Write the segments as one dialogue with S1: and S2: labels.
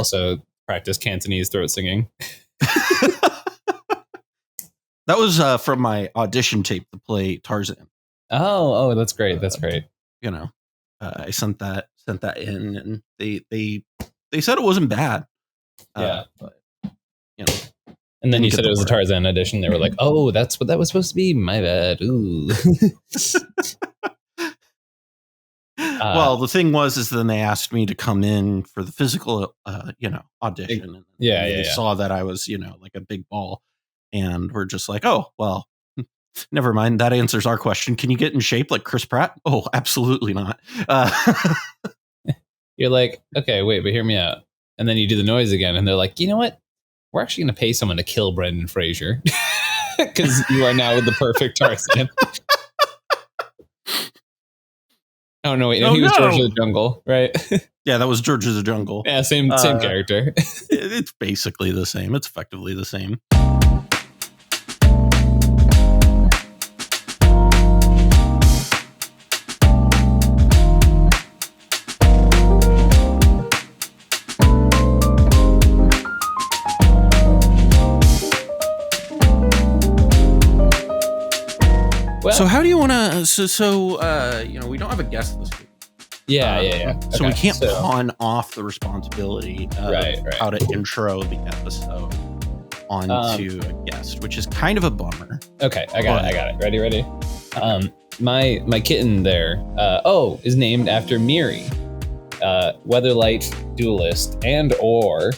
S1: also practice Cantonese throat singing.
S2: That was from my audition tape to play Tarzan.
S1: Oh, that's great. That's great.
S2: I sent that in, and they said it wasn't bad.
S1: Yeah.
S2: But,
S1: and then you said it was a Tarzan edition. They were like, "Oh, that's what that was supposed to be. My bad." Ooh.
S2: Well, the thing is then they asked me to come in for the physical, audition. And they saw that I was, like a big ball, and we're just like, "Oh, well, never mind. That answers our question. Can you get in shape like Chris Pratt?" Oh, absolutely not.
S1: You're like, okay, wait, but hear me out. And then you do the noise again, and they're like, you know what? We're actually going to pay someone to kill Brendan Fraser because you are now the perfect Tarzan. Oh, no, wait. He was George of the Jungle, right?
S2: Yeah, that was George of the Jungle.
S1: Yeah, same character.
S2: It's basically the same. It's effectively the same. Well, so how do you want to? We don't have a guest this week.
S1: Yeah.
S2: So we can't pawn off the responsibility of how to intro the episode onto a guest, which is kind of a bummer.
S1: Okay, I got it. Ready? My kitten there, is named after Miri, Weatherlight duelist, and or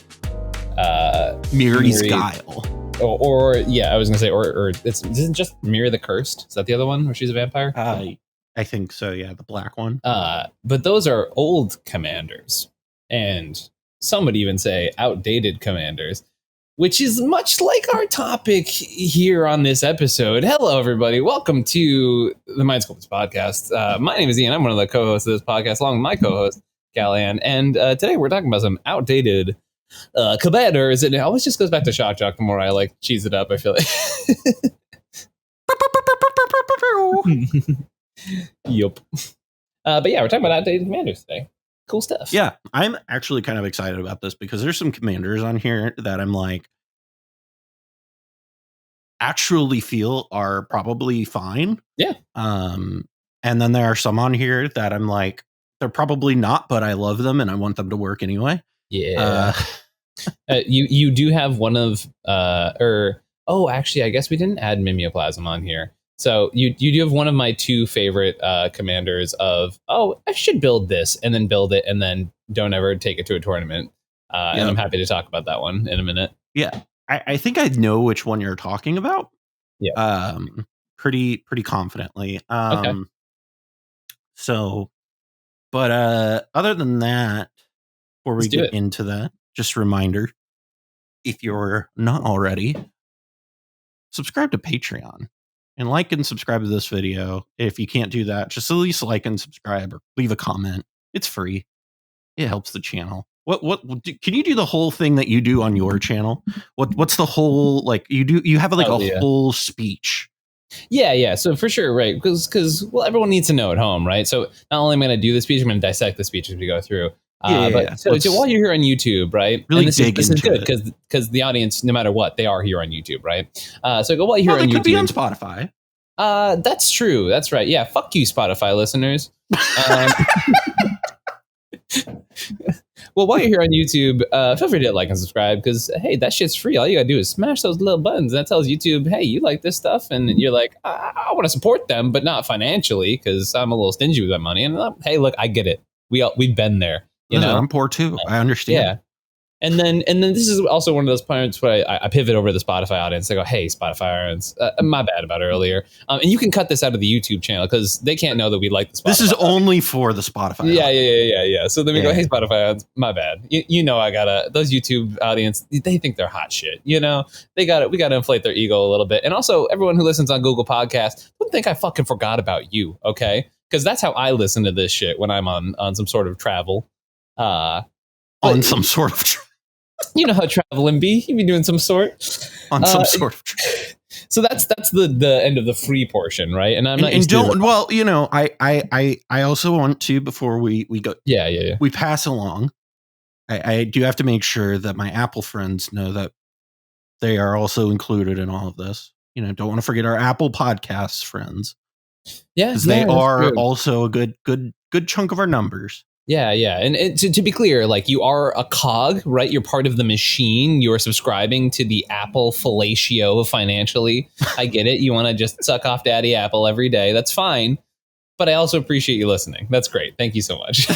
S2: Miri's Guile.
S1: Or I was gonna say, or isn't just Miri the Cursed? Is that the other one where she's a vampire?
S2: I think so. Yeah, the black one.
S1: But those are old commanders, and some would even say outdated commanders, which is much like our topic here on this episode. Hello, everybody. Welcome to the Mind Sculptors podcast. My name is Ian. I'm one of the co-hosts of this podcast, along with my co-host Callahan. And today we're talking about some outdated commanders, and it always just goes back to Shock Jock. The more I cheese it up, I feel like. Yup. But yeah, we're talking about outdated commanders today. Cool stuff.
S2: Yeah, I'm actually kind of excited about this because there's some commanders on here that I'm actually feel are probably fine.
S1: Yeah.
S2: And then there are some on here that I'm they're probably not, but I love them and I want them to work anyway.
S1: Yeah. You do have one of actually I guess we didn't add Mimeoplasm on here. So you do have one of my two favorite commanders of, I should build this and then build it and then don't ever take it to a tournament. And I'm happy to talk about that one in a minute.
S2: Yeah. I think I know which one you're talking about.
S1: Yeah.
S2: Pretty confidently.
S1: Okay.
S2: So, but other than that, before we get into that, just a reminder, if you're not already, subscribe to Patreon. And like and subscribe to this video. If you can't do that, just at least like and subscribe or leave a comment. It's free. It helps the channel. What can you do the whole thing that you do on your channel? What's the whole you have whole speech? Yeah.
S1: So for sure, right? Because everyone needs to know at home, right? So not only am I going to do the speech, I'm going to dissect the speech as we go through. So while you're here on YouTube, right?
S2: Really
S1: this
S2: dig
S1: is
S2: into
S1: good because the audience, no matter what, they are here on YouTube, right? So go while you're on YouTube.
S2: They could be on Spotify.
S1: That's true. That's right. Yeah. Fuck you, Spotify listeners. Well, while you're here on YouTube, feel free to hit like and subscribe because, hey, that shit's free. All you gotta do is smash those little buttons. That tells YouTube, hey, you like this stuff. And you're like, I want to support them, but not financially because I'm a little stingy with my money. And hey, look, I get it. We've been there.
S2: I'm poor too. I understand.
S1: Yeah. And then this is also one of those points where I pivot over to the Spotify audience. I go, hey, Spotify audience, my bad about earlier. And you can cut this out of the YouTube channel because they can't know that we like the Spotify.
S2: This is only for the Spotify
S1: audience. Yeah. So then we go, hey, Spotify audience, my bad. I gotta, those YouTube audience, they think they're hot shit. We gotta inflate their ego a little bit. And also everyone who listens on Google Podcasts, don't think I fucking forgot about you, okay? Because that's how I listen to this shit when I'm on some sort of travel.
S2: Some sort of
S1: you know how traveling be. You be doing some sort
S2: on some sort of.
S1: So that's the end of the free portion, right? And I'm not.
S2: And don't. Well, I also want to before we go.
S1: Yeah.
S2: We pass along. I do have to make sure that my Apple friends know that they are also included in all of this. Don't want to forget our Apple Podcasts friends.
S1: Yeah,
S2: because they are also a good chunk of our numbers.
S1: Yeah. And to be clear, like, you are a cog, right? You're part of the machine. You are subscribing to the Apple fellatio financially. I get it. You want to just suck off Daddy Apple every day. That's fine. But I also appreciate you listening. That's great. Thank you so much.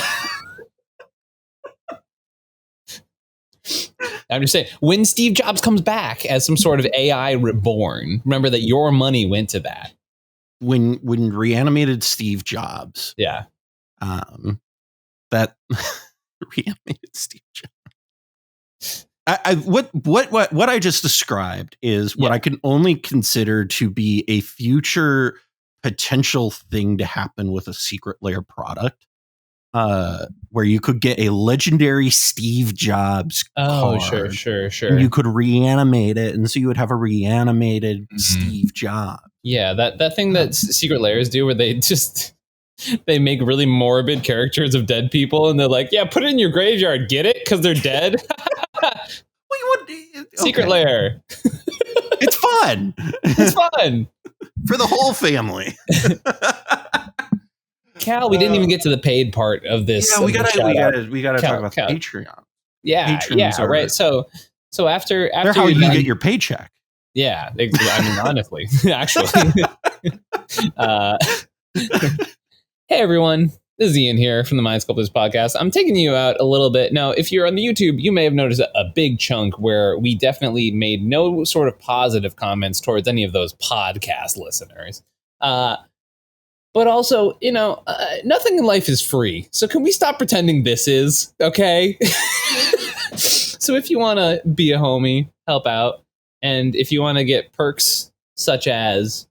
S1: I'm just saying, when Steve Jobs comes back as some sort of AI reborn, remember that your money went to that.
S2: When reanimated Steve Jobs.
S1: Yeah.
S2: That reanimated Steve Jobs. What I just described is what I can only consider to be a future potential thing to happen with a Secret Lair product. Where you could get a legendary Steve Jobs card.
S1: Sure.
S2: And you could reanimate it, and so you would have a reanimated Steve Jobs.
S1: Yeah, that thing that Secret Lairs do, where they make really morbid caricatures of dead people, and they're like, "Yeah, put it in your graveyard, get it? Because they're dead." Secret Lair.
S2: It's fun.
S1: It's fun
S2: for the whole family.
S1: Cal, we didn't even get to the paid part of this.
S2: Yeah, we gotta talk about Patreon.
S1: Yeah, right. So after
S2: they're how you get your paycheck.
S1: Yeah, I mean, honestly, actually. Hey everyone, this is Ian here from the Mind Sculptors podcast. I'm taking you out a little bit. Now, if you're on the YouTube, you may have noticed a big chunk where we definitely made no sort of positive comments towards any of those podcast listeners. But also, nothing in life is free. So can we stop pretending this is, okay? So if you want to be a homie, help out. And if you want to get perks such as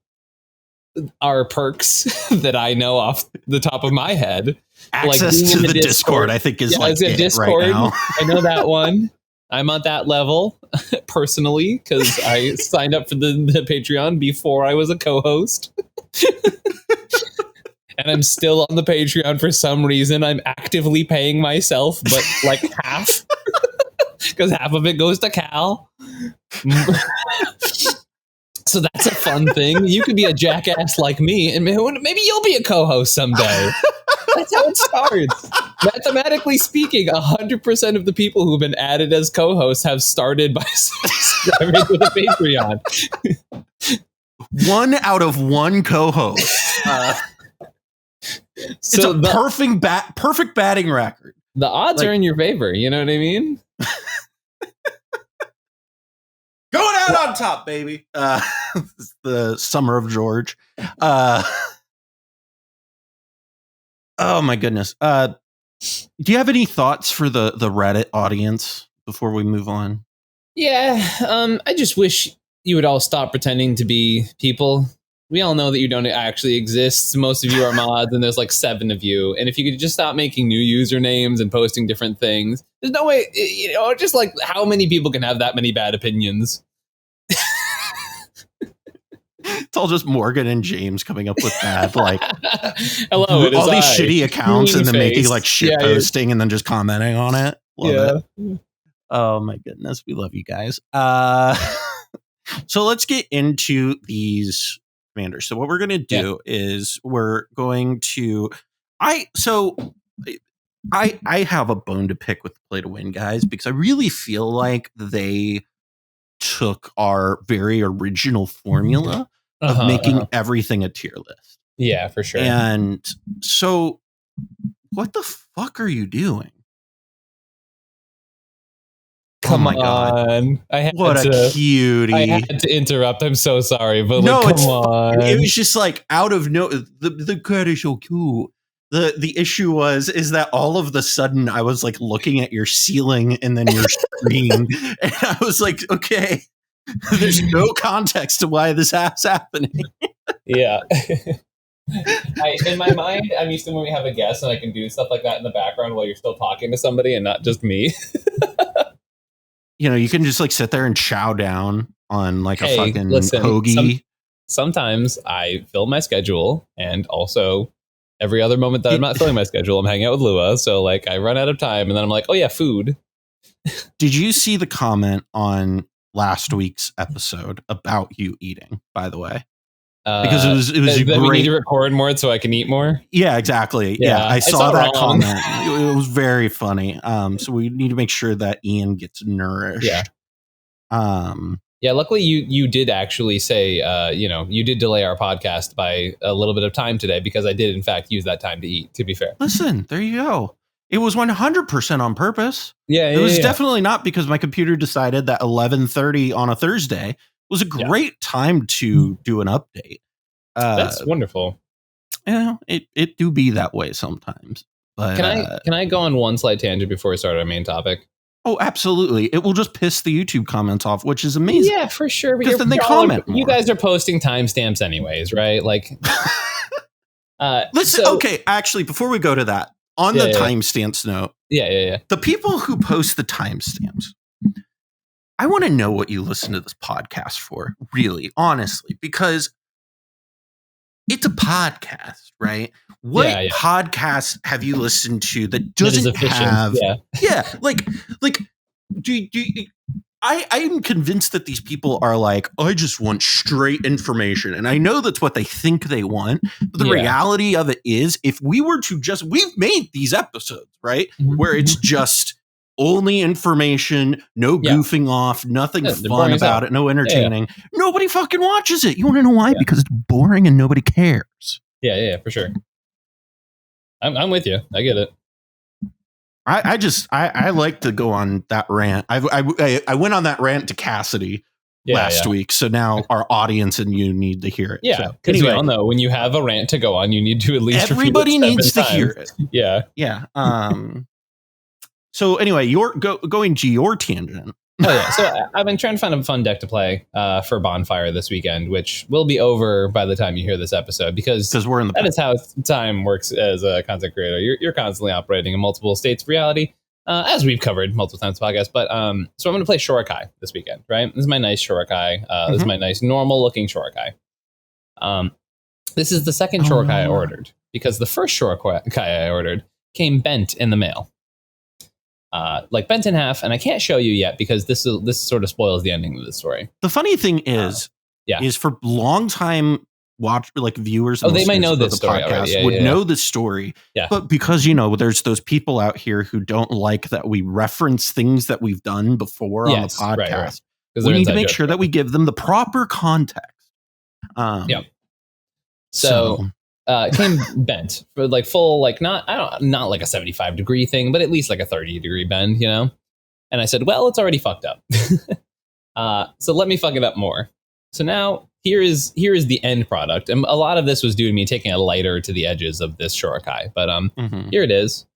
S1: our perks that I know off the top of my head.
S2: Access
S1: like
S2: to the Discord, I think is like it
S1: Discord
S2: right now.
S1: I know that one. I'm at that level personally because I signed up for the Patreon before I was a co-host. And I'm still on the Patreon for some reason. I'm actively paying myself, but like half. Because half of it goes to Cal. So that's a fun thing. You could be a jackass like me, and maybe you'll be a co-host someday. That's how it starts. Mathematically speaking, 100% of the people who've been added as co-hosts have started by subscribing to the Patreon.
S2: 1 out of 1 co-host. It's a perfect batting record.
S1: The odds are in your favor. You know what I mean?
S2: Going out on top, baby. The summer of George. Oh my goodness. Do you have any thoughts for the Reddit audience before we move on?
S1: Yeah. I just wish you would all stop pretending to be people. We all know that you don't actually exist. Most of you are mods, and there's like 7 of you. And if you could just stop making new usernames and posting different things, there's no way, just like how many people can have that many bad opinions?
S2: It's all just Morgan and James coming up with bad, like,
S1: hello,
S2: all these shitty accounts and then making like shit posting and then just commenting on it. Love it. Oh my goodness, we love you guys. So let's get into these commanders. So what we're going to do is we're going to I have a bone to pick with Play to Win guys, because I really feel like they took our very original formula of making everything a tier list.
S1: Yeah, for sure.
S2: And so what the fuck are you doing?
S1: Come
S2: on.
S1: God.
S2: What a cutie.
S1: I had to interrupt. I'm so sorry, but
S2: no,
S1: like, come on.
S2: It was just like out of the cat is so cute. The issue is that all of the sudden I was like looking at your ceiling and then your screen, and I was like, okay, there's no context to why this is happening.
S1: Yeah. In my mind, I'm used to when we have a guest and I can do stuff like that in the background while you're still talking to somebody and not just me.
S2: You can just like sit there and chow down on like a fucking hoagie.
S1: Sometimes I fill my schedule, and also every other moment that I'm not filling my schedule, I'm hanging out with Lua. So like I run out of time, and then I'm like, oh yeah, food.
S2: Did you see the comment on last week's episode about you eating, by the way? Because it was great.
S1: We need to record more so I can eat more.
S2: Yeah, exactly. Yeah, I saw that comment. It was very funny. So we need to make sure that Ian gets nourished.
S1: Yeah. Yeah. Luckily, you did actually say, you did delay our podcast by a little bit of time today because I did in fact use that time to eat. To be fair.
S2: Listen, there you go. It was 100% on purpose.
S1: Yeah,
S2: it was definitely not because my computer decided that 11:30 on a Thursday was a great time to do an update.
S1: That's wonderful.
S2: It do be that way sometimes. But
S1: can I go on one slight tangent before we start our main topic?
S2: Oh, absolutely. It will just piss the YouTube comments off, which is amazing.
S1: Yeah, for sure.
S2: Because then they comment more.
S1: You guys are posting timestamps anyways, right? Like,
S2: listen. Okay, actually, before we go to that, on the timestamps note,
S1: the
S2: people who post the timestamps, I want to know what you listen to this podcast for, really, honestly, because it's a podcast, right? What podcast have you listened to that doesn't have? Like, I'm convinced that these people are like, I just want straight information, and I know that's what they think they want. But the reality of it is, if we were to we've made these episodes, right, where it's just only information, no goofing off, nothing fun about it, no entertaining. Nobody fucking watches it. You want to know why? Because it's boring and nobody cares.
S1: Yeah, for sure. I'm with you. I get it.
S2: I like to go on that rant. I went on that rant to Cassidy last week, so now our audience and you need to hear it.
S1: Yeah, because we all know when you have a rant to go on, you need to at least
S2: everybody needs to hear it.
S1: Yeah.
S2: So anyway, you're going to your tangent.
S1: Oh yeah, so I've been trying to find a fun deck to play for Bonfire this weekend, which will be over by the time you hear this episode because we're in the. That is how time works as a content creator. You're constantly operating in multiple states of reality, as we've covered multiple times in the podcast. But so I'm going to play Shorikai this weekend, right? This is my nice Shorikai. This is my nice normal looking Shorikai. This is the second Shorikai I ordered because the first Shorikai I ordered came bent in the mail. Like bent in half, and I can't show you yet because this sort of spoils the ending of the story.
S2: The funny thing is for long time viewers,
S1: they might know this story
S2: podcast know this story. Yeah. But because there's those people out here who don't like that we reference things that we've done before on the podcast. Right. We need to make sure that we give them the proper context.
S1: So it came bent for like full, like not like a 75-degree thing, but at least like a 30-degree bend, And I said, well, it's already fucked up. So let me fuck it up more. So now here is the end product. And a lot of this was due to me taking a lighter to the edges of this Shorikai, but here it is.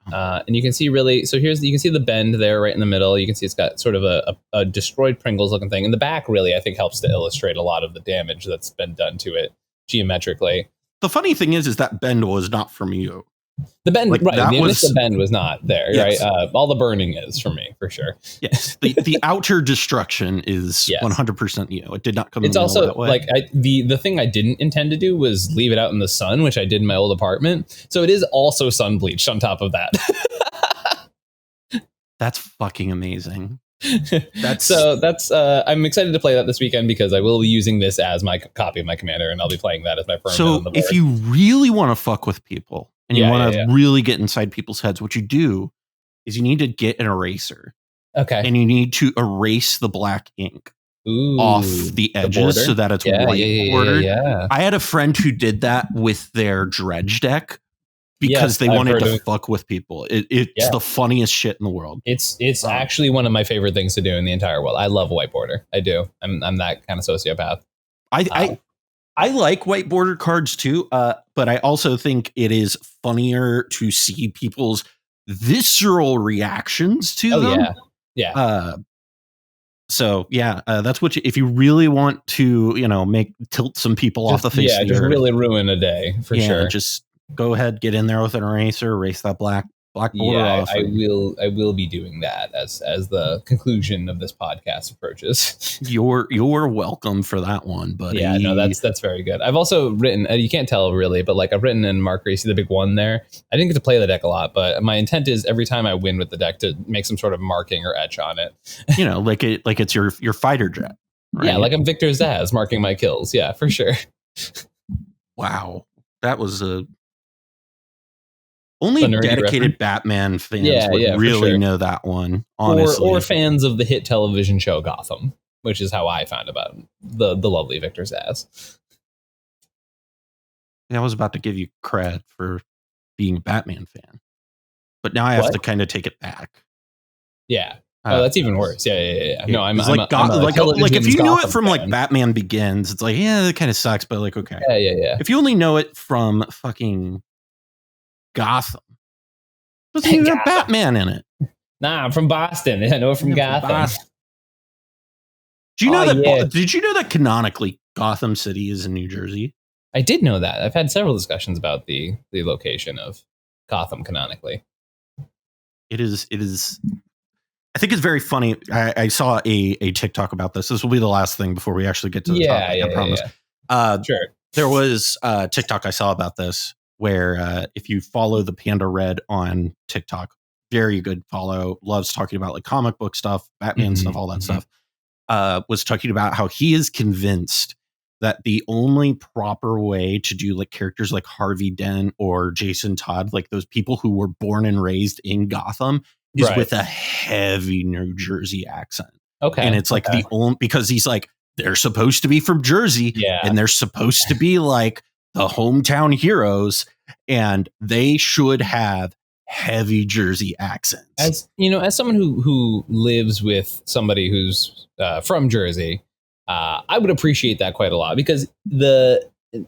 S1: And you can see you can see the bend there right in the middle. You can see it's got sort of a destroyed Pringles looking thing. And the back really, I think, helps to illustrate a lot of the damage that's been done to it geometrically.
S2: The funny thing is that bend was not from you.
S1: The bend, right? The initial bend was not there, right? All the burning is from me, for sure.
S2: Yes, the outer destruction is 100% you. It did not come.
S1: It's
S2: in
S1: also
S2: that way.
S1: like the thing I didn't intend to do was leave it out in the sun, which I did in my old apartment. So it is also sun bleached on top of that.
S2: That's fucking amazing.
S1: That's I'm excited to play that this weekend because I will be using this as my copy of my commander, and I'll be playing that as my firm.
S2: So if you really want to fuck with people and you want to really get inside people's heads, what you do is you need to get an eraser.
S1: Okay.
S2: And you need to erase the black ink off the edges so that it's white bordered.
S1: Yeah.
S2: I had a friend who did that with their dredge deck. Because they wanted to fuck with people. It's the funniest shit in the world.
S1: It's actually one of my favorite things to do in the entire world. I love white border. I do. I'm that kind of sociopath.
S2: I like white border cards too, but I also think it is funnier to see people's visceral reactions to them. Yeah. That's what if you really want to, tilt some people off the face of the earth.
S1: Just really ruin a day for sure.
S2: Just go ahead, get in there with an eraser, erase that black Black Border offering.
S1: I will be doing that as the conclusion of this podcast approaches.
S2: You're welcome for that one, buddy.
S1: Yeah, no, that's very good. I've also written, you can't tell really, but like I've written in Marker, you see the big one there. I didn't get to play the deck a lot, but my intent is every time I win with the deck to make some sort of marking or etch on it.
S2: Like it's your fighter jet. Right?
S1: Yeah, like I'm Victor Zaz marking my kills. Yeah, for sure.
S2: Wow, that was only dedicated Batman fans would really know that one, honestly.
S1: Or fans of the hit television show Gotham, which is how I found about the lovely Victor Zaz.
S2: I was about to give you cred for being a Batman fan, but now I have to kind of take it back.
S1: Yeah. That's even worse. Yeah. No, I'm
S2: like if you knew it from fan. Like Batman Begins, it's like, yeah, that kind of sucks, but like, okay.
S1: Yeah.
S2: If you only know it from fucking Gotham, doesn't even have Batman in it.
S1: Nah, I'm from Boston. I know it from Gotham.
S2: Do you know that? Yeah. Did you know that canonically Gotham City is in New Jersey?
S1: I did know that. I've had several discussions about the location of Gotham canonically.
S2: It is. I think it's very funny. I saw a TikTok about this. This will be the last thing before we actually get to the topic. I promise.
S1: Yeah. Sure.
S2: There was a TikTok I saw about this where if you follow the Panda Red on TikTok, very good follow, loves talking about like comic book stuff, Batman stuff, all that stuff, was talking about how he is convinced that the only proper way to do like characters like Harvey Dent or Jason Todd, like those people who were born and raised in Gotham, is with a heavy New Jersey accent.
S1: Okay.
S2: And it's like the only, because he's like, they're supposed to be from Jersey and they're supposed to be like the hometown heroes and they should have heavy Jersey accents.
S1: As someone who lives with somebody who's from Jersey, I would appreciate that quite a lot because having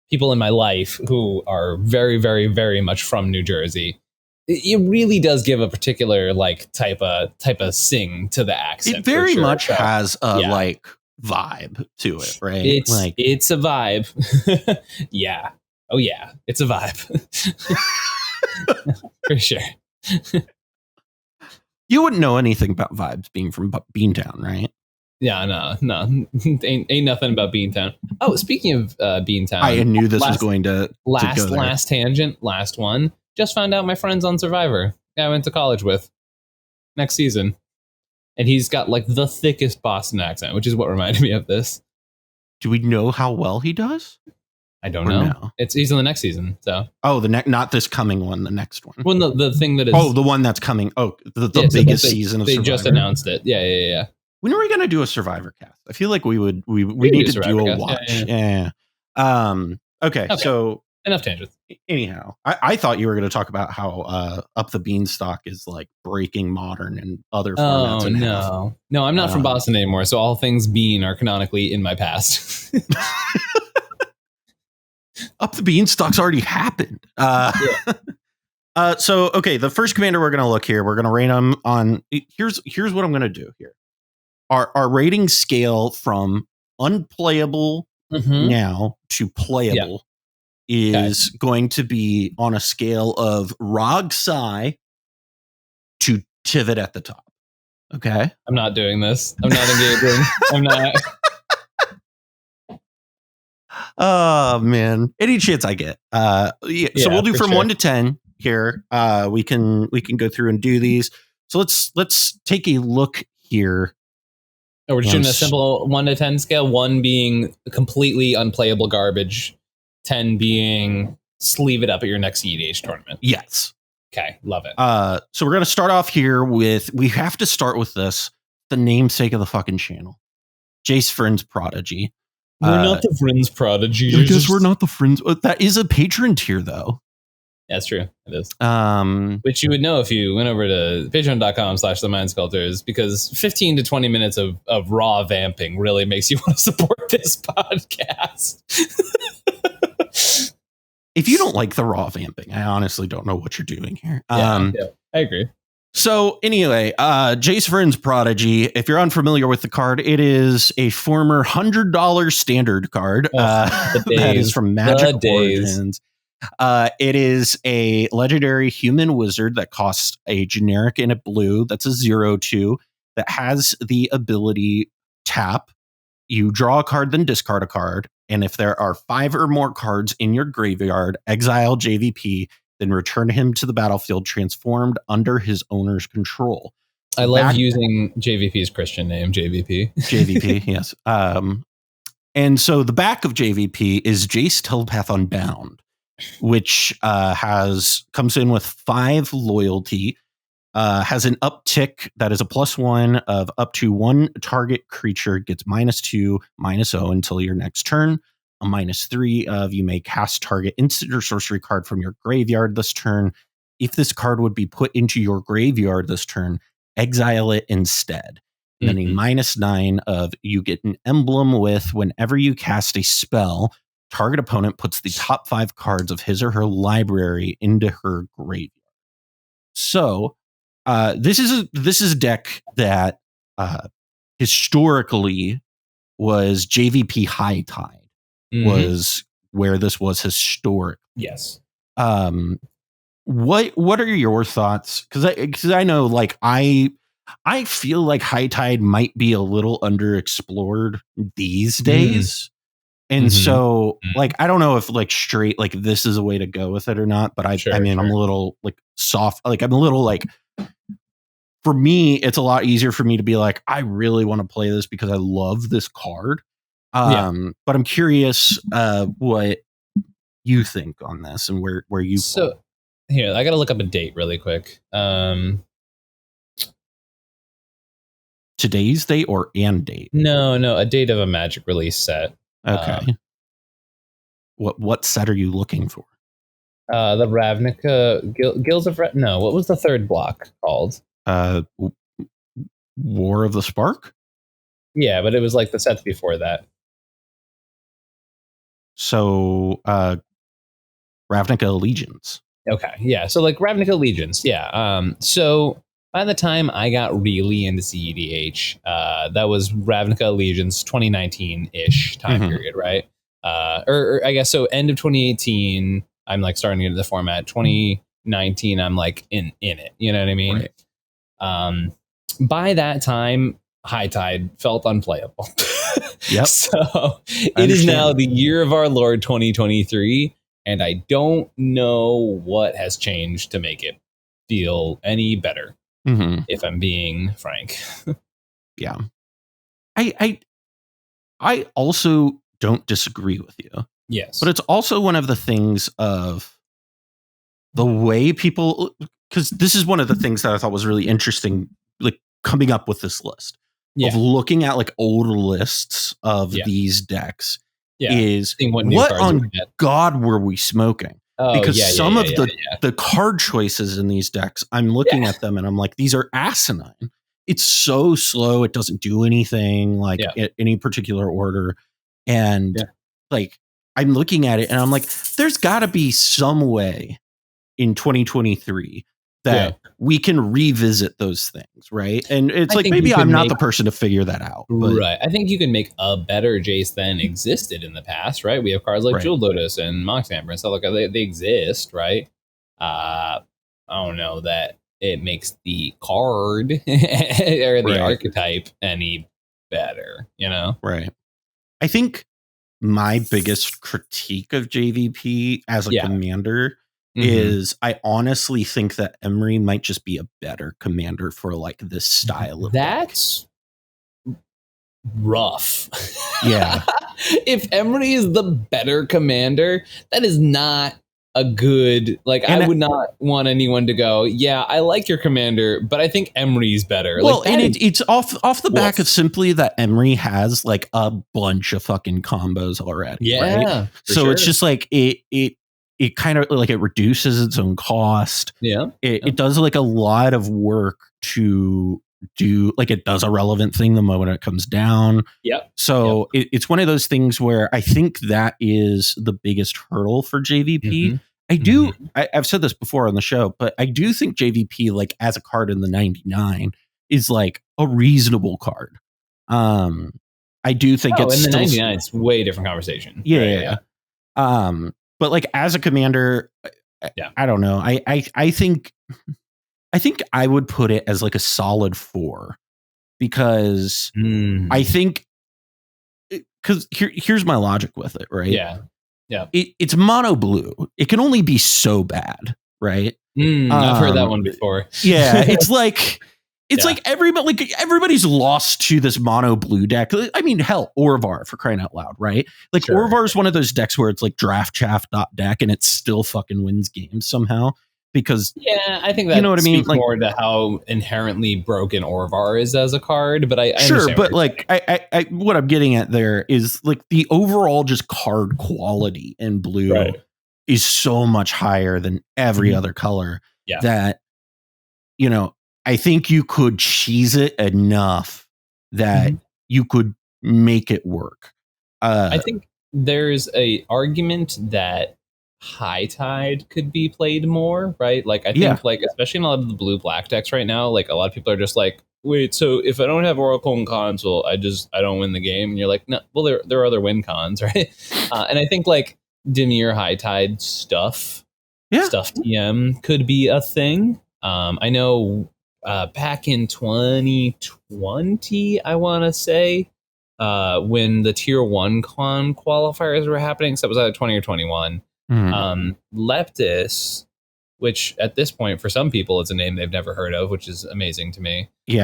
S1: people in my life who are very, very, very much from New Jersey, it really does give a particular like type of sing to the accent.
S2: It very much has a like vibe to it, right?
S1: It's a vibe. Yeah. Oh yeah, it's a vibe. For sure.
S2: You wouldn't know anything about vibes being from Beantown, right?
S1: Yeah, no. ain't nothing about Beantown. Oh, speaking of Beantown,
S2: I knew this was going to go there.
S1: Last tangent, last one. Just found out my friend's on Survivor. Guy I went to college with next season. And he's got like the thickest Boston accent, which is what reminded me of this.
S2: Do we know how well he does?
S1: I don't know. No? He's in the next season. So
S2: not this coming one, the next one.
S1: Well, the thing that is
S2: the one that's coming. Oh, the biggest season of Survivor.
S1: They just announced it. Yeah.
S2: When are we going to do a Survivor cast? I feel like we need to do a watch. Yeah. Okay. So
S1: enough tangents.
S2: Anyhow, I thought you were going to talk about how Up the Beanstalk is like breaking Modern and other formats.
S1: Oh, no, I'm not from Boston anymore. So all things Bean are canonically in my past.
S2: Up the Beanstalk's already happened. So, okay, the first commander we're going to look here, we're going to rate them on. Here's what I'm going to do here. Our rating scale from unplayable now to playable is going to be on a scale of Rog Sai to Tivit at the top. Okay.
S1: I'm not doing this. I'm not engaging. I'm not.
S2: Oh man, any chance I get. So we'll do from 1 to 10 here. We can go through and do these. So let's take a look here.
S1: Oh, we're just doing a simple 1 to 10 scale. 1 being completely unplayable garbage. 10 being sleeve it up at your next cEDH tournament.
S2: Yes.
S1: Okay, love it.
S2: So we're gonna start off here with. We have to start with this. The namesake of the fucking channel, Jace Vryn's Prodigy.
S1: We're not the Vryn's Prodigy.
S2: I guess we're not the Vryn's. That is a patron tier, though.
S1: That's true. It is. Which you would know if you went over to patreon.com/the Mind Sculptors, because 15 to 20 minutes of raw vamping really makes you want to support this podcast.
S2: If you don't like the raw vamping, I honestly don't know what you're doing here.
S1: Yeah, I agree.
S2: So anyway, Jace Vryn's Prodigy, if you're unfamiliar with the card, it is a former $100 standard card that is from Magic Origins. It is a legendary human wizard that costs a generic and a blue. That's a 0/2 that has the ability tap. You draw a card, then discard a card. And if there are 5 or more cards in your graveyard, exile JVP, then return him to the battlefield transformed under his owner's control.
S1: I love using JVP's Christian name, JVP.
S2: JVP, yes. And so the back of JVP is Jace Telepath Unbound, which comes in with 5 loyalty, has an uptick that is a +1 of up to 1 target creature gets -2, -0 until your next turn. A -3 of you may cast target instant or sorcery card from your graveyard this turn. If this card would be put into your graveyard this turn, exile it instead. And then a -9 of you get an emblem with whenever you cast a spell, target opponent puts the top 5 cards of his or her library into her graveyard. So this is a deck that historically was JVP High Tide was where this was historic.
S1: Yes.
S2: What are your thoughts? Because I know, like, I feel like High Tide might be a little underexplored these days. And so, like, I don't know if, like, straight, like, this is a way to go with it or not, but I mean, I'm a little, like, soft, like, I'm a little, like, for me, it's a lot easier for me to be like, I really want to play this because I love this card. But I'm curious what you think on this and where you
S1: so here, I gotta look up a date really quick.
S2: Today's date or and date?
S1: No, a date of a Magic release set.
S2: Okay. What set are you looking for?
S1: The Ravnica Guilds of no, what was the third block called?
S2: War of the Spark?
S1: Yeah, but it was like the sets before that.
S2: So Ravnica Allegiance.
S1: Okay, yeah. So like Ravnica Allegiance, yeah. So by the time I got really into cEDH, that was Ravnica Allegiance 2019-ish time period, right? Or I guess so end of 2018, I'm like starting to get into the format. 2019, I'm like in it. You know what I mean? Right. By that time, High Tide felt unplayable.
S2: Yep.
S1: So it is now the year of our Lord 2023, and I don't know what has changed to make it feel any better. If I'm being frank.
S2: Yeah. I also don't disagree with you.
S1: Yes.
S2: But it's also one of the things of the way people, because this is one of the things that I thought was really interesting, like coming up with this list of looking at like old lists of these decks is what on God were we smoking? Because some of the card choices in these decks, I'm looking at them and I'm like, these are asinine. It's so slow. It doesn't do anything like at any particular order. And like, I'm looking at it and I'm like, there's got to be some way in 2023 that we can revisit those things, right? And it's like, maybe I'm not the person to figure that out. But.
S1: Right. I think you can make a better Jace than existed in the past, right? We have cards like Jewel Lotus and Mox Amber and stuff like that. They exist, right? I don't know that it makes the card or the archetype any better, you know?
S2: Right. I think my biggest critique of JVP as a commander is I honestly think that Emery might just be a better commander for like this style of
S1: that's deck. Rough.
S2: Yeah.
S1: If Emery is the better commander, that is not a good, like, I would not want anyone to go, yeah, I like your commander, but I think Emery's better.
S2: Well,
S1: like,
S2: and it's off the back of simply that Emery has like a bunch of fucking combos already.
S1: Yeah.
S2: Right? So it's just like it kind of like it reduces its own cost.
S1: Yeah.
S2: It does like a lot of work to do, like it does a relevant thing the moment it comes down.
S1: Yep.
S2: So it's one of those things where I think that is the biggest hurdle for JVP. I've said this before on the show, but I do think JVP, like as a card in the 99, is like a reasonable card. I do think it's
S1: in the 99, it's way different conversation.
S2: Yeah. But like as a commander, I don't know. I think I would put it as like a solid 4 because I think because here's my logic with it, right?
S1: Yeah.
S2: It's mono blue. It can only be so bad, right?
S1: I've heard that one before.
S2: Yeah, it's like everybody's lost to this mono blue deck. I mean, hell, Orvar for crying out loud, right? Like Orvar is one of those decks where it's like draft chaff deck and it still fucking wins games somehow because
S1: I think that,
S2: you know what I mean, like
S1: more to how inherently broken Orvar is as a card. But I
S2: sure, but like I what I'm getting at there is like the overall just card quality in blue is so much higher than every other color that you know. I think you could cheese it enough that you could make it work.
S1: I think there's a argument that High Tide could be played more, right? Like I think like especially in a lot of the blue black decks right now, like a lot of people are just like, wait, so if I don't have Oracle and Console, I don't win the game. And you're like, no, well there are other win cons, right? And I think like Dimir High Tide stuff TM could be a thing. I know back in 2020, I want to say, when the tier 1 con qualifiers were happening, so it was either 20 or 21, Leptis, which at this point for some people it's a name they've never heard of, which is amazing to me.
S2: He's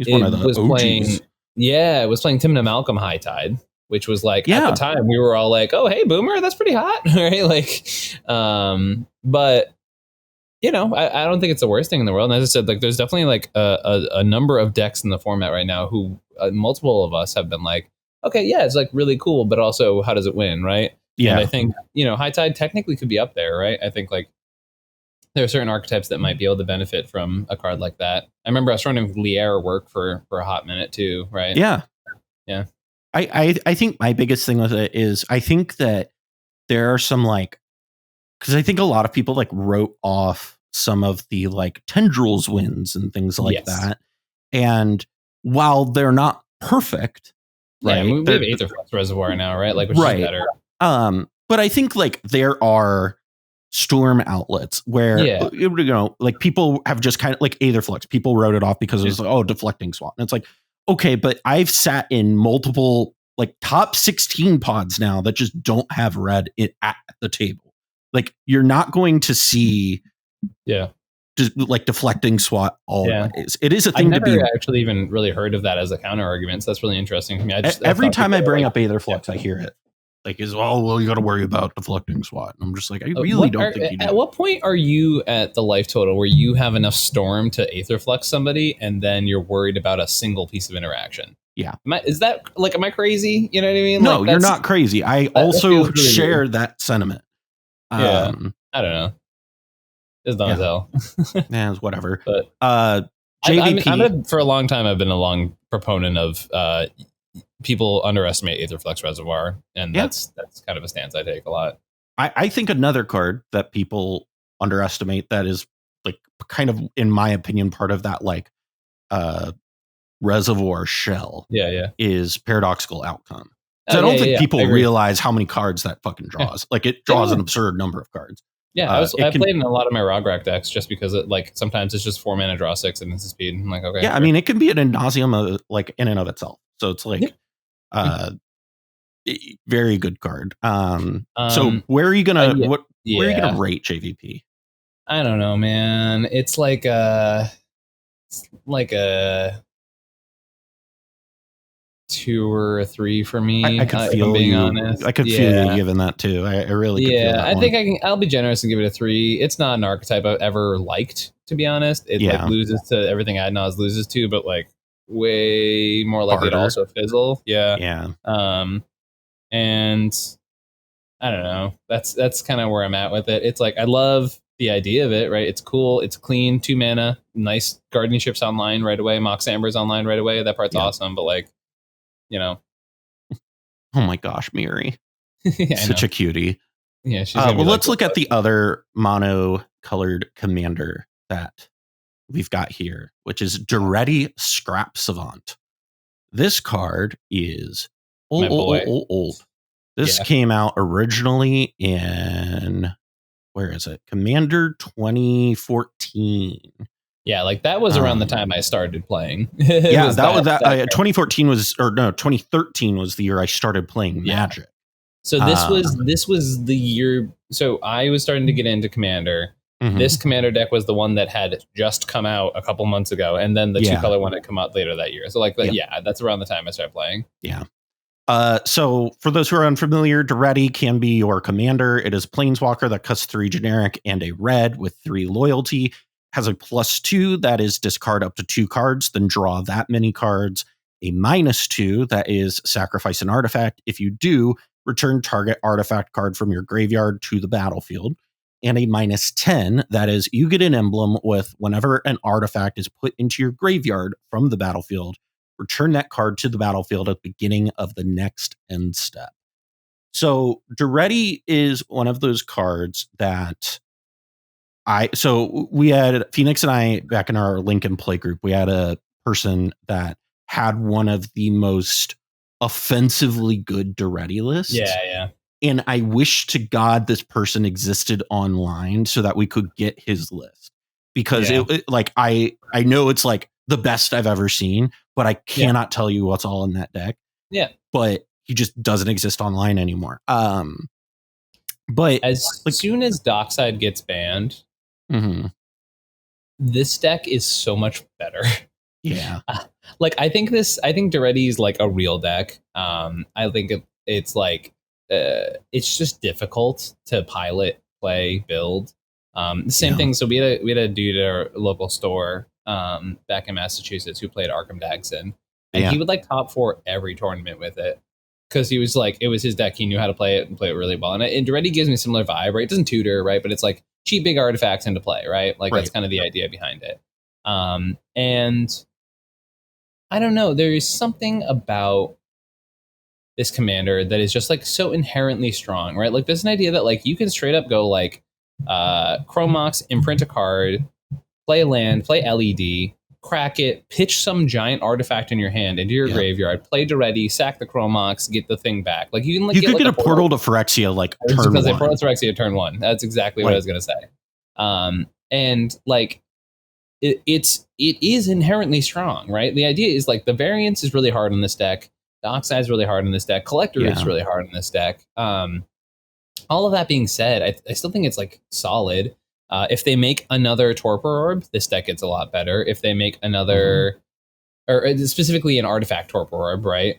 S2: one of the OGs.
S1: It was playing Timna Malcolm High Tide, which was like at the time we were all like, oh hey Boomer, that's pretty hot. Right? Like but you know, I don't think it's the worst thing in the world. And as I said, like there's definitely like a number of decks in the format right now who multiple of us have been like, okay, yeah, it's like really cool, but also how does it win, right? Yeah. And I think, you know, High Tide technically could be up there, right? I think like there are certain archetypes that might be able to benefit from a card like that. I remember us running Lier work for a hot minute too, right?
S2: Yeah.
S1: Yeah.
S2: I think my biggest thing with it is I think that there are some like, because I think a lot of people like wrote off some of the like Tendrils wins and things like that. And while they're not perfect, right?
S1: We have Aetherflux Reservoir now, right? Like, which is better.
S2: But I think like there are storm outlets where you know, like people have just kind of like Aetherflux. People wrote it off because it was like, deflecting swap. And it's like, okay, but I've sat in multiple like top 16 pods now that just don't have red at the table. Like you're not going to see, just like deflecting SWAT always. It is a thing to be.
S1: I've never actually even really heard of that as a counter argument. So that's really interesting to me.
S2: Every time I bring up Aetherflux, I hear it. Like, you got to worry about deflecting SWAT. And I'm just like, I really don't think you do.
S1: At what point are you at the life total where you have enough storm to Aetherflux somebody and then you're worried about a single piece of interaction?
S2: Yeah.
S1: Am I crazy? You know what I mean?
S2: No, you're not crazy. I also share that sentiment.
S1: I don't know. It's dumb as hell.
S2: It's whatever.
S1: But
S2: JVP.
S1: for a long time, I've been a long proponent of people underestimate Aetherflux Reservoir, and that's kind of a stance I take a lot.
S2: I think another card that people underestimate that is like kind of, in my opinion, part of that like reservoir shell is Paradoxical Outcome. So I don't think people realize how many cards that fucking draws. Like it draws an absurd number of cards.
S1: Yeah, I played in a lot of my Rograk decks just because it like sometimes it's just 4 mana draw 6 and it's a speed. I'm like, okay.
S2: Yeah, I mean it can be an ad nauseum like in and of itself. So it's like very good card. So where are you gonna where are you gonna rate JVP?
S1: I don't know, man. It's like a 2 or a 3 for me.
S2: I could feel being honest. I could feel you giving that too. I really could feel that
S1: I think I'll be generous and give it a 3. It's not an archetype I've ever liked, to be honest. It like loses to everything Adnaz loses to, but like way more likely to also fizzle. Yeah. And I don't know. That's kind of where I'm at with it. It's like I love the idea of it, right? It's cool. It's clean, 2 mana, nice guardianships online right away. Mox Amber's online right away. That part's awesome, but like, you know.
S2: Oh my gosh, Miri. Such a cutie.
S1: Yeah, she's
S2: well, let's look at the other mono-colored commander that we've got here, which is Daretti Scrap Savant. This card is old. This came out originally in, where is it? Commander 2014.
S1: Yeah, like that was around the time I started playing.
S2: 2014 was, or no, 2013 was the year I started playing Magic.
S1: So this was the year. So I was starting to get into Commander. Mm-hmm. This Commander deck was the one that had just come out a couple months ago, and then the 2-color one had come out later that year. So like, that's around the time I started playing.
S2: Yeah. So for those who are unfamiliar, Daretti can be your commander. It is a planeswalker that costs 3 generic and a red with 3 loyalty. Has a +2 that is discard up to 2 cards, then draw that many cards. A -2 that is sacrifice an artifact. If you do, return target artifact card from your graveyard to the battlefield. And a -10 that is you get an emblem with whenever an artifact is put into your graveyard from the battlefield, return that card to the battlefield at the beginning of the next end step. So Daretti is one of those cards that we had Fenix and I back in our Lincoln play group, we had a person that had one of the most offensively good Daretti lists.
S1: Yeah.
S2: And I wish to God this person existed online so that we could get his list, because I know it's like the best I've ever seen, but I cannot tell you what's all in that deck.
S1: Yeah.
S2: But he just doesn't exist online anymore. But
S1: as soon as Dockside gets banned, this deck is so much better.
S2: Yeah.
S1: I think Daretti is like a real deck. I think it's like, it's just difficult to pilot, play, build. Same thing. So we had a dude at our local store back in Massachusetts who played Arkham Daxon, and he would like top 4 every tournament with it, because he was like, it was his deck. He knew how to play it and play it really well. And Daretti gives me a similar vibe, right? It doesn't tutor, right? But it's like cheap big artifacts into play, right? Like that's kind of the idea behind it. And I don't know, there is something about this commander that is just like so inherently strong, right? Like there's an idea that like you can straight up go like Chromox, imprint a card, play a land, play LED, crack it, pitch some giant artifact in your hand into your graveyard, play Daretti, sack the Chromox, get the thing back. Like you can like, get
S2: a portal to Phyrexia like turn 1.
S1: Portal to Phyrexia turn 1. That's exactly what I was gonna say. And like it is inherently strong, right? The idea is like the variance is really hard on this deck. Dockside is really hard in this deck. Collector is really hard in this deck. All of that being said, I still think it's like solid. If they make another Torpor Orb, this deck gets a lot better. If they make another, or specifically an Artifact Torpor Orb, right?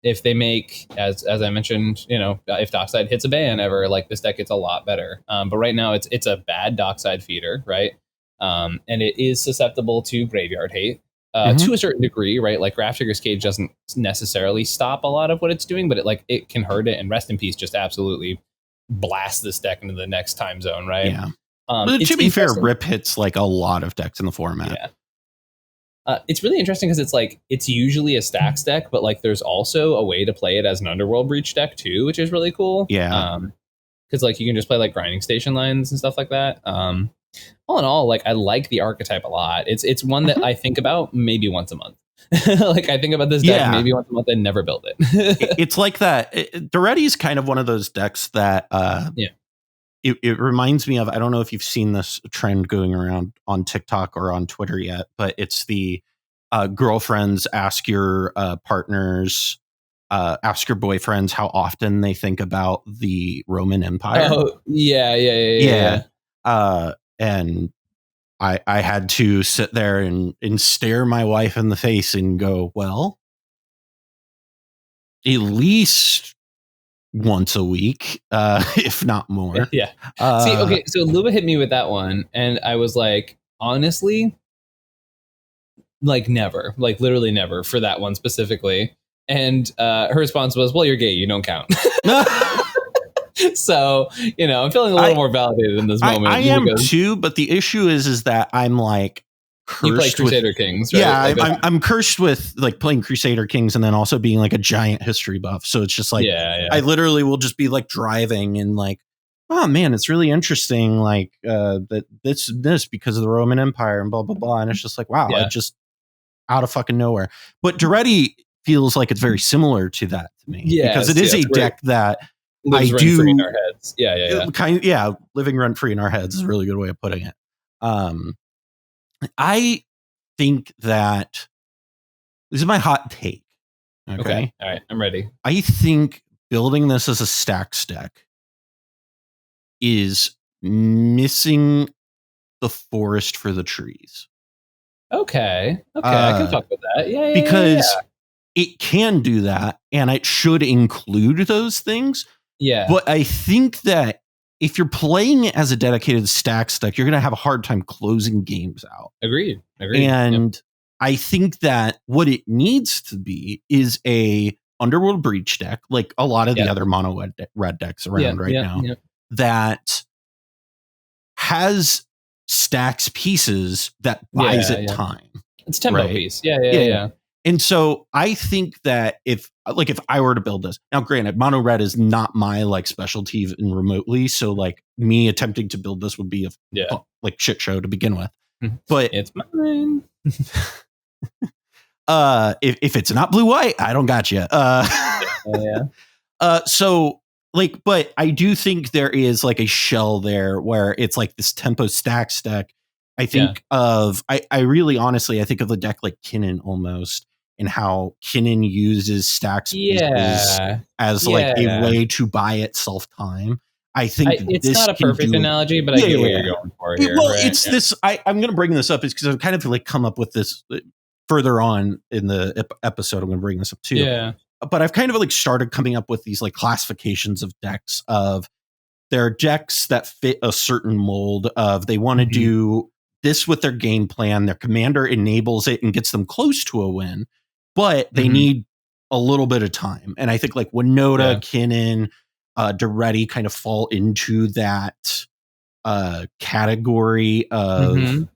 S1: If they make, as I mentioned, if Dockside hits a ban ever, like this deck gets a lot better. But right now it's a bad Dockside feeder, right? And it is susceptible to graveyard hate. To a certain degree, right? Like Grafdigger's Cage doesn't necessarily stop a lot of what it's doing, but it can hurt it. And Rest in Peace just absolutely blast this deck into the next time zone, right?
S2: Yeah. But to be fair, Rip hits like a lot of decks in the format.
S1: Yeah. It's really interesting because it's like it's usually a stacks deck, but like there's also a way to play it as an Underworld Breach deck too, which is really cool.
S2: Yeah.
S1: Because like you can just play like grinding station lines and stuff like that. All in all, like I like the archetype a lot. It's one that I think about maybe once a month. Like I think about this deck maybe once a month and never build it.
S2: It's like that. Daretti is kind of one of those decks that it reminds me of, I don't know if you've seen this trend going around on TikTok or on Twitter yet, but it's the girlfriends ask your partners, ask your boyfriends how often they think about the Roman Empire.
S1: Oh, yeah.
S2: And I had to sit there and stare my wife in the face and go, well, at least once a week, if not more.
S1: Yeah. See, okay, so Luba hit me with that one, and I was like, honestly, like never, like literally never for that one specifically. And her response was, well, you're gay, you don't count. So, I'm feeling a little more validated in this moment.
S2: I am too, but the issue is that I'm like cursed. You play
S1: Crusader Kings, right?
S2: Yeah, I'm cursed with like playing Crusader Kings and then also being like a giant history buff. So it's just like, I literally will just be like driving and like, oh man, it's really interesting. Like that this because of the Roman Empire and blah, blah, blah. And it's just like, wow, it just out of fucking nowhere. But Daretti feels like it's very similar to that to me.
S1: Yeah,
S2: because it is a deck that
S1: lives rent-free in our heads. Yeah.
S2: Living rent-free in our heads is a really good way of putting it. I think that this is my hot take. Okay.
S1: All right. I'm ready.
S2: I think building this as a stacks deck is missing the forest for the trees.
S1: Okay. I can talk with that. Yeah.
S2: Because it can do that, and it should include those things.
S1: Yeah.
S2: But I think that if you're playing it as a dedicated stacks deck, you're going to have a hard time closing games out.
S1: Agreed.
S2: And I think that what it needs to be is a Underworld Breach deck, like a lot of the other mono red decks around now, that has stacks pieces that buys it time.
S1: It's tempo piece. Yeah.
S2: And so I think that if I were to build this now, granted, mono red is not my like specialty even remotely. So like me attempting to build this would be a like shit show to begin with. But
S1: it's mine.
S2: If it's not blue white, I don't got you. So like, but I do think there is like a shell there where it's like this tempo stacks deck. I think I really honestly, I think of the deck like Kinnan almost, and how Kinnan uses stacks as like a way to buy itself time. I think
S1: it's not a perfect analogy, but I get what you're going for here.
S2: Well, it's this. I'm going to bring this up is because I've kind of like come up with this further on in the episode. I'm going to bring this up too.
S1: Yeah.
S2: But I've kind of like started coming up with these like classifications of decks. Of there are decks that fit a certain mold of they want to do this with their game plan. Their commander enables it and gets them close to a win, but they need a little bit of time. And I think like Winota, Kinnan, Daretti kind of fall into that category of,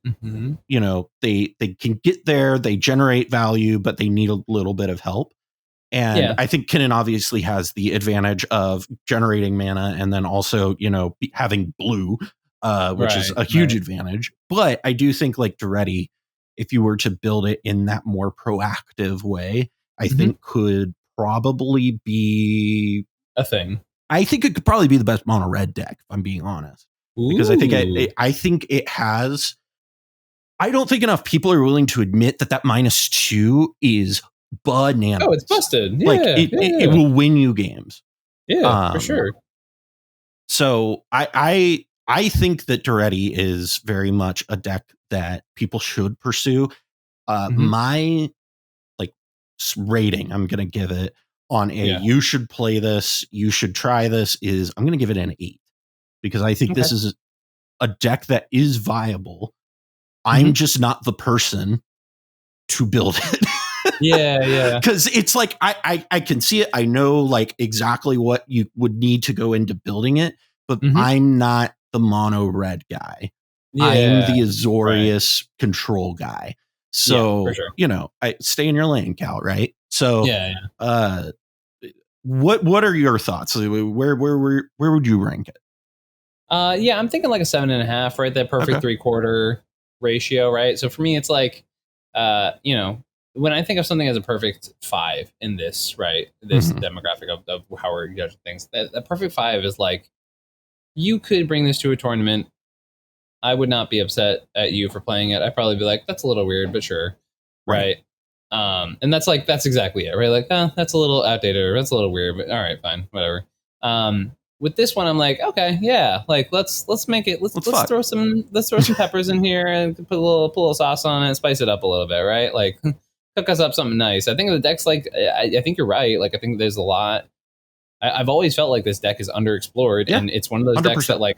S2: you know, they can get there, they generate value, but they need a little bit of help. And I think Kinnan obviously has the advantage of generating mana and then also, you know, having blue, which is a huge advantage. But I do think like Daretti, if you were to build it in that more proactive way, I think could probably be
S1: a thing.
S2: I think it could probably be the best mono red deck, if I'm being honest. Because I think it has. I don't think enough people are willing to admit that -2 is bananas.
S1: Oh, it's busted. Yeah,
S2: like it will win you games.
S1: Yeah, for sure.
S2: So I think that Daretti is very much a deck that people should pursue. My like rating, I'm gonna give it on you should play this, you should try this, is I'm gonna give it an 8. Because I think this is a deck that is viable. I'm just not the person to build it.
S1: Yeah.
S2: Because it's like I can see it. I know like exactly what you would need to go into building it, but I'm not the mono red guy. I'm the Azorius control guy. So for sure. You know, I stay in your lane, Cal. Right. So what are your thoughts? Where would you rank it?
S1: I'm thinking like a 7.5, right? That perfect 3/4 ratio, right? So for me, it's like, you know, when I think of something as a perfect 5 in this, right? This demographic of how we're judging things, that perfect 5 is like, you could bring this to a tournament. I would not be upset at you for playing it. I'd probably be like, that's a little weird, but sure. Right. And that's exactly it, right? Like, that's a little outdated, or that's a little weird, but all right, fine, whatever. With this one, I'm like, okay, yeah, like let's make it. Let's throw some peppers in here and put a little sauce on it, spice it up a little bit, right? Like cook us up something nice. I think the deck's like, I think you're right. Like I think there's a lot. I've always felt like this deck is underexplored, and it's one of those 100%. Decks that like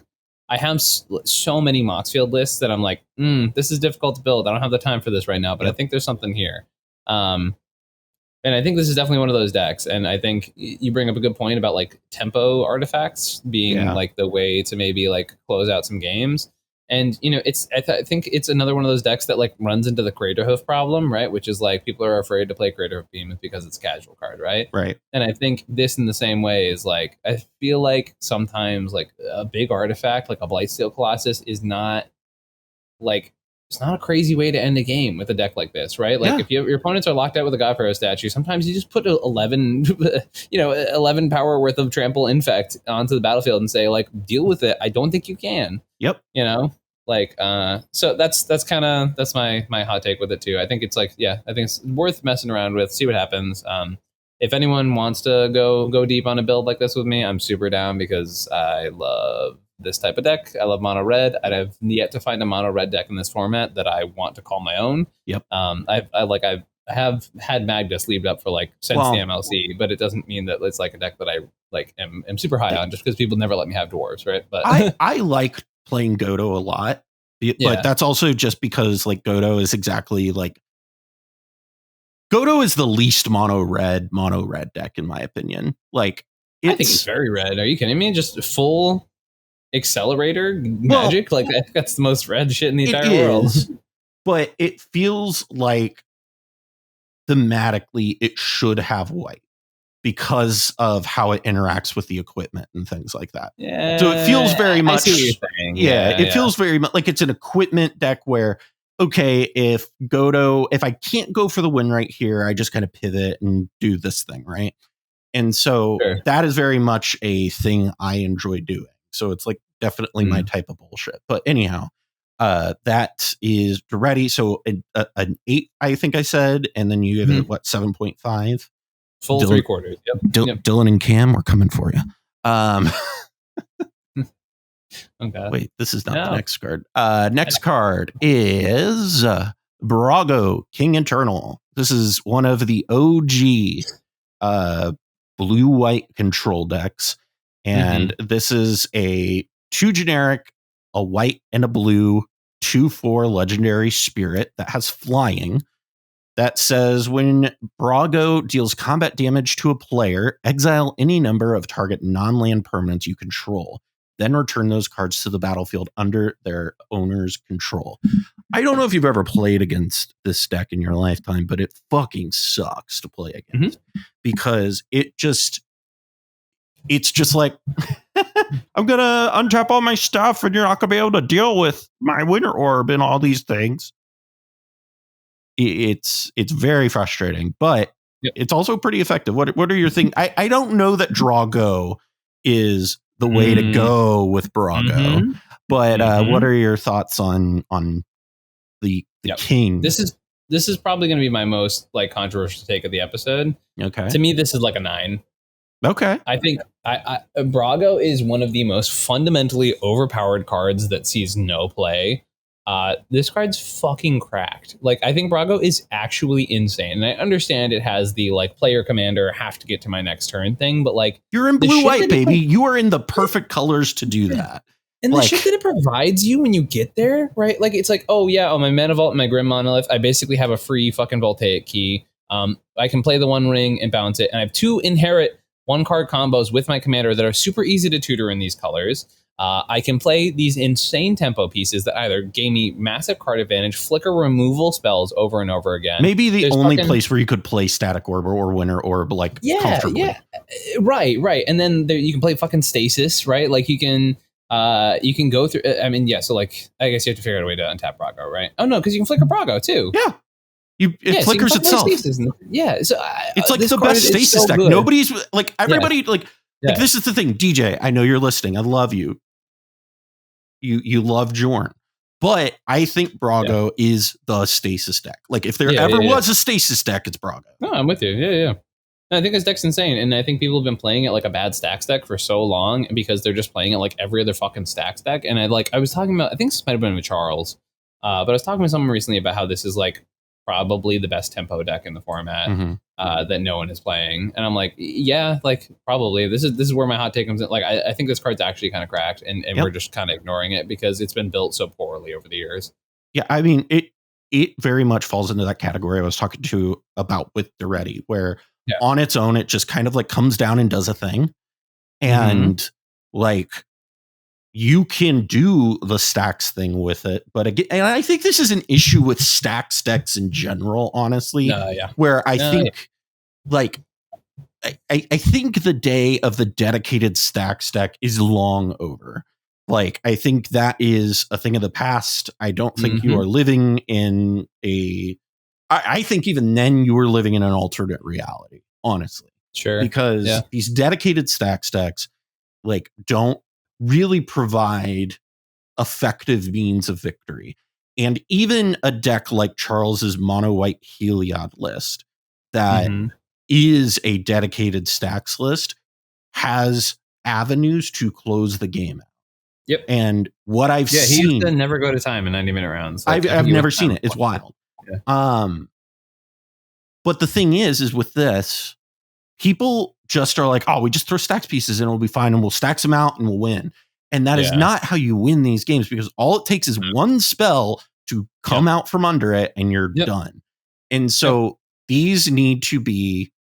S1: I have so many Moxfield lists that I'm like, this is difficult to build. I don't have the time for this right now, but I think there's something here. And I think this is definitely one of those decks. And I think you bring up a good point about like tempo artifacts being like the way to maybe like close out some games. And, you know, I think it's another one of those decks that like runs into the Craterhoof problem, right? Which is like people are afraid to play Craterhoof Behemoth because it's a casual card, right?
S2: Right.
S1: And I think this in the same way is like, I feel like sometimes like a big artifact like a Blightsteel Colossus is not like it's not a crazy way to end a game with a deck like this, right? Like if your opponents are locked out with a Godpharaoh statue, sometimes you just put 11, 11 power worth of trample infect onto the battlefield and say, like, deal with it. I don't think you can.
S2: Yep.
S1: So that's my hot take with it too. I think it's like, I think it's worth messing around with, see what happens. If anyone wants to go deep on a build like this with me, I'm super down because I love this type of deck. I love mono red. I've yet to find a mono red deck in this format that I want to call my own.
S2: Yep.
S1: I have had Magda sleeved up for since the MLC, but it doesn't mean that it's like a deck that I am super high on just because people never let me have dwarves, right? But
S2: I like playing Godo a lot, but that's also just because Godo is exactly Godo is the least mono red deck in my opinion. I think
S1: it's very red. Are you kidding me? Just full accelerator magic? That's the most red shit in the entire world.
S2: But it feels like thematically it should have white because of how it interacts with the equipment and things like that.
S1: Yeah.
S2: So it feels very much.
S1: I see what you're saying.
S2: It feels very much like it's an equipment deck where, okay, if I can't go for the win right here, I just kind of pivot and do this thing, right? And so that is very much a thing I enjoy doing. So it's definitely my type of bullshit. But anyhow, that is Daretti. So an 8, I think I said, and then you give it 7.5?
S1: Full 3/4. Yep.
S2: Dylan and Cam, we're coming for you.
S1: Okay.
S2: Wait, this is not the next card. Next card is Brago, King Eternal. This is one of the OG blue-white control decks. And this is a 2 generic, a white and a blue, 2/4 legendary spirit that has flying. That says when Brago deals combat damage to a player, exile any number of target non-land permanents you control. Then return those cards to the battlefield under their owner's control. I don't know if you've ever played against this deck in your lifetime, but it fucking sucks to play against because it's just like, I'm going to untap all my stuff and you're not going to be able to deal with my Winter Orb and all these things. It's very frustrating, but it's also pretty effective. What are your things? I don't know that draw go is the way to go with Brago, but what are your thoughts on the king?
S1: This is probably going to be my most controversial take of the episode.
S2: Okay,
S1: to me this is a 9.
S2: Okay,
S1: I think Brago is one of the most fundamentally overpowered cards that sees no play. This card's fucking cracked. I think Brago is actually insane. And I understand it has the player commander have to get to my next turn thing, but
S2: you're in blue white, baby. You are in the perfect colors to do that.
S1: And the shit that it provides you when you get there, right? It's my Mana Vault and my Grim Monolith, I basically have a free fucking Voltaic key. I can play the One Ring and bounce it. And I have 2 inherit 1-card combos with my commander that are super easy to tutor in these colors. I can play these insane tempo pieces that either gave me massive card advantage, flicker removal spells over and over again.
S2: Maybe the only place where you could play Static Orb or Winter Orb comfortably.
S1: Yeah, right. And then you can play fucking Stasis, right? You can go through. I mean, so I guess you have to figure out a way to untap Brago, right? Oh no, because you can flicker Brago too.
S2: Yeah. It flickers itself.
S1: So it's
S2: the best stasis deck. Nobody's everybody this is the thing. DJ, I know you're listening. I love you. You love Jorn, but I think Brago is the stasis deck. If there ever was a stasis deck, it's Brago.
S1: No, I'm with you. Yeah. I think this deck's insane, and I think people have been playing it like a bad stacks deck for so long because they're just playing it like every other fucking stacks deck. And I was talking about, I think this might have been with Charles, but I was talking with someone recently about how this is probably the best tempo deck in the format that no one is playing, and I'm probably this is where my hot take comes in. I think this card's actually kind of cracked, and we're just kind of ignoring it because it's been built so poorly over the years.
S2: Yeah, I mean it very much falls into that category I was talking about with Daretti, where on its own it just kind of comes down and does a thing, and you can do the stacks thing with it. But again, and I think this is an issue with stacks decks in general, honestly, where I think I think the day of the dedicated stacks deck is long over. Like, I think that is a thing of the past. I don't think you are living in I think even then you were living in an alternate reality, honestly.
S1: Sure.
S2: Because these dedicated stacks like don't really provide effective means of victory. And even a deck like Charles's mono white Heliod list that is a dedicated stacks list has avenues to close the game out.
S1: Yep.
S2: And what I've seen,
S1: he used to never go to time in 90-minute rounds.
S2: Like, I've never seen it. It's wild. Yeah. But the thing is with this, people just are like, oh, we just throw stacks pieces and it'll be fine, and we'll stack them out and we'll win. And that is not how you win these games, because all it takes is one spell to come out from under it and you're done. And so these need to be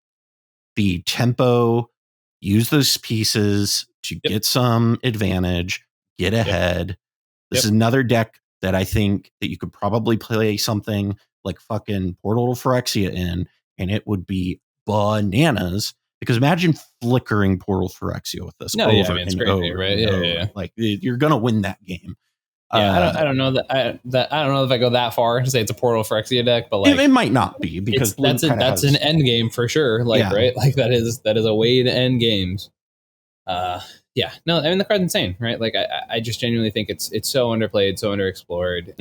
S2: the tempo, use those pieces to get some advantage, get ahead. This is another deck that I think that you could probably play something like fucking Portal to Phyrexia in, and it would be bananas. Because imagine flickering Portal Phyrexia with this.
S1: It's crazy, right? Yeah.
S2: Like, you're gonna win that game.
S1: Yeah, I don't know that I don't know if I go that far to say it's a Portal Phyrexia deck, but like
S2: it might not be, because
S1: that's an end game for sure. Like right, like that is a way to end games. No, I mean the card's insane, right? Like I just genuinely think it's so underplayed, so underexplored.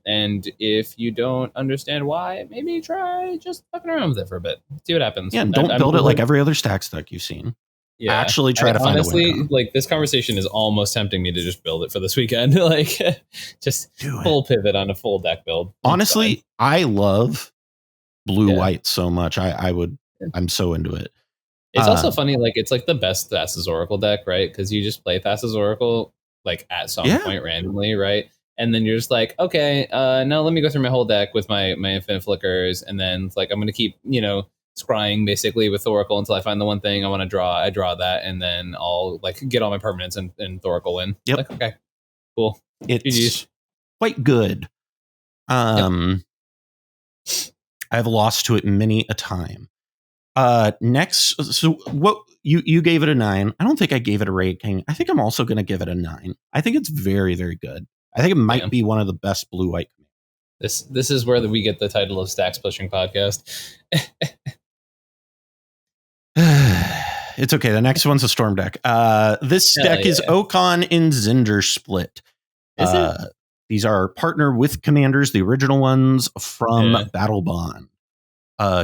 S1: And if you don't understand why, maybe try just fucking around with it for a bit, see what happens.
S2: Yeah, and don't build it like every other stacks deck you've seen. Yeah, actually try to find a win.
S1: Like this conversation is almost tempting me to just build it for this weekend. Like just full pivot on a full deck build.
S2: Honestly, I love blue white so much. I'm so into it.
S1: It's also funny, like it's like the best Thassa's Oracle deck, right? Because you just play Thassa's Oracle like at some point randomly, right? And then you're just like, okay, now let me go through my whole deck with my infinite flickers, and then it's like I'm gonna keep, scrying basically with Oracle until I find the one thing I want to draw. I draw that, and then I'll like get all my permanents and Oracle in.
S2: Yep.
S1: Like, okay, cool.
S2: It's quite good. I've lost to it many a time. Next, so what you gave it a 9. I don't think I gave it a rating. I think I'm also going to give it a 9. I think it's very, very good. I think it might be one of the best blue-white.
S1: This is where we get the title of Stacks Pushing Podcast.
S2: It's okay. The next one's a storm deck. This deck is Okaun in Zndrsplt.
S1: Is it?
S2: These are partner with commanders, the original ones from Battle Bond.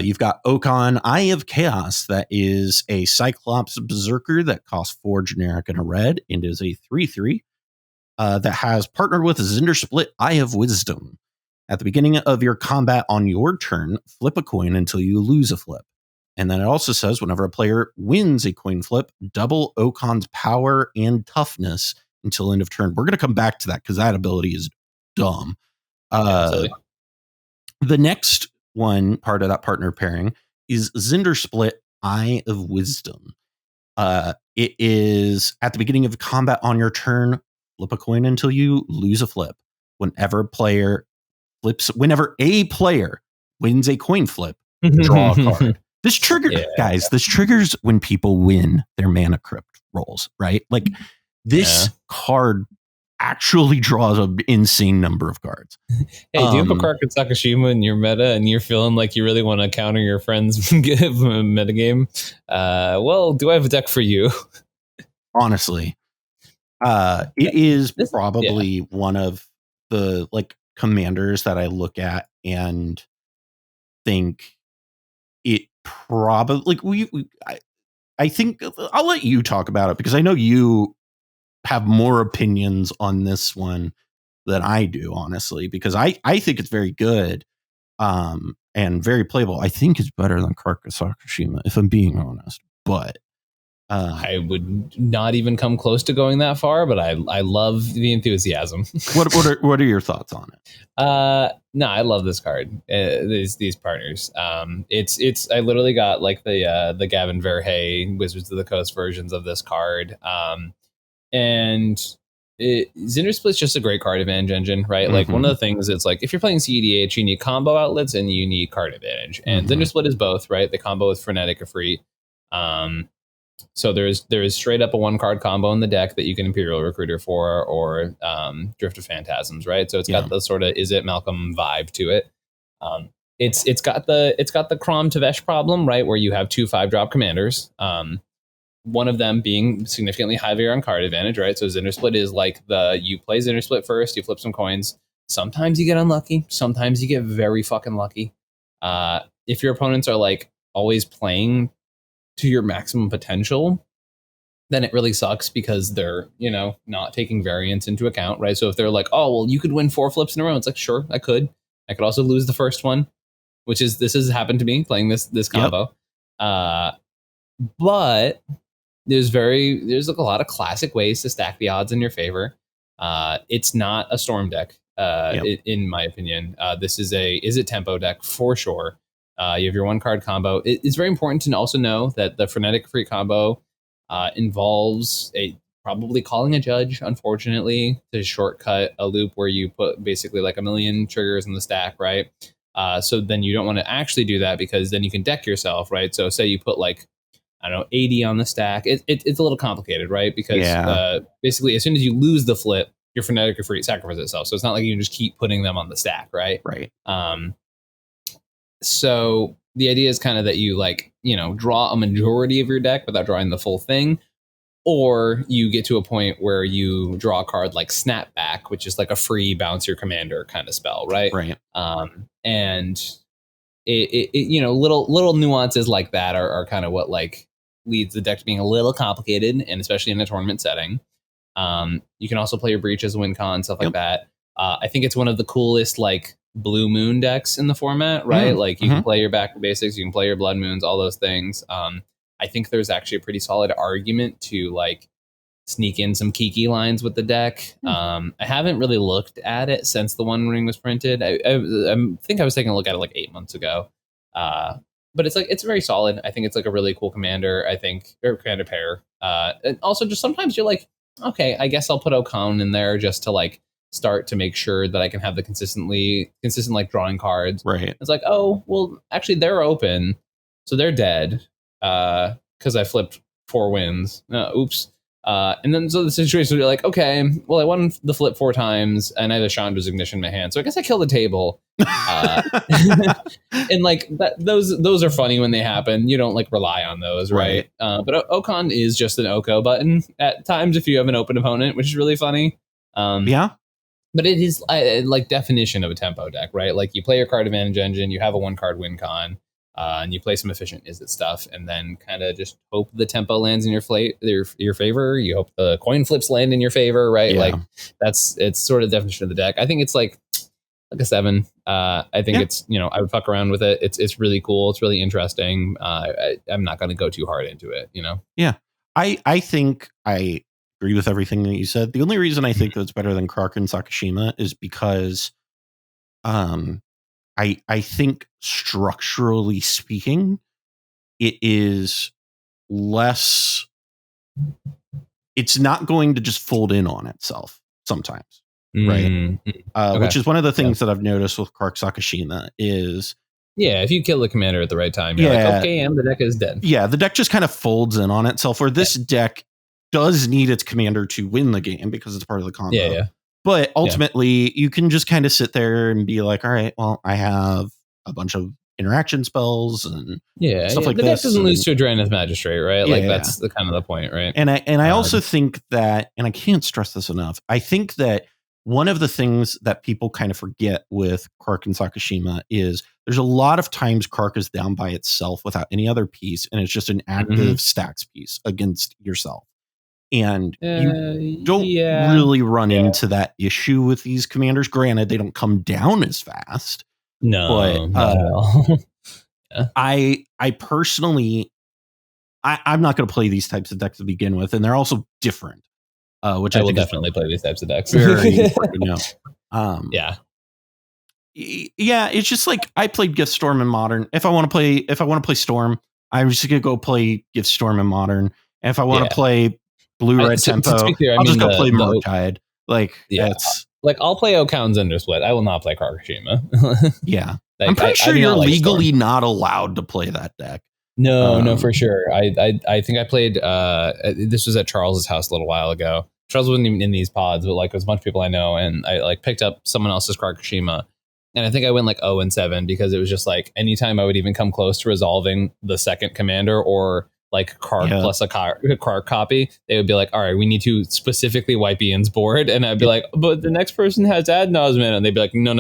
S2: You've got Okaun, Eye of Chaos, that is a Cyclops Berserker that costs 4 generic and a red, and is a 3/3 that has partnered with Zndrsplt, Eye of Wisdom. At the beginning of your combat on your turn, flip a coin until you lose a flip. And then it also says whenever a player wins a coin flip, double Okaun's power and toughness until end of turn. We're going to come back to that because that ability is dumb. The next one part of that partner pairing is Zndrsplt, Eye of Wisdom. It is at the beginning of combat on your turn, flip a coin until you lose a flip. Whenever a player wins a coin flip, draw a card. This trigger, guys, this triggers when people win their mana crypt rolls, right? Like this card actually draws an insane number of cards.
S1: Hey, do you have a card with Sakashima in your meta and you're feeling like you really want to counter your friend's metagame? Well, do I have a deck for you?
S2: Honestly, it is probably one of the like commanders that I look at and think it probably I think I'll let you talk about it because I know you have more opinions on this one than I do, honestly, because I think it's very good and very playable. I think it's better than Carcass Sakashima, if I'm being honest, but
S1: I would not even come close to going that far, but I love the enthusiasm.
S2: What are your thoughts on it?
S1: No, I love this card. These partners. It's I literally got like the Gavin Verhey Wizards of the Coast versions of this card. And Zndrsplt's just a great card advantage engine, right? Like one of the things, it's like if you're playing cEDH, you need combo outlets and you need card advantage. And Zndrsplt is both, right? The combo with Frenetic are free. So there is straight up a 1-card combo in the deck that you can Imperial Recruiter for, or Drift of Phantasms, right? So it's got the sort of Is It Malcolm vibe to it. It's got the Crom Tavesh problem, right, where you have 2 5-drop commanders. One of them being significantly heavier on card advantage, right? So Zndrsplt is like you play Zndrsplt first, you flip some coins. Sometimes you get unlucky. Sometimes you get very fucking lucky. If your opponents are like always playing to your maximum potential, then it really sucks because they're, not taking variance into account, right? So if they're like, oh, well, you could win 4 flips in a row. It's like, sure, I could. I could also lose the first one, this has happened to me playing this combo. Yep. But there's like a lot of classic ways to stack the odds in your favor. It's not a Storm deck, in my opinion. This is a tempo deck for sure. You have your 1-card combo. It's very important to also know that the Frenetic Free combo involves probably calling a judge, unfortunately, to shortcut a loop where you put basically like 1 million triggers in the stack, right? So then you don't want to actually do that, because then you can deck yourself, right? So say you put like, I don't know, 80 on the stack. It's a little complicated, right? Because basically as soon as you lose the flip, your Frenetic Free sacrifices itself. So it's not like you can just keep putting them on the stack, right?
S2: Right.
S1: So the idea is kind of that you draw a majority of your deck without drawing the full thing, or you get to a point where you draw a card like Snapback, which is like a free bounce your commander kind of spell, right?
S2: Right.
S1: And little nuances like that are kind of what like leads the deck to being a little complicated, and especially in a tournament setting. You can also play your Breach as a win con, stuff like that. I think it's one of the coolest like Blue Moon decks in the format, right? Like you can play your Back to Basics, you can play your Blood Moons, all those things. I think there's actually a pretty solid argument to like sneak in some Kiki lines with the deck. I haven't really looked at it since the One Ring was printed. I think I was taking a look at it like 8 months ago. But it's very solid. I think it's like a really cool commander, or commander pair. And also just sometimes you're like, okay, I guess I'll put Okaun in there just to like start to make sure that I can have the consistent like drawing cards.
S2: Right.
S1: It's like, oh, well, actually they're open, so they're dead because I flipped 4 wins. Oops. And then so the situation where you're like, okay, well, I won the flip 4 times and I have a Chandra's Ignition in my hand, so I guess I kill the table. And like those are funny when they happen. You don't like rely on those, right? But Okaun is just an Oko button at times if you have an open opponent, which is really funny. But it is like definition of a tempo deck, right? Like you play your card advantage engine, you have a 1-card win con, and you play some efficient Is It stuff, and then kind of just hope the tempo lands in your favor. You hope the coin flips land in your favor, right? Like it's sort of the definition of the deck. I think it's like a 7. I think it's, I would fuck around with it. It's really cool. It's really interesting. I'm not going to go too hard into it,
S2: Yeah. I think I agree with everything that you said. The only reason I think that it's better than Kraken Sakashima is because I think structurally speaking, it is less, it's not going to just fold in on itself sometimes. Right. Okay. Which is one of the things that I've noticed with Kark Sakashima is,
S1: if you kill the commander at the right time, you're like, okay, and the deck is dead. Yeah,
S2: the deck just kind of folds in on itself, where this deck does need its commander to win the game because it's part of the combo. But ultimately, you can just kind of sit there and be like, all right, well, I have a bunch of interaction spells and stuff like
S1: the
S2: this.
S1: The deck doesn't lose to a Drannith Magistrate, right? Like that's the kind of the point, right?
S2: And I also think that, and I can't stress this enough, I think that one of the things that people kind of forget with Kark and Sakashima is there's a lot of times Kark is down by itself without any other piece, and it's just an active stacks piece against yourself. And you don't really run into that issue with these commanders. Granted, they don't come down as fast.
S1: No,
S2: but I personally, I'm not going to play these types of decks to begin with, and they're also different. Which
S1: I will definitely play these types of decks.
S2: Very important to know.
S1: Yeah,
S2: it's just like I played Gift Storm in Modern. If I want to play Storm, I'm just gonna go play Gift Storm in Modern. And if I want to play Blue Red Tempo, I'll just go play Murktide.
S1: Like I'll play Okaun Zndrsplt. I will not play Karkashima.
S2: I'm pretty sure you're legally not allowed to play that deck.
S1: No, for sure. I think I played. This was at Charles's house a little while ago. Charles wasn't even in these pods, but like, it was a bunch of people I know, and I like picked up someone else's Karakushima, and I think I went like 0-7 because it was just like anytime I would even come close to resolving the second commander or like card plus a card copy, they would be like, all right, we need to specifically wipe Ian's board, and I'd be like, but the next person has ad nauseam, and they'd be like, no.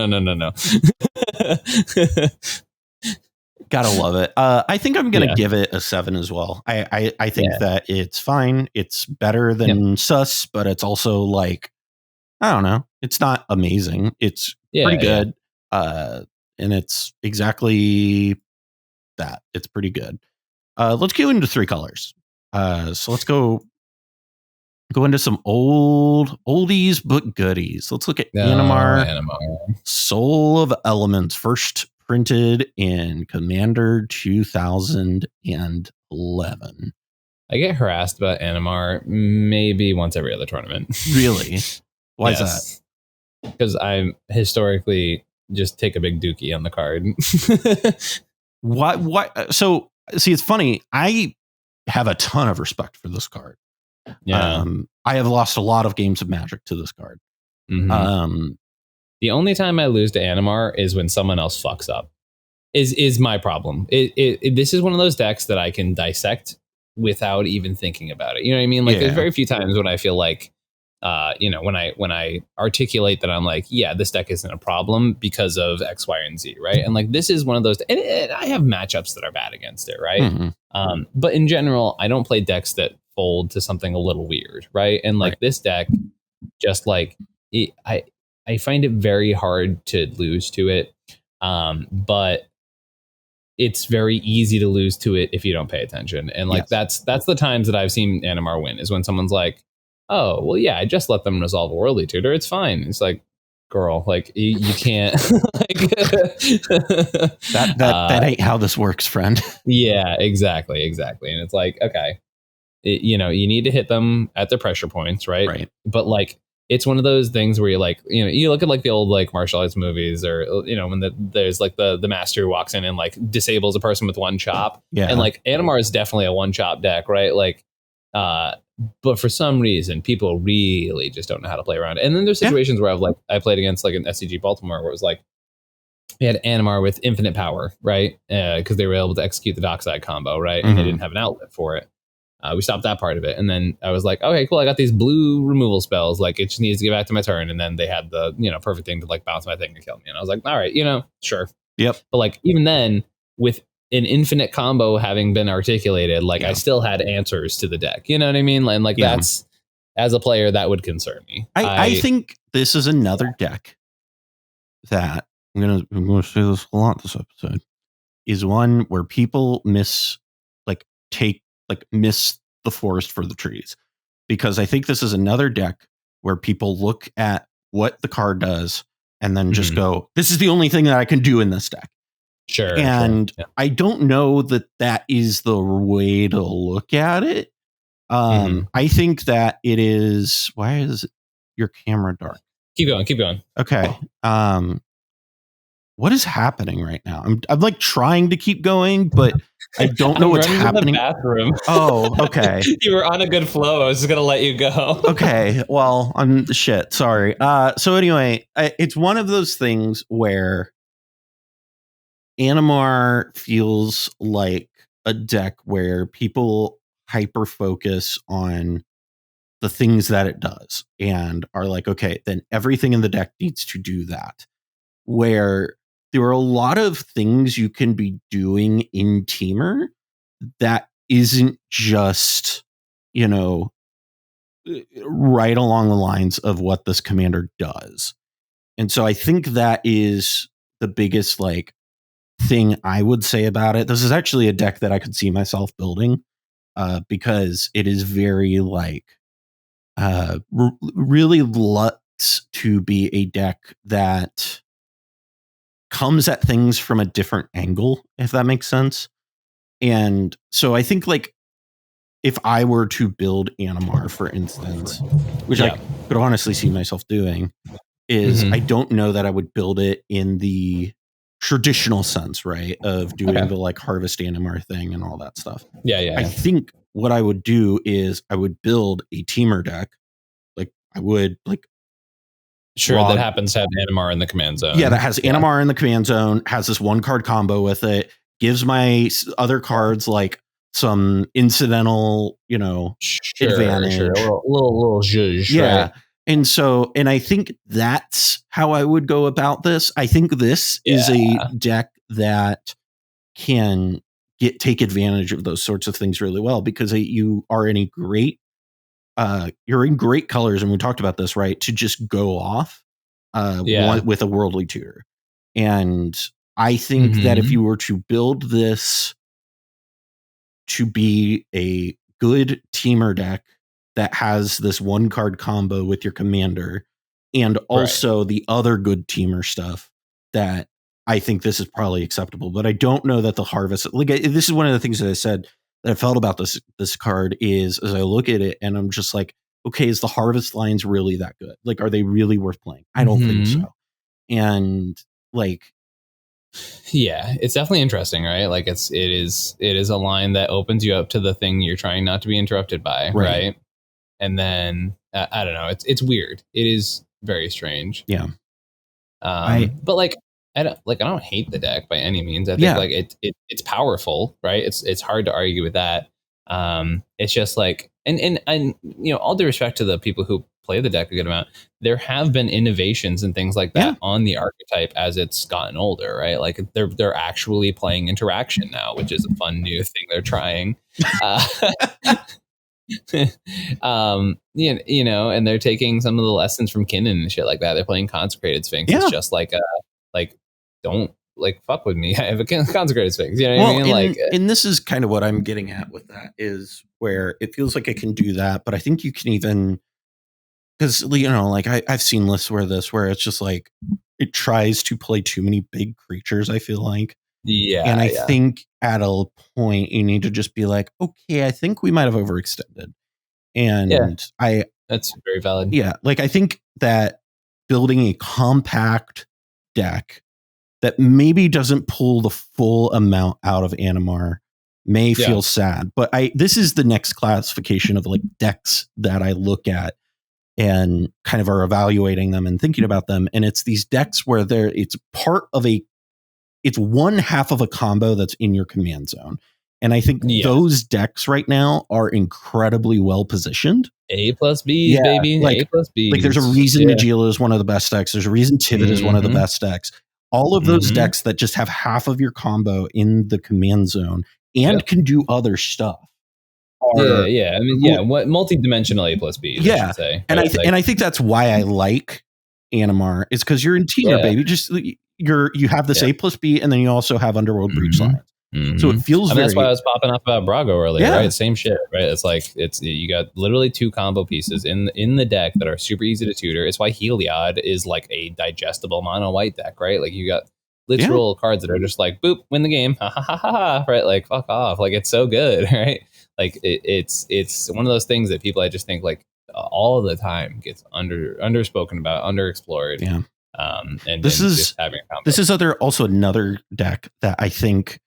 S2: Gotta love it. I think I'm gonna give it a 7 as well. I think that it's fine. It's better than Sus, but it's also like, I don't know. It's not amazing. It's pretty good. And it's exactly that. It's pretty good. Let's go into 3 colors. So let's go into some oldies but goodies. Let's look at Animar. Soul of Elements, first printed in Commander 2011.
S1: I get harassed about Animar maybe once every other tournament.
S2: Really? Why is that?
S1: Because I'm historically just take a big dookie on the card.
S2: Why? So, see, it's funny. I have a ton of respect for this card. Yeah. I have lost a lot of games of Magic to this card.
S1: Mm-hmm. The only time I lose to Animar is when someone else fucks up. Is my problem. This is one of those decks that I can dissect without even thinking about it. You know what I mean? Like, there's very few times when I feel like, when I articulate that I'm like, yeah, this deck isn't a problem because of X, Y, and Z, right? And like, this is one of those, and I have matchups that are bad against it, right? Mm-hmm. But in general, I don't play decks that fold to something a little weird, right? And like this deck, just like I find it very hard to lose to it, but it's very easy to lose to it if you don't pay attention. And like that's the times that I've seen Animar win, is when someone's like, oh, well, yeah, I just let them resolve a Worldly Tutor. It's fine. It's like, girl, like you can't. Like,
S2: that ain't how this works, friend.
S1: Yeah, exactly. And it's like, okay, you need to hit them at their pressure points, right? But like, it's one of those things where you're like, you look at like the old like martial arts movies, or when there's like the master who walks in and like disables a person with one chop. Yeah. And like Animar is definitely a one chop deck, right? Like, but for some reason, people really just don't know how to play around. And then there's situations where I played against like an SCG Baltimore where it was like, we had Animar with infinite power, right? Because they were able to execute the Dockside combo, right? And they didn't have an outlet for it. We stopped that part of it. And then I was like, okay, cool. I got these blue removal spells. Like, it just needs to get back to my turn. And then they had the, perfect thing to like bounce my thing and kill me. And I was like, all right, sure.
S2: Yep.
S1: But like, even then, with an infinite combo having been articulated, like I still had answers to the deck. You know what I mean? And like, that's, as a player, that would concern me.
S2: I think this is another deck that I'm gonna say this a lot this episode, is one where people miss the forest for the trees. Because I think this is another deck where people look at what the card does and then just go, this is the only thing that I can do in this deck.
S1: Sure.
S2: And I don't know that is the way to look at it. I think that it is. Why is your camera dark?
S1: Keep going.
S2: Okay. What is happening right now? I'm like trying to keep going, but I don't know what's happening.
S1: To the bathroom.
S2: Oh, okay.
S1: You were on a good flow. I was just gonna let you go.
S2: Okay. Well, I'm shit. Sorry. So anyway, it's one of those things where Animar feels like a deck where people hyper focus on the things that it does and are like, okay, then everything in the deck needs to do that. Where there are a lot of things you can be doing in Teamer that isn't just, right along the lines of what this commander does. And so I think that is the biggest thing I would say about it. This is actually a deck that I could see myself building because it is very really looks to be a deck that comes at things from a different angle, if that makes sense. And so I think if I were to build Animar, for instance, which I could honestly see myself doing, is I don't know that I would build it in the traditional sense, right? Of doing the like harvest Animar thing and all that stuff.
S1: Yeah.
S2: I think what I would do is I would build a teamer deck. Like I would like.
S1: Sure, that happens to have Animar in the command zone.
S2: Yeah, that has Animar in the command zone, has this 1-card combo with it, gives my other cards like some incidental, advantage.
S1: Sure. A little zhuzh,
S2: yeah.
S1: Right?
S2: And I think that's how I would go about this. I think this is a deck that can take advantage of those sorts of things really well, because you are in a great, you're in great colors, and we talked about this, right? To just go off with a worldly tutor. And I think that if you were to build this to be a good teamer deck that has this 1-card combo with your commander and also the other good teamer stuff, that I think this is probably acceptable. But I don't know that the harvest, like, this is one of the things that I said that I felt about this card is, as I look at it and I'm just like, okay, is the harvest lines really that good? Like, are they really worth playing? I don't think so. And like,
S1: yeah, it's definitely interesting, right? Like it is a line that opens you up to the thing you're trying not to be interrupted by, right? And then I don't know, it's weird. It is very strange.
S2: Yeah.
S1: But like I don't hate the deck by any means. I think like it's powerful, right? It's hard to argue with that. It's just like and all due respect to the people who play the deck a good amount, there have been innovations and things like that on the archetype as it's gotten older, right? Like they're actually playing interaction now, which is a fun new thing they're trying. And they're taking some of the lessons from Kinnan and shit like that. They're playing Consecrated Sphinx. It's just like don't like fuck with me. I have a Consecrated Sphinx. You know what I mean? Like,
S2: and this is kind of what I'm getting at with that, is where it feels like it can do that, but I think you can even, because like I've seen lists where it's just like it tries to play too many big creatures, I feel like. And I think at a point you need to just be like, okay, I think we might have overextended. And
S1: that's very valid.
S2: Yeah. Like I think that building a compact deck that maybe doesn't pull the full amount out of Animar may feel sad, but this is the next classification of like decks that I look at and kind of are evaluating them and thinking about them. And it's these decks where it's one half of a combo that's in your command zone. And I think those decks right now are incredibly well positioned.
S1: A+B, baby.
S2: Like,
S1: A+B.
S2: Like there's a reason Najeela is one of the best decks. There's a reason Tivit is one of the best decks. All of those decks that just have half of your combo in the command zone and can do other stuff.
S1: I mean, what multi-dimensional A+B, I should say.
S2: And I think that's why I like Animar, is because you're in teamer, baby. Just you have this A+B, and then you also have Underworld Breach lines. So it feels
S1: that's why I was popping off about Brago earlier, right? Same shit, right? It's like you got literally 2 combo pieces in the deck that are super easy to tutor. It's why Heliod is like a digestible mono white deck, right? Like you got literal cards that are just like boop, win the game, ha ha ha ha, right? Like fuck off, like it's so good, right? Like it's one of those things that people, I just think like all the time gets underspoken about, underexplored.
S2: Yeah.
S1: And
S2: this is also another deck that I think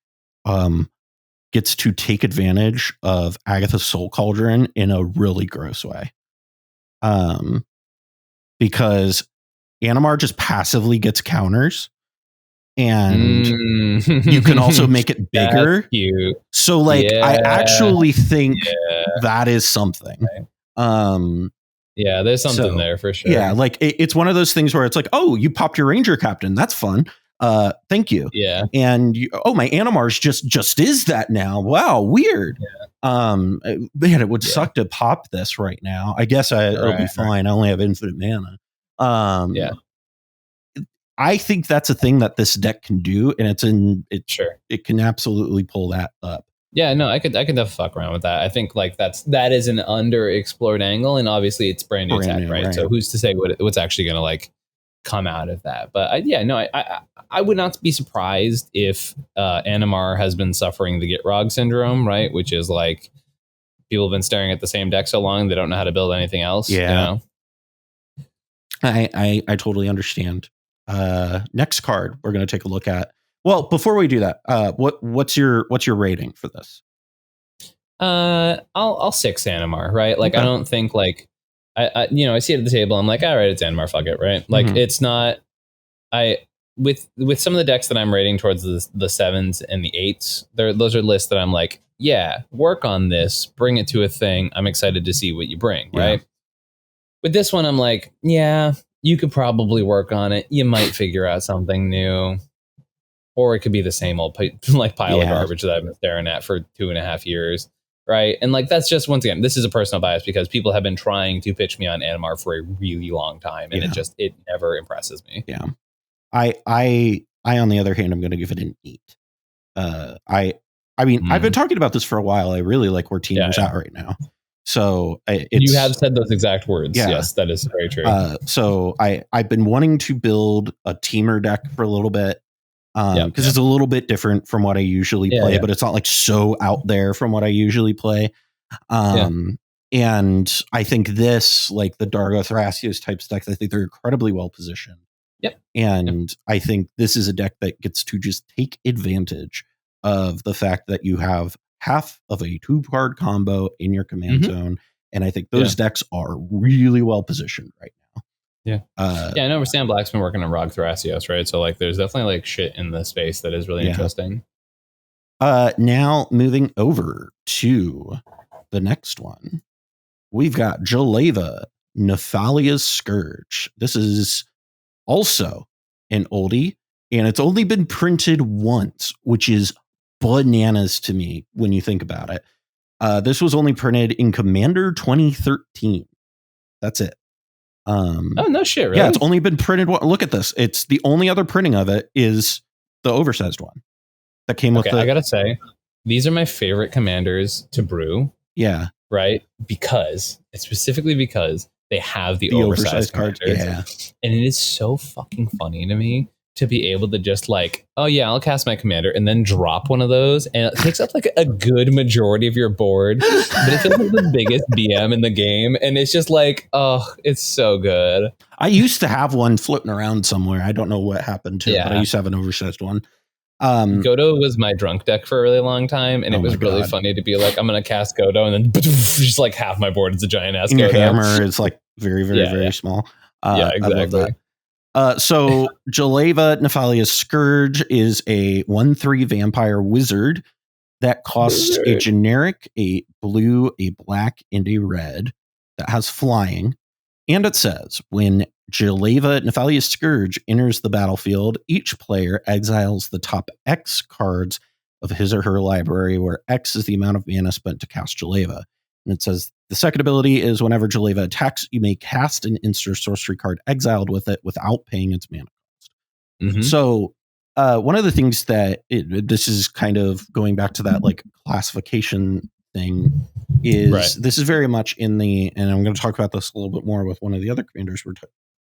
S2: gets to take advantage of Agatha's Soul Cauldron in a really gross way. Because Animar just passively gets counters, and you can also make it bigger. So like I actually think that is something.
S1: There's something there for sure.
S2: Yeah, like it's one of those things where it's like, oh, you popped your Ranger Captain. That's fun. Thank you.
S1: Yeah.
S2: And my Animar's just is that now. Wow, weird. Yeah. Man, it would suck to pop this right now. I guess it'll be fine. I only have infinite mana. I think that's a thing that this deck can do, and it can absolutely pull that up.
S1: Yeah, no, I could definitely fuck around with that. I think like that is an underexplored angle, and obviously it's brand new tech, right? So who's to say what's actually going to like come out of that? But I would not be surprised if Animar has been suffering the Gitrog syndrome, right? Which is like people have been staring at the same deck so long they don't know how to build anything else.
S2: Yeah, I totally understand. Next card we're going to take a look at Well, before we do that, what's your rating for this?
S1: I'll 6 Animar, right? Like, okay. I don't think like I see it at the table. I'm like, all right, it's Animar, fuck it, right? Like, it's not. With some of the decks that I'm rating towards the 7s and the 8s, those are lists that I'm like, yeah, work on this, bring it to a thing. I'm excited to see what you bring, right? With this one, I'm like, yeah, you could probably work on it. You might figure out something new. Or it could be the same old pile of garbage that I've been staring at for 2.5 years, right? And like, that's just, once again, this is a personal bias because people have been trying to pitch me on Animar for a really long time, and it never impresses me.
S2: Yeah, I on the other hand, I'm going to give it an 8. I mean, I've been talking about this for a while. I really like where Teamer's at right now. So
S1: you have said those exact words. Yeah. Yes, that is very true.
S2: So I've been wanting to build a Teamer deck for a little bit. Because it's a little bit different from what I usually play, but it's not like so out there from what I usually play. And I think this, like the Dargo Thrasios type decks, I think they're incredibly well positioned. And I think this is a deck that gets to just take advantage of the fact that you have half of a 2-card combo in your command zone. And I think those decks are really well positioned right now.
S1: I know Sam Black's been working on Rog Thrasios, right? So like there's definitely like shit in the space that is really interesting.
S2: Now moving over to the next one. We've got Jeleva, Nephalia's Scourge. This is also an oldie, and it's only been printed once, which is bananas to me when you think about it. This was only printed in Commander 2013. That's it.
S1: Oh, no shit, really?
S2: Yeah, it's only been printed. Look at this. It's the only other printing of it is the oversized one that came with the...
S1: I gotta say, these are my favorite commanders to brew.
S2: Yeah.
S1: Right? Specifically because they have the oversized cards.
S2: Yeah.
S1: And it is so fucking funny to me to be able to just like, oh yeah, I'll cast my commander and then drop one of those, and it takes up like a good majority of your board, but it feels like the biggest BM in the game, and it's just like, oh, it's so good.
S2: I used to have one floating around somewhere. I don't know what happened to it, but I used to have an oversized one.
S1: Godo was my drunk deck for a really long time, and it was really funny to be like, I'm gonna cast Godo, and then just like half my board is a giant ass Godo.
S2: Your hammer is like very, very, very small.
S1: Exactly.
S2: So Jeleva, Nephalia's Scourge is a 1/3 vampire wizard that costs a generic, a blue, a black, and a red that has flying. And it says, when Jeleva, Nephalia's Scourge enters the battlefield, each player exiles the top X cards of his or her library, where X is the amount of mana spent to cast Jeleva. And it says the second ability is whenever Jeleva attacks, you may cast an instant sorcery card exiled with it without paying its mana cost. So one of the things that this is kind of going back to that like classification thing is this is very much in the, and I'm going to talk about this a little bit more with one of the other commanders we're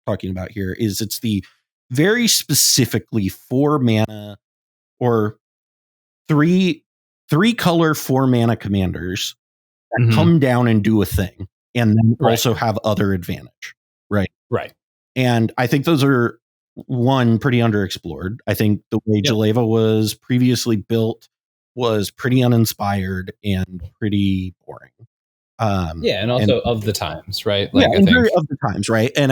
S2: talking about here, is it's the very specifically 4 mana or three color 4 mana commanders that come down and do a thing, and then also have other advantage. Right. And I think those are, one, pretty underexplored. I think the way Jeleva was previously built was pretty uninspired and pretty boring. And
S1: also of the times, right? Like,
S2: I think of the times, right? And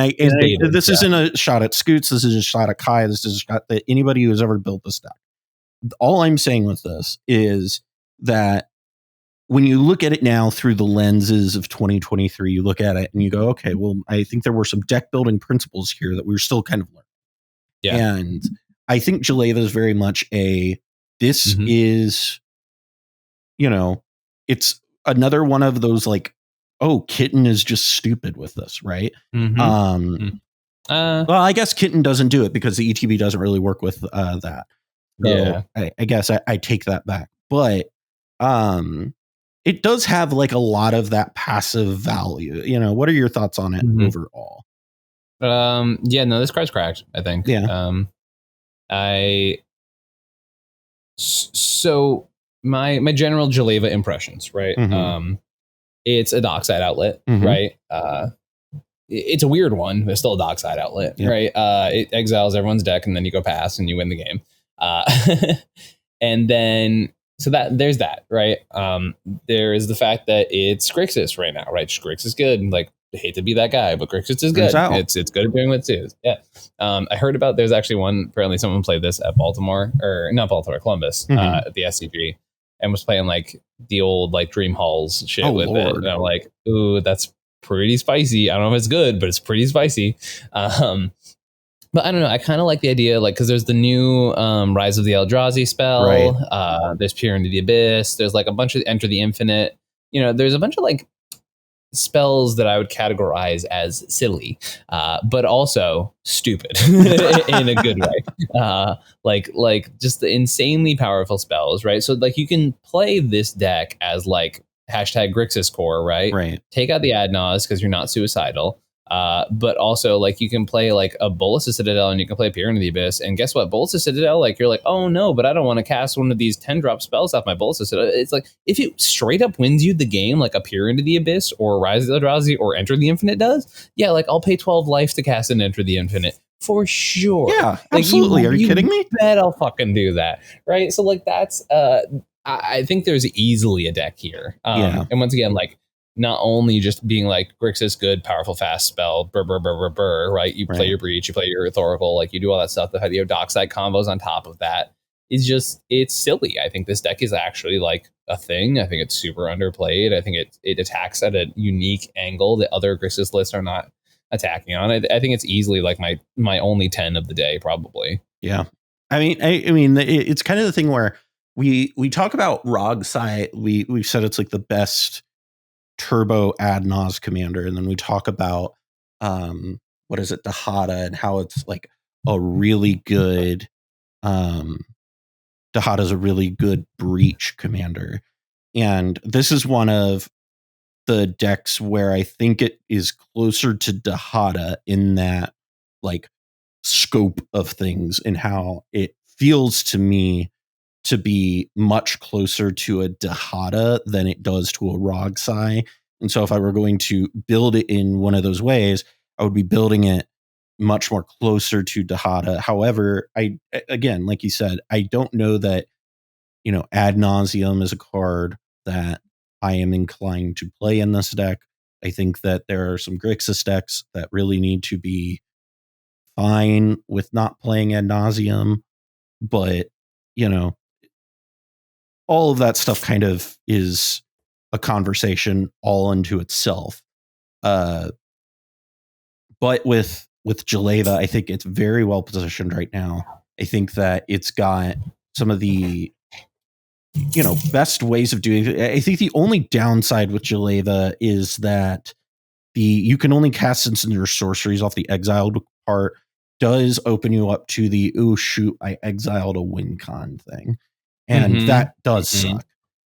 S2: this isn't a shot at Scoots. This is a shot at Kai. This is a shot at anybody who's ever built this deck. All I'm saying with this is that when you look at it now through the lenses of 2023, you look at it and you go, okay, well, I think there were some deck building principles here that we're still kind of learning. And I think Jeleva is very much this is, it's another one of those like, oh, Kitten is just stupid with this, right? Well, I guess Kitten doesn't do it because the ETB doesn't really work with that. So I guess I take that back. But it does have like a lot of that passive value. What are your thoughts on it overall?
S1: This card's cracked, I think. So my general Jeleva impressions, right? It's a dockside outlet, right? It's a weird one, but it's still a dockside outlet, right? It exiles everyone's deck, and then you go pass and you win the game. And then so that there's that, right? There is the fact that it's Grixis right now, right? Grixis is good. Like, I hate to be that guy, but Grixis is good. It's good at doing what it is. Yeah. I heard about there's actually one, apparently someone played this at Baltimore, or not Baltimore, Columbus, at the SCG, and was playing like the old like Dream Halls shit with it. And I'm like, ooh, that's pretty spicy. I don't know if it's good, but it's pretty spicy. But I don't know. I kind of like the idea, like, because there's the new Rise of the Eldrazi spell. Right. There's Peer into the Abyss. There's like a bunch of Enter the Infinite. You know, there's a bunch of like spells that I would categorize as silly, but also stupid in a good way. Like just the insanely powerful spells, right? So like you can play this deck as like hashtag Grixis core, right?
S2: Right.
S1: Take out the Adnaz because you're not suicidal. But also like you can play like a Bolus of Citadel and you can play Peer into the Abyss, and guess what? Bolus of Citadel, like you're like, oh no, but I don't want to cast one of these 10-drop spells off my Bolus of Citadel. It's like if it straight up wins you the game, like a Peer into the Abyss or Rise of the Eldrazi or Enter the Infinite does, yeah, like I'll pay 12 life to cast and Enter the Infinite for sure.
S2: Yeah, absolutely.
S1: Like,
S2: Are you kidding me?
S1: Bet I'll fucking do that, right? So like that's I think there's easily a deck here. And once again, like, not only just being like Grixis good, powerful, fast spell, right? You play your Breach, you play your Thoracle, like you do all that stuff. The Dockside combos on top of that is just, it's silly. I think this deck is actually like a thing. I think it's super underplayed. I think it attacks at a unique angle that other Grixis lists are not attacking on. I think it's easily like my only 10 of the day, probably.
S2: Yeah. I mean, it's kind of the thing where we talk about Rogsai. We've said it's like the best turbo ad nos commander, and then we talk about what is it, Dahada, and how it's like a really good Dahada's a really good breach commander. And this is one of the decks where I think it is closer to Dahada in that like scope of things, and how it feels to me to be much closer to a Dahada than it does to a Rogsai. And so if I were going to build it in one of those ways, I would be building it much more closer to Dahada. However, again, like you said, I don't know that, you know, Ad Nauseam is a card that I am inclined to play in this deck. I think that there are some Grixis decks that really need to be fine with not playing Ad Nauseam, but, you know, all of that stuff kind of is a conversation all unto itself. But with Jeleva, I think it's very well positioned right now. I think that it's got some of the, you know, best ways of doing it. I think the only downside with Jeleva is that you can only cast instant or sorceries off the exiled part does open you up to the, oh shoot, I exiled a win con thing. And that does suck.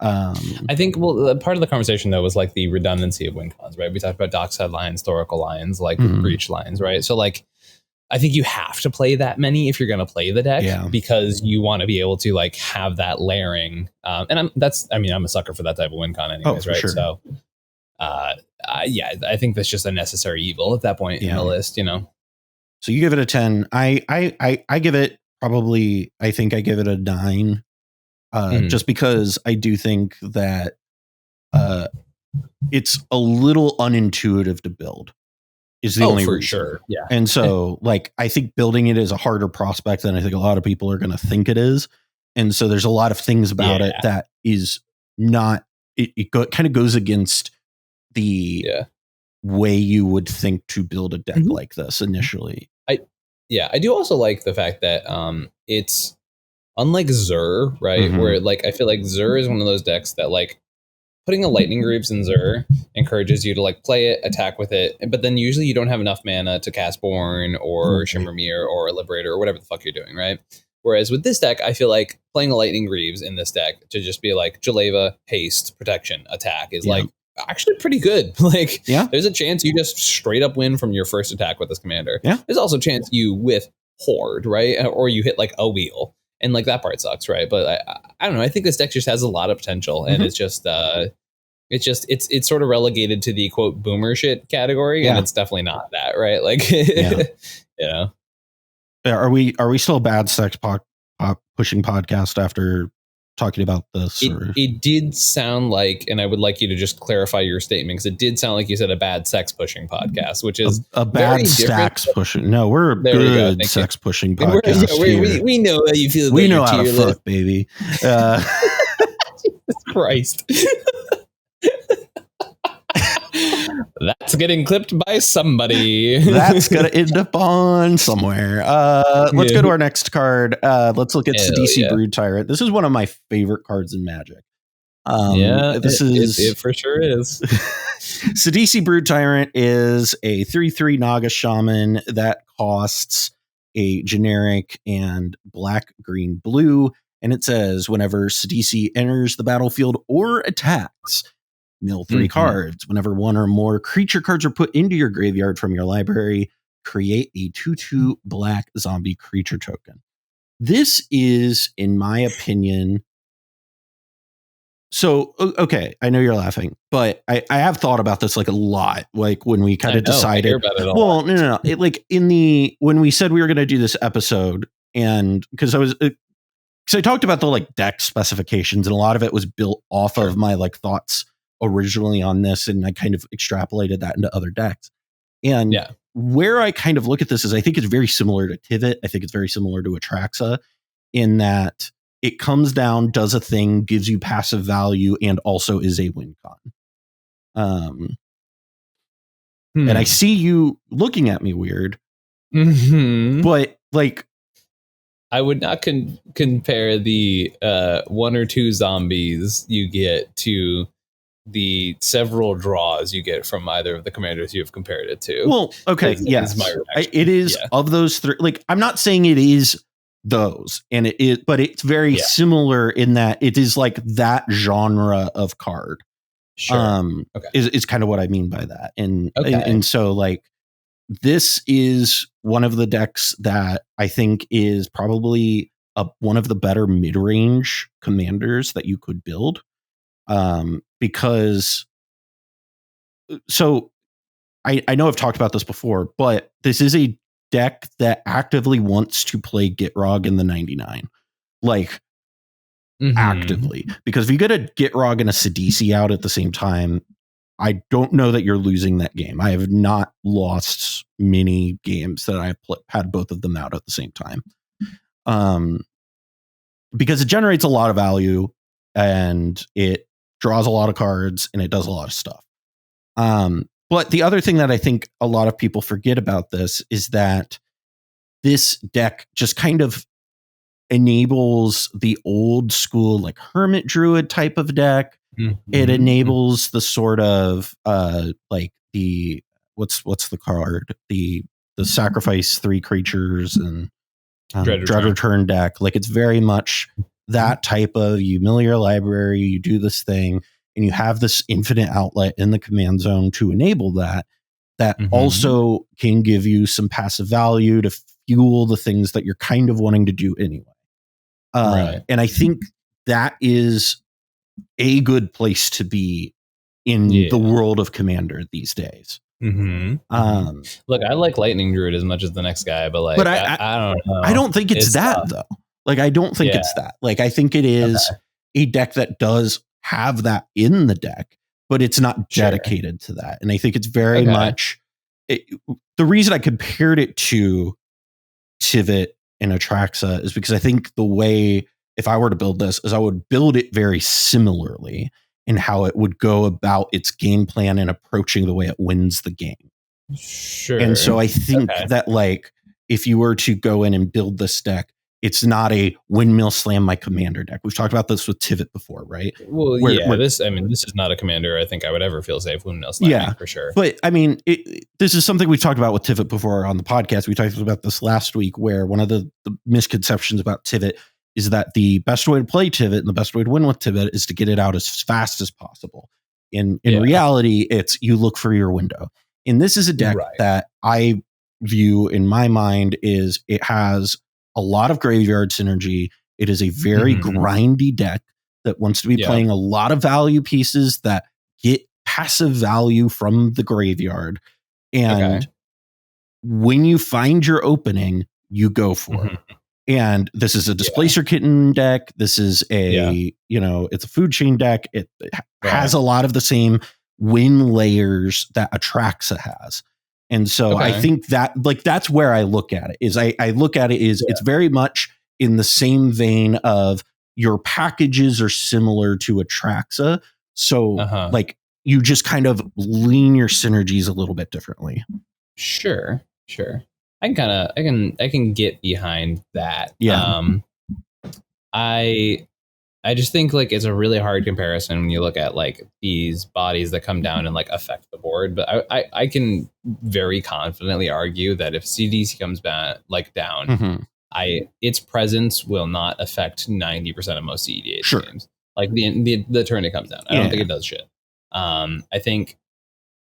S1: I think, well, part of the conversation though was like the redundancy of win cons, right? We talked about Dockside lines, Thoracle lines, like Breach lines, right? So like, I think you have to play that many if you're going to play the deck, because you want to be able to like have that layering. And I'm a sucker for that type of win con anyways, right? Sure. So, I think that's just a necessary evil at that point in the list, you know?
S2: So you give it a 10. I give it probably, I think I give it a 9. Just because I do think that it's a little unintuitive to build is the only reason.
S1: Sure. Yeah.
S2: And so like, I think building it is a harder prospect than I think a lot of people are going to think it is. And so there's a lot of things about it that is not, it kind of goes against the way you would think to build a deck like this initially.
S1: I do also like the fact that it's unlike Xur, right? Where like I feel like Xur is one of those decks that like putting a Lightning Greaves in Xur encourages you to like play it, attack with it, but then usually you don't have enough mana to cast Born or Shimmermere or Liberator or whatever the fuck you're doing, right? Whereas with this deck, I feel like playing a Lightning Greaves in this deck to just be like Jeleva, haste, protection, attack is like actually pretty good. Like there's a chance you just straight up win from your first attack with this commander. There's also a chance you with Horde, right? Or you hit like a wheel. And like that part sucks, right? But I don't know. I think this deck just has a lot of potential, and it's sort of relegated to the quote boomer shit category, and it's definitely not that, right? Like, you know.
S2: Are we still a bad sex pushing podcast after talking about this?
S1: It did sound like, and I would like you to just clarify your statement, because it did sound like you said a bad sex pushing podcast, which is
S2: a bad stacks pushing. No, we're a good sex pushing podcast.
S1: We know how you feel.
S2: We know how to fuck, baby.
S1: Jesus Christ. That's getting clipped by somebody.
S2: That's gonna end up on somewhere. Let's go to our next card. Let's look at Sidisi Brood Tyrant. This is one of my favorite cards in Magic.
S1: It for sure is.
S2: Sidisi Brood Tyrant is a 3/3 Naga Shaman that costs a generic and black, green, blue, and it says whenever Sidisi enters the battlefield or attacks, mill 3 cards. Whenever one or more creature cards are put into your graveyard from your library, create a 2/2 black zombie creature token. This is, in my opinion... So, okay, I know you're laughing, but I have thought about this like a lot, like when we kind of decided...
S1: I hear about it
S2: well, no. When we said we were going to do this episode, and because I talked about the like deck specifications, and a lot of it was built off of my like thoughts originally on this, and I kind of extrapolated that into other decks. And where I kind of look at this is I think it's very similar to Tivit. I think it's very similar to Atraxa in that it comes down, does a thing, gives you passive value, and also is a win con. And I see you looking at me weird, but like,
S1: I would not compare the 1 or 2 zombies you get to the several draws you get from either of the commanders you have compared it to.
S2: Well, okay, it is of those 3. Like, I'm not saying it is those, and it is, but it's very similar in that it is like that genre of card. Is kind of what I mean by that, and so like this is one of the decks that I think is probably one of the better mid-range commanders that you could build. Because so I know I've talked about this before, but this is a deck that actively wants to play Gitrog in the 99, like actively, because if you get a Gitrog and a Sidisi out at the same time, I don't know that you're losing that game. I have not lost many games that I've had both of them out at the same time, because it generates a lot of value and it draws a lot of cards and it does a lot of stuff. But the other thing that I think a lot of people forget about this is that this deck just kind of enables the old school like Hermit Druid type of deck. It enables the sort of like the what's the card? The sacrifice 3 creatures and Dread Return deck. Like, it's very much that type of, you mill your library, you do this thing, and you have this infinite outlet in the command zone to enable that also can give you some passive value to fuel the things that you're kind of wanting to do anyway. And I think that is a good place to be in the world of Commander these days. Look,
S1: I like Lightning Druid as much as the next guy, but like, I don't know.
S2: I don't think it's that though. Like, I don't think it's that. Like, I think it is a deck that does have that in the deck, but it's not dedicated to that. And I think it's very much the reason I compared it to Tivit and Atraxa is because I think the way, if I were to build this, is I would build it very similarly in how it would go about its game plan and approaching the way it wins the game. And so I think that, like, if you were to go in and build this deck, it's not a windmill slam my commander deck. We've talked about this with Tivit before, right?
S1: Well, this is not a commander I think I would ever feel safe windmill slamming, for sure.
S2: But I mean, this is something we've talked about with Tivit before on the podcast. We talked about this last week, where one of the misconceptions about Tivit is that the best way to play Tivit and the best way to win with Tivit is to get it out as fast as possible. In reality, it's you look for your window. And this is a deck that I view, in my mind, is it has a lot of graveyard synergy. It is a very grindy deck that wants to be playing a lot of value pieces that get passive value from the graveyard. And when you find your opening, you go for it. And this is a Displacer Kitten deck. This is it's a food chain deck. It has a lot of the same win layers that Atraxa has. And so I think that that's where I look at it I look at it it's very much in the same vein of your packages are similar to Atraxa. So you just kind of lean your synergies a little bit differently.
S1: Sure. I can get behind that.
S2: Yeah.
S1: I just think like it's a really hard comparison when you look at like these bodies that come down and like affect the board. But I can very confidently argue that if CDC comes down, its presence will not affect 90% of most cEDH games. Like the turn it comes down, I don't think it does shit. I think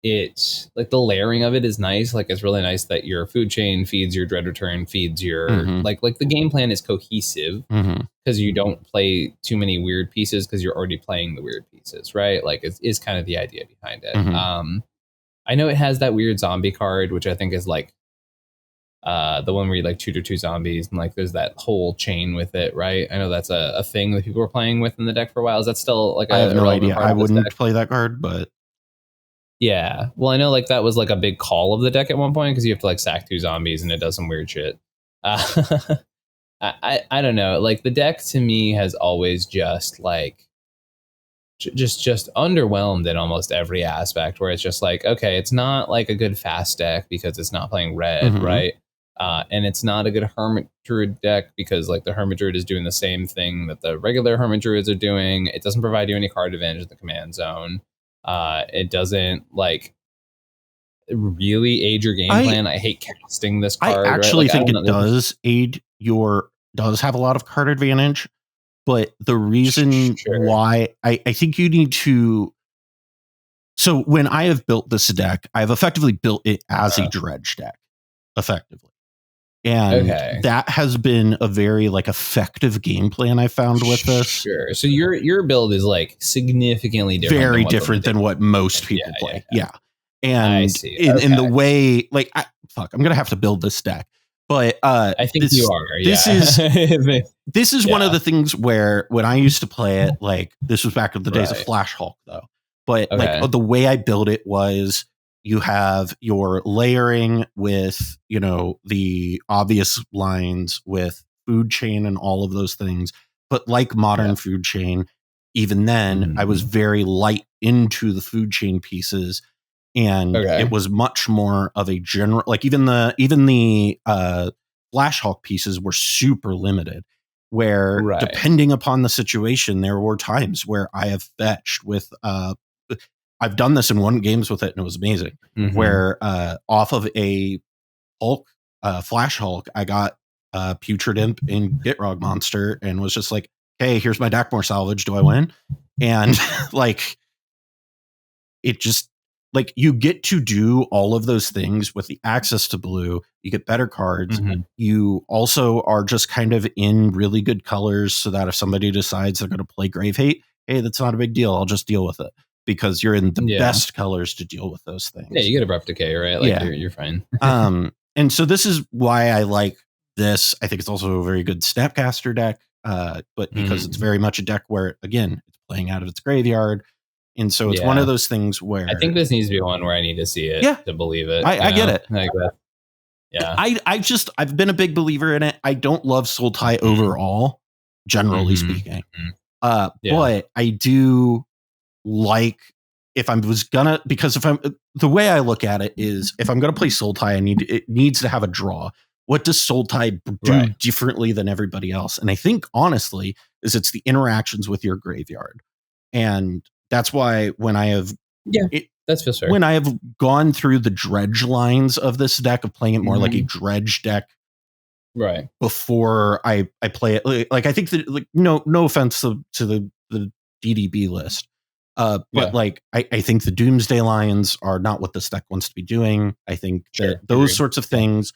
S1: it's like the layering of it is nice. Like it's really nice that your food chain feeds your dread return, feeds your like the game plan is cohesive because you don't play too many weird pieces because you're already playing the weird pieces, right? Like it's kind of the idea behind it. I know it has that weird zombie card, which I think is like the one where you like tutor 2 zombies and like there's that whole chain with it, right? I know that's a thing that people were playing with in the deck for a while. Is that still like
S2: I have no idea. I wouldn't play that card, but
S1: yeah, well, I know like that was like a big call of the deck at one point because you have to like sack 2 zombies and it does some weird shit. I don't know. Like the deck to me has always just like just underwhelmed in almost every aspect. Where it's just like, okay, it's not like a good fast deck because it's not playing red, right? And it's not a good Hermit Druid deck because like the Hermit Druid is doing the same thing that the regular Hermit Druids are doing. It doesn't provide you any card advantage in the command zone. It doesn't like really aid your game plan. I hate casting this card.
S2: I actually think it does aid does have a lot of card advantage, but the reason why I think you need to. So when I have built this deck, I've effectively built it as a dredge deck, effectively. And that has been a very like effective game plan I found with this.
S1: Sure. So your build is like significantly different.
S2: Very different than what most people play. Yeah. And in the way, like, I'm going to have to build this deck. But
S1: I think you are.
S2: This is one of the things where when I used to play it, like this was back in the days of Flash Hulk, though. But like the way I built it was you have your layering with, the obvious lines with food chain and all of those things. But like modern food chain, even then I was very light into the food chain pieces. And it was much more of a general, like even the Flash Hulk pieces were super limited, where depending upon the situation, there were times where I have fetched with, I've done this in one games with it and it was amazing, where off of a Hulk, Flash Hulk, I got Putrid Imp in Gitrog Monster and was just like, hey, here's my Dakmor salvage. Do I win? And like, it just, like you get to do all of those things with the access to blue. You get better cards. You also are just kind of in really good colors so that if somebody decides they're going to play Grave Hate, hey, that's not a big deal. I'll just deal with it because you're in the best colors to deal with those things.
S1: Yeah, you get Abrupt Decay, right? Like you're fine.
S2: And so this is why I like this. I think it's also a very good Snapcaster deck, but because it's very much a deck where, again, it's playing out of its graveyard. And so it's one of those things where
S1: I think this needs to be one where I need to see it to believe it.
S2: I get it.
S1: Like that. Yeah.
S2: I've been a big believer in it. I don't love Sultai overall, generally speaking. But I do like the way I look at it is if I'm going to play Sultai, it needs to have a draw. What does Sultai do differently than everybody else? And I think honestly is it's the interactions with your graveyard. And that's why when I have
S1: that's just fair.
S2: When I have gone through the dredge lines of this deck of playing it more like a dredge deck,
S1: right?
S2: Before I play it, like I think that like no offense to the DDB list, but like I think the Doomsday Lions are not what this deck wants to be doing. I think that those sorts of things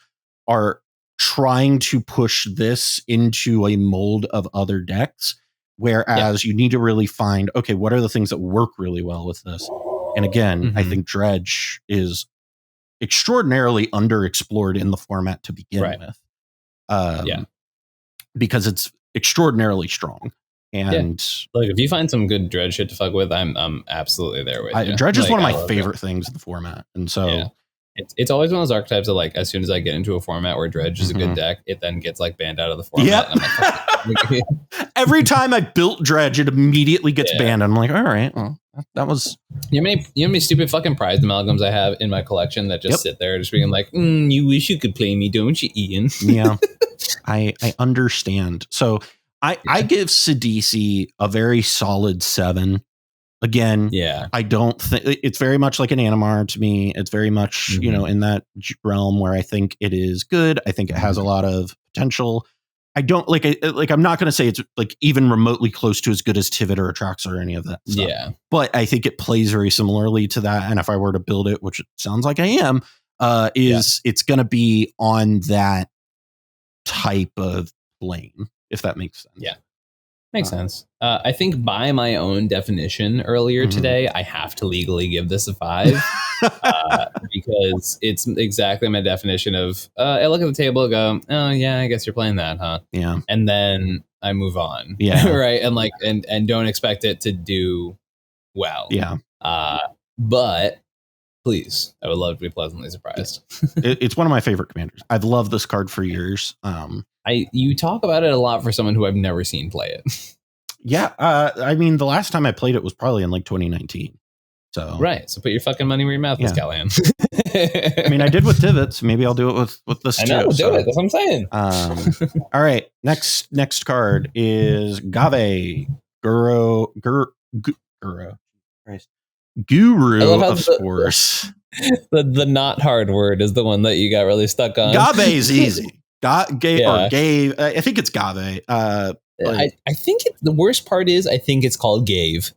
S2: are trying to push this into a mold of other decks. Whereas you need to really find, okay, what are the things that work really well with this? And again, I think Dredge is extraordinarily underexplored in the format to begin with. because it's extraordinarily strong. And
S1: like if you find some good dredge shit to fuck with, I'm absolutely there with you.
S2: Dredge is one of my favorite things in the format, and so
S1: it's always one of those archetypes that like as soon as I get into a format where dredge is a good deck, it then gets like banned out of the format. And I'm like,
S2: every time I built dredge, it immediately gets banned. I'm like, all right, well, that was.
S1: You know how many stupid fucking prize amalgams I have in my collection that just sit there, just being like, you wish you could play me, don't you, Ian?
S2: Yeah, I understand. So I give Sidisi a very solid 7. Again, I don't think it's very much like an Animar to me. It's very much, in that realm where I think it is good. I think it has a lot of potential. I don't I'm not going to say it's like even remotely close to as good as Tivit or Atraxa or any of that stuff.
S1: Yeah.
S2: But I think it plays very similarly to that. And if I were to build it, which it sounds like I am, it's going to be on that type of plane, if that makes sense.
S1: Yeah. Makes sense. I think by my own definition earlier today, I have to legally give this a 5 because it's exactly my definition of I look at the table and go, oh yeah, I guess you're playing that, huh?
S2: Yeah.
S1: And then I move on.
S2: Yeah.
S1: Right. And like and don't expect it to do well.
S2: Yeah.
S1: But please, I would love to be pleasantly surprised.
S2: It's one of my favorite commanders. I've loved this card for years.
S1: You talk about it a lot for someone who I've never seen play it.
S2: Yeah, I mean, the last time I played it was probably in like 2019. So
S1: so put your fucking money where your mouth is, Callahan.
S2: I mean, I did with Tivit, so maybe I'll do it with this.
S1: I know,
S2: too,
S1: do it. That's what I'm saying.
S2: All right, next card is Ghave, Guru of Spores.
S1: The not hard word is the one that you got really stuck on.
S2: Ghave is easy. Ghave. I think it's Ghave.
S1: I think the worst part is I think it's called Ghave,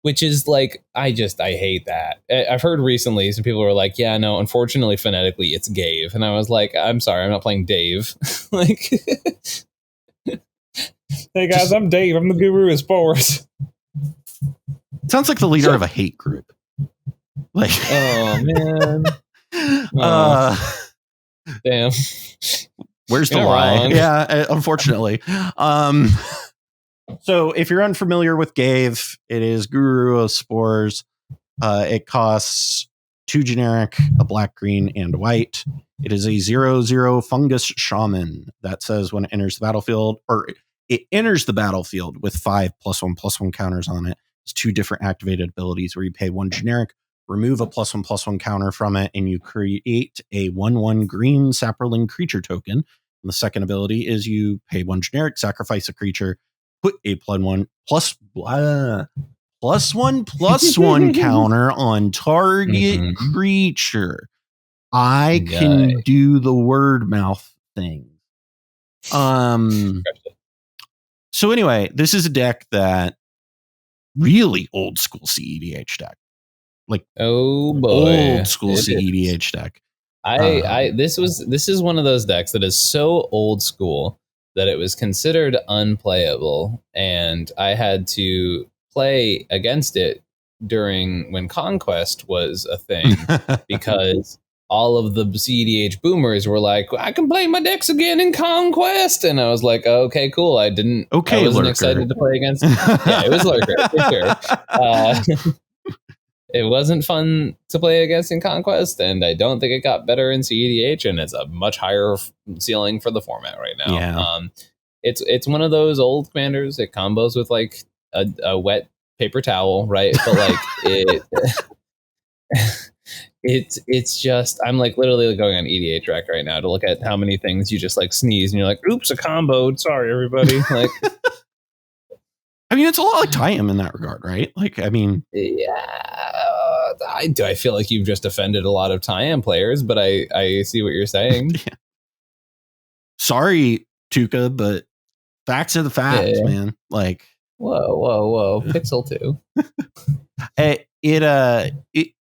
S1: which is like I hate that. I've heard recently some people were like, yeah, no, unfortunately phonetically it's Ghave, and I was like, I'm sorry, I'm not playing Dave. Like, hey guys, I'm Dave. I'm the guru of Spores.
S2: Sounds like the leader of a hate group. Like,
S1: oh man. Damn.
S2: Where's the lie? Wrong. Yeah, unfortunately. So if you're unfamiliar with Ghave, it is Guru of Spores. It costs 2 generic, a black, green, and white. It is a 0/0 fungus shaman that says when it enters the battlefield, or it enters the battlefield with 5 +1/+1 counters on it. It's 2 different activated abilities where you pay 1 generic, remove a +1/+1 counter from it, and you create a 1/1 green sapperling creature token. And the second ability is you pay 1 generic, sacrifice a creature, put a +1/+1 counter on target creature. I can do the word mouth thing. So anyway, this is a deck that really old school cEDH deck. Like, oh boy, old school cEDH deck.
S1: This is one of those decks that is so old school that it was considered unplayable, and I had to play against it when Conquest was a thing because all of the cEDH boomers were like, I can play my decks again in Conquest, and I was like, okay, cool. I wasn't Lurker. Excited to play against. Yeah, it was Lurker for sure. It wasn't fun to play against in Conquest, and I don't think it got better in cEDH, and it's a much higher ceiling for the format right now.
S2: Yeah.
S1: It's one of those old commanders. It combos with like a wet paper towel, right? But like it's just, I'm like literally going on EDH Rec right now to look at how many things you just like sneeze and you're like, oops, a combo. Sorry, everybody. Like,
S2: I mean, it's a lot like Tie-Am in that regard, right? Like, I mean,
S1: yeah, I feel like you've just offended a lot of Tie-Am players, but I see what you're saying.
S2: Yeah. Sorry, Tuca, but facts are the facts, man. Like,
S1: whoa, Pixel 2.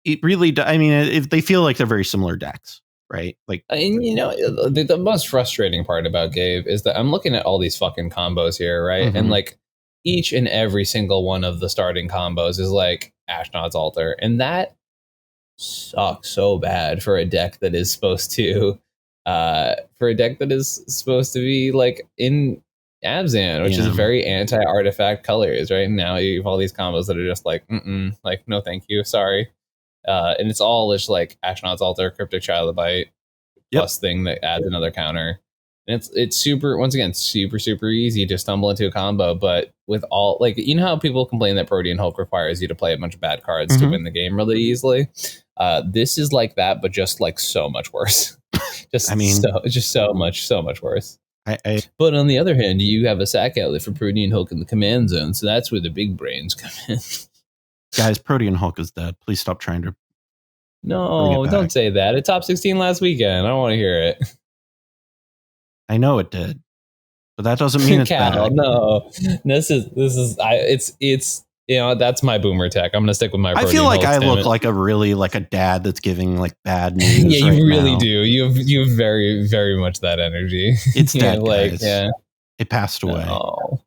S2: It really, I mean, they feel like they're very similar decks, right? Like,
S1: and you know, the most frustrating part about Ghave is that I'm looking at all these fucking combos here, right?
S2: Mm-hmm.
S1: And like each and every single one of the starting combos is like Ashnod's Altar, and that sucks so bad for a deck that is supposed to be like in Abzan, which is very anti-artifact colors, right? And now you have all these combos that are just like, like, no thank you, sorry. And it's all just like Astronaut's Altar, Cryptic Trilobite, plus thing that adds another counter. And it's super, once again, super easy to stumble into a combo, but with all, like, you know how people complain that Protean Hulk requires you to play a bunch of bad cards to win the game really easily? This is like that, but just like so much worse. So much worse. But on the other hand, you have a sack outlet for Protean Hulk in the command zone, so that's where the big brains come in.
S2: Guys, Protean Hulk is dead. Please stop trying to.
S1: No, don't say that. It top 16 last weekend. I don't want to hear it.
S2: I know it did, but that doesn't mean it's bad.
S1: No, it's you know, that's my boomer tech. I'm gonna stick with my.
S2: I feel like I look like a dad that's giving like bad news.
S1: Yeah, you really do. You have very, very much that energy.
S2: It's dead, guys. It passed away.
S1: No.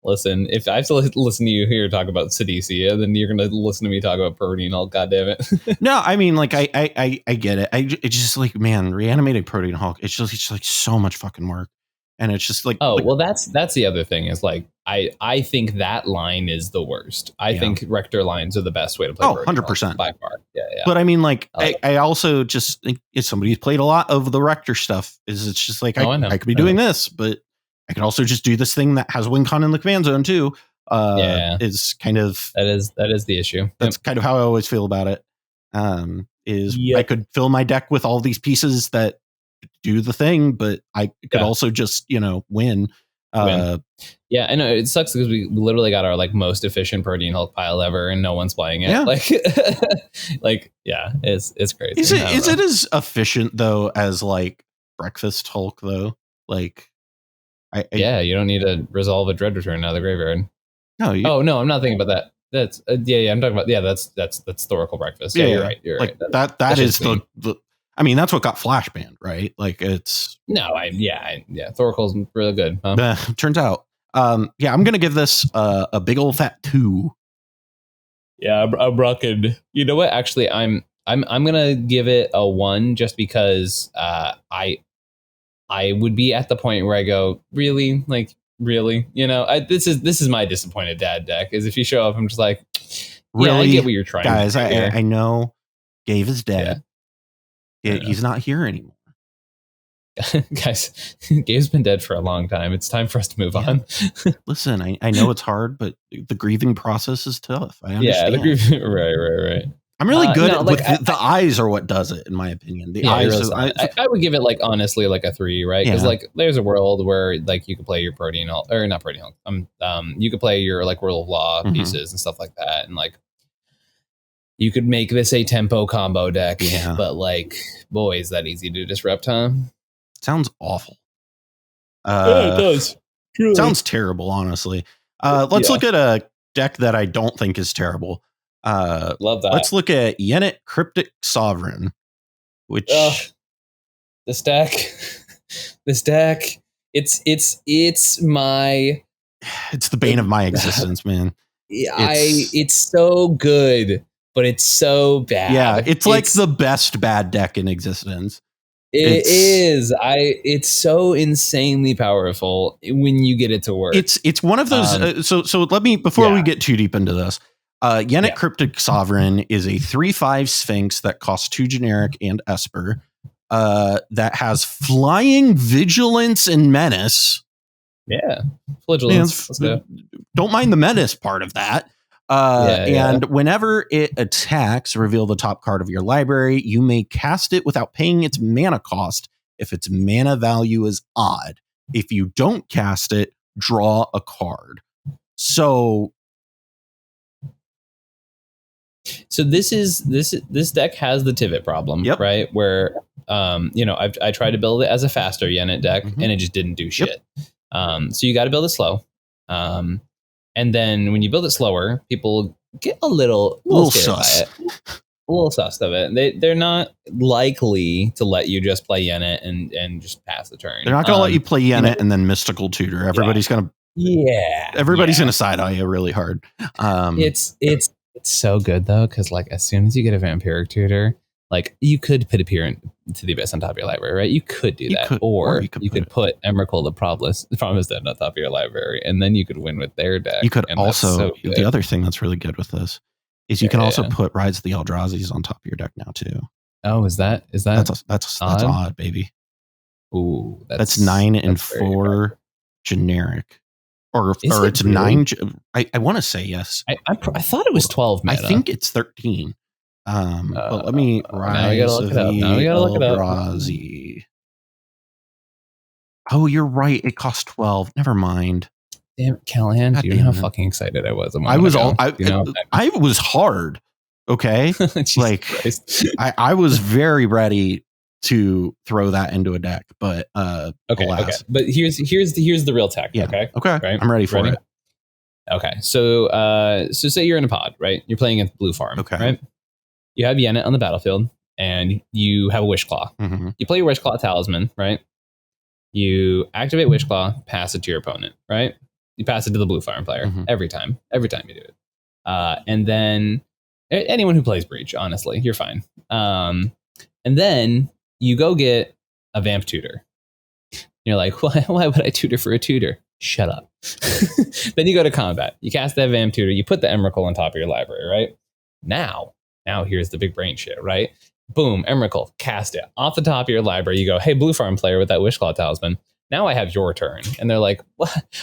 S1: Listen, if I have to listen to you here talk about Sidisi, then you're gonna listen to me talk about Protean Hulk. God damn it!
S2: No, I mean, like I get it. It's just like, man, reanimating Protean Hulk. It's just like so much fucking work, and it's just like,
S1: well, that's the other thing is like I think that line is the worst. I think Rector lines are the best way to play.
S2: 100%
S1: by far. Yeah.
S2: But I mean, like I also just think if somebody's played a lot of the Rector stuff, it's just like I could be doing this, but I could also just do this thing that has win con in the command zone too. Is kind of
S1: that is the issue.
S2: That's kind of how I always feel about it. I could fill my deck with all these pieces that do the thing, but I could also just win.
S1: Yeah, I know it sucks because we literally got our like most efficient Protean Hulk pile ever, and no one's playing it.
S2: Yeah.
S1: It's crazy.
S2: Is it as efficient though as like Breakfast Hulk though? Like.
S1: You don't need to resolve a Dread Return out of the graveyard.
S2: No.
S1: No, I'm not thinking about that. That's I'm talking about that's Thoracle Breakfast. Yeah, you're right. You're
S2: like,
S1: right.
S2: That is the. I mean, that's what got Flash banned, right? Like it's.
S1: Thoracle's really good. Huh?
S2: Turns out. I'm gonna give this a big old fat 2.
S1: Yeah, I'm rocking. You know what? Actually, I'm gonna give it a 1 just because I would be at the point where I go, really? Like, really? This is my disappointed dad deck, is if you show up, I'm just like, really? I get what you're trying
S2: to do.
S1: Guys,
S2: I know Ghave is dead. Yeah. He's not here anymore.
S1: Guys, Ghave's been dead for a long time. It's time for us to move on.
S2: Listen, I know it's hard, but the grieving process is tough. I understand.
S1: Yeah, the grieving, right.
S2: I'm really good with the eyes are what does it, in my opinion. The eyes.
S1: I would give it like honestly like a 3, right? Because like there's a world where like you could play your Protean Hulk, or not Protean Hulk. You could play your like World of Law pieces and stuff like that, and like you could make this a tempo combo deck. Yeah. But like, boy, is that easy to disrupt, huh?
S2: Sounds awful.
S1: Yeah, it does. Truly.
S2: Sounds terrible, honestly. Let's look at a deck that I don't think is terrible.
S1: Love that.
S2: Let's look at Yennett Cryptic Sovereign, which
S1: this deck, it's
S2: the bane of my existence, man.
S1: It's so good, but it's so bad.
S2: Yeah, it's like the best bad deck in existence.
S1: It's so insanely powerful when you get it to work.
S2: It's one of those. So let me, before we get too deep into this, Yennett Cryptic Sovereign is a 3/5 Sphinx that costs 2 generic and Esper, that has flying, vigilance, and menace.
S1: Yeah, vigilance. Let's go.
S2: Don't mind the menace part of that. And whenever it attacks, reveal the top card of your library. You may cast it without paying its mana cost if its mana value is odd. If you don't cast it, draw a card. So this deck has the Tivit problem, right? Where I tried to build it as a faster Yennett deck and it just didn't do shit. So you got to build it slow. And then when you build it slower, people get a little sus.
S1: by it. A little sus of it. They're not likely to let you just play Yennett and just pass the turn.
S2: They're not going to let you play Yennett and then Mystical Tutor. Everybody's going to everybody's going to side eye you really hard.
S1: It's so good though, because like as soon as you get a Vampiric Tutor, like you could put Appear to the Abyss on top of your library, right? You could do that. Or you could put Emrakul the Promise Dead on top of your library, and then you could win with their deck.
S2: You could also, the other thing that's really good with this is you can also put Rides of the Eldrazi's on top of your deck now too.
S1: Oh, is that
S2: that's odd, baby.
S1: Ooh,
S2: that's 9 and 4 generic. Or it's really? 9. I want to say yes.
S1: I thought it was 12 mana.
S2: I think it's 13. But let me Rise of the Eldrazi. Oh, you're right. It cost 12. Never mind.
S1: Damn, Callahan, do you know how fucking excited I was?
S2: I was hard. Okay. Like I was very ready to throw that into a deck, but
S1: okay. But here's the real tech.
S2: Yeah.
S1: Okay.
S2: Right? I'm ready for it.
S1: Okay. So say you're in a pod, right? You're playing against Blue Farm.
S2: Okay.
S1: Right? You have Yennett on the battlefield and you have a Wishclaw.
S2: Mm-hmm.
S1: You play your Wishclaw Talisman, right? You activate Wishclaw, pass it to your opponent, right? You pass it to the Blue Farm player every time you do it. And then anyone who plays Breach, honestly, you're fine. And then you go get a Vamp Tutor. You're like, why would I tutor for a tutor? Shut up. Then you go to combat. You cast that Vamp Tutor. You put the Emrakul on top of your library, right? Now here's the big brain shit, right? Boom, Emrakul, cast it. Off the top of your library, you go, hey, Blue Farm player with that Wishclaw Talisman. Now I have your turn. And they're like,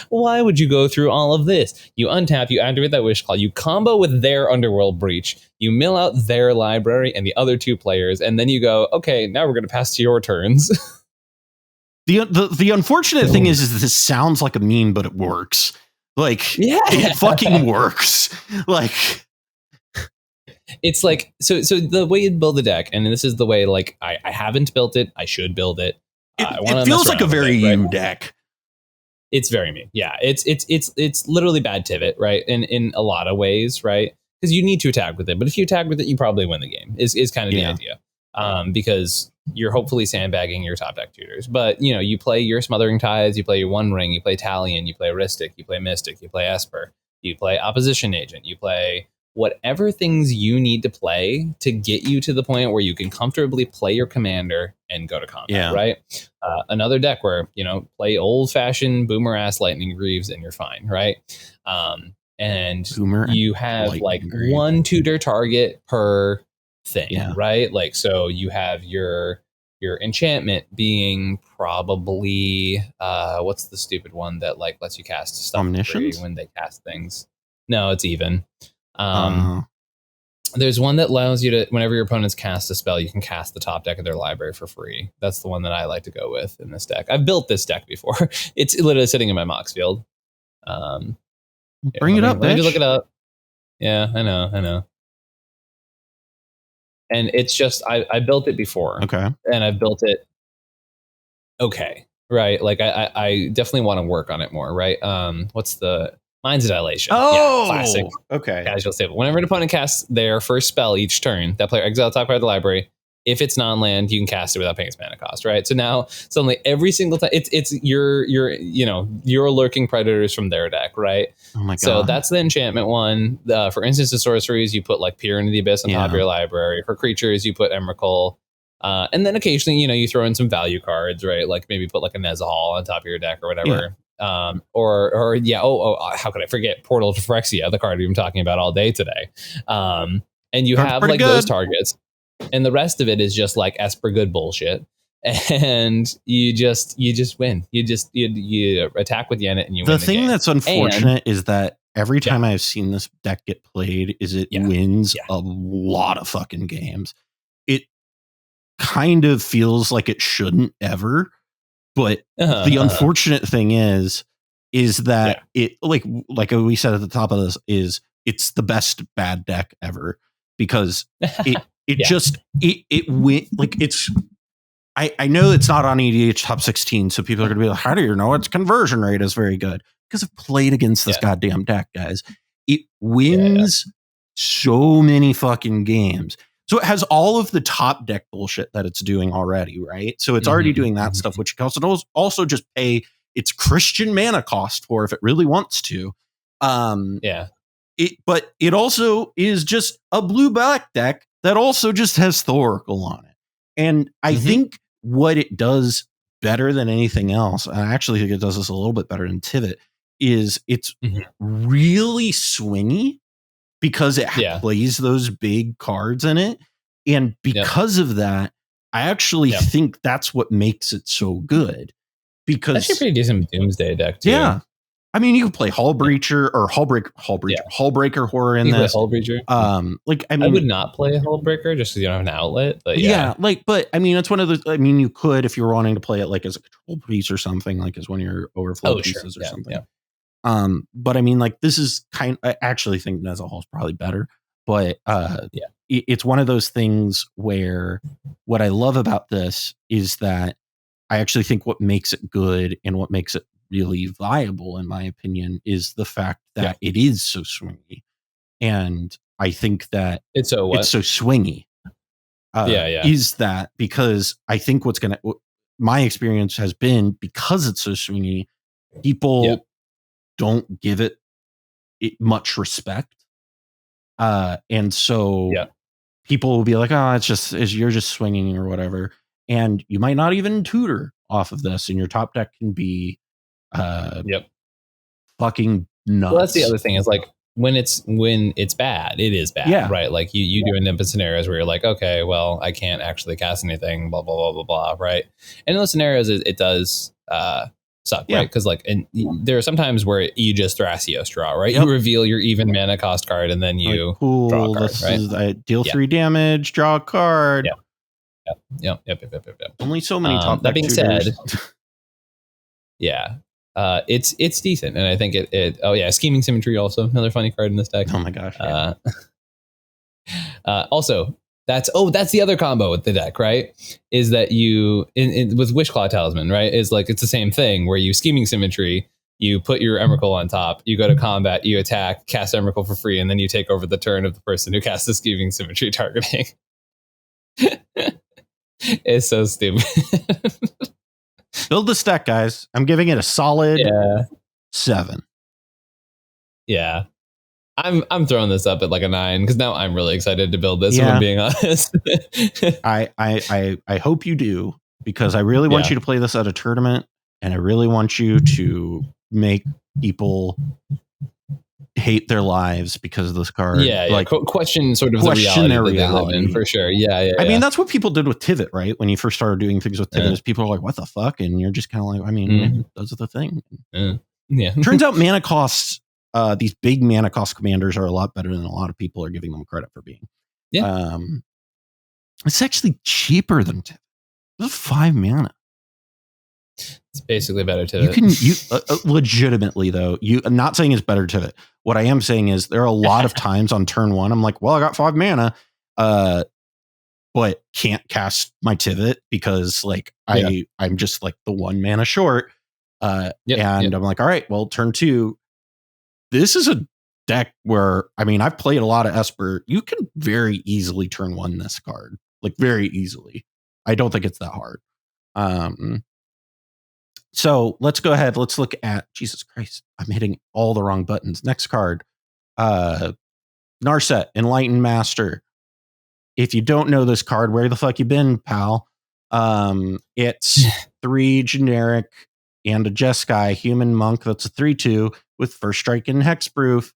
S1: why would you go through all of this? You untap, you activate that Wishclaw, you combo with their Underworld Breach, you mill out their library and the other two players, and then you go, okay, now we're going to pass to your turns.
S2: The unfortunate thing is this sounds like a meme, but it works. Like, it fucking works. Like...
S1: It's like, so the way you build the deck, and this is the way, like, I haven't built it, I should build it.
S2: It feels like a very you deck.
S1: It's very me. Yeah, it's literally bad Tivit, right? In a lot of ways, right? Because you need to attack with it, but if you attack with it, you probably win the game. Is kind of the idea. Because you're hopefully sandbagging your top deck tutors. But you play your Smothering Tides, you play your One Ring, you play Talion, you play Ristic, you play Mystic, you play Esper, you play Opposition Agent, you play whatever things you need to play to get you to the point where you can comfortably play your commander and go to combat, right? Another deck where, play old-fashioned boomer-ass Lightning Greaves and you're fine, right? And you have like one tutor target per thing, right? Like, so you have your enchantment being probably, what's the stupid one that like lets you cast stuff free when they cast things? No, it's even. There's one that allows you to, whenever your opponents cast a spell, you can cast the top deck of their library for free. That's the one that I like to go with in this deck. I've built this deck before. It's literally sitting in my Mox field.
S2: Bring it up,
S1: let me just look it up. Yeah, I know. And it's just, I built it before.
S2: Okay.
S1: And I've built it okay, right? Like I definitely want to work on it more, right? What's the Mind's Dilation?
S2: Oh,
S1: classic.
S2: Okay.
S1: Casual stable. Whenever an opponent casts their first spell each turn, that player exiles the top card of the library. If it's non-land, you can cast it without paying its mana cost, right? So now suddenly every single time it's your lurking predators from their deck, right?
S2: Oh my god.
S1: So that's the enchantment one. For instance and sorceries, you put like Peer into the Abyss on top of your library. For creatures, you put Emrakul. And then occasionally, you throw in some value cards, right? Like maybe put like a Nezahal on top of your deck or whatever.
S2: Yeah.
S1: How could I forget Portal to Phyrexia, the card we've been talking about all day today. And you have like those targets, and the rest of it is just like Esper good bullshit. And you just win. You attack with Yennett and you win the
S2: thing
S1: game.
S2: That's unfortunate is that every time I've seen this deck get played is it wins a lot of fucking games. It kind of feels like it shouldn't ever. But the unfortunate thing is that it like we said at the top of this is it's the best bad deck ever because it went like it's. I know it's not on EDH top 16, so people are gonna be like, how do you know its conversion rate is very good? Because I've played against this goddamn deck, guys. It wins so many fucking games. So it has all of the top deck bullshit that it's doing already, right? So it's already doing that stuff, which it also just pay its Christian mana cost for if it really wants to. But it also is just a blue black deck that also just has Thoracle on it. And I think what it does better than anything else, and I actually think it does this a little bit better than Tivit, is it's really swingy because it plays those big cards in it. And because of that, I actually think that's what makes it so good. Because
S1: that's a pretty decent Doomsday deck too.
S2: Yeah. I mean, you can play Hull Breacher or Hullbreaker Horror in this.
S1: Hull Breacher. I would not play Hull Breaker just because you don't have an outlet. But
S2: but I mean, it's one of those. I mean, you could if you were wanting to play it like as a control piece or something, like as one of your overflow pieces or something. Yeah. But I mean, like this is I actually think Nezahal is probably better. But it's one of those things where what I love about this is that I actually think what makes it good and what makes it really viable, in my opinion, is the fact that it is so swingy. And I think that it's so swingy. Is that because I think my experience has been because it's so swingy, people don't give it much respect. And so people will be like, oh, you're just swinging or whatever. And you might not even tutor off of this, and your top deck can be fucking nuts.
S1: Well, that's the other thing is like when it's bad, it is bad, right? Like you do end up in scenarios where you're like, okay, well, I can't actually cast anything, blah blah blah blah blah, right? And in those scenarios, it does suck, right? Because like, and there are some times where you just Thrasios draw, right? You reveal your even mana cost card, and then you draw a card, right?
S2: I deal 3 damage, draw a card.
S1: Yep.
S2: Only so many top
S1: that
S2: deck
S1: being
S2: tutors.
S1: said, it's decent, and I think it Scheming Symmetry also another funny card in this deck.
S2: Oh my gosh.
S1: Also, that's the other combo with the deck, right? Is that you with Wishclaw Talisman, right? Is like it's the same thing where you Scheming Symmetry, you put your Emrakul on top, you go to combat, you attack, cast Emrakul for free, and then you take over the turn of the person who casts the Scheming Symmetry targeting. It's so stupid.
S2: Build this deck, guys. I'm giving it a solid 7.
S1: Yeah. I'm throwing this up at like a 9 because now I'm really excited to build this, if I'm being honest.
S2: I hope you do, because I really want you to play this at a tournament, and I really want you to make people hate their lives because of this card.
S1: Question sort of the reality that they live in, for sure. I
S2: mean, that's what people did with Tivit, right? When you first started doing things with Tivit, is people are like, what the fuck? And you're just kind of like, I mean, those are the thing. Turns out mana costs, these big mana cost commanders are a lot better than a lot of people are giving them credit for being. It's actually cheaper than Tivit. It's 5 mana.
S1: It's basically better to
S2: legitimately though. I'm not saying it's better to it. What I am saying is there are a lot of times on turn 1, I'm like, well, I got 5 mana, but can't cast my Tivit because like I'm just like the 1 mana short. I'm like, all right, well, turn 2. This is a deck where, I mean, I've played a lot of Esper. You can very easily turn 1 this card, like very easily. I don't think it's that hard. So let's go ahead. Let's look at, Jesus Christ, I'm hitting all the wrong buttons. Next card, Narset, Enlightened Master. If you don't know this card, where the fuck you been, pal? It's 3 generic and a Jeskai human monk. That's a 3/2 with first strike and hexproof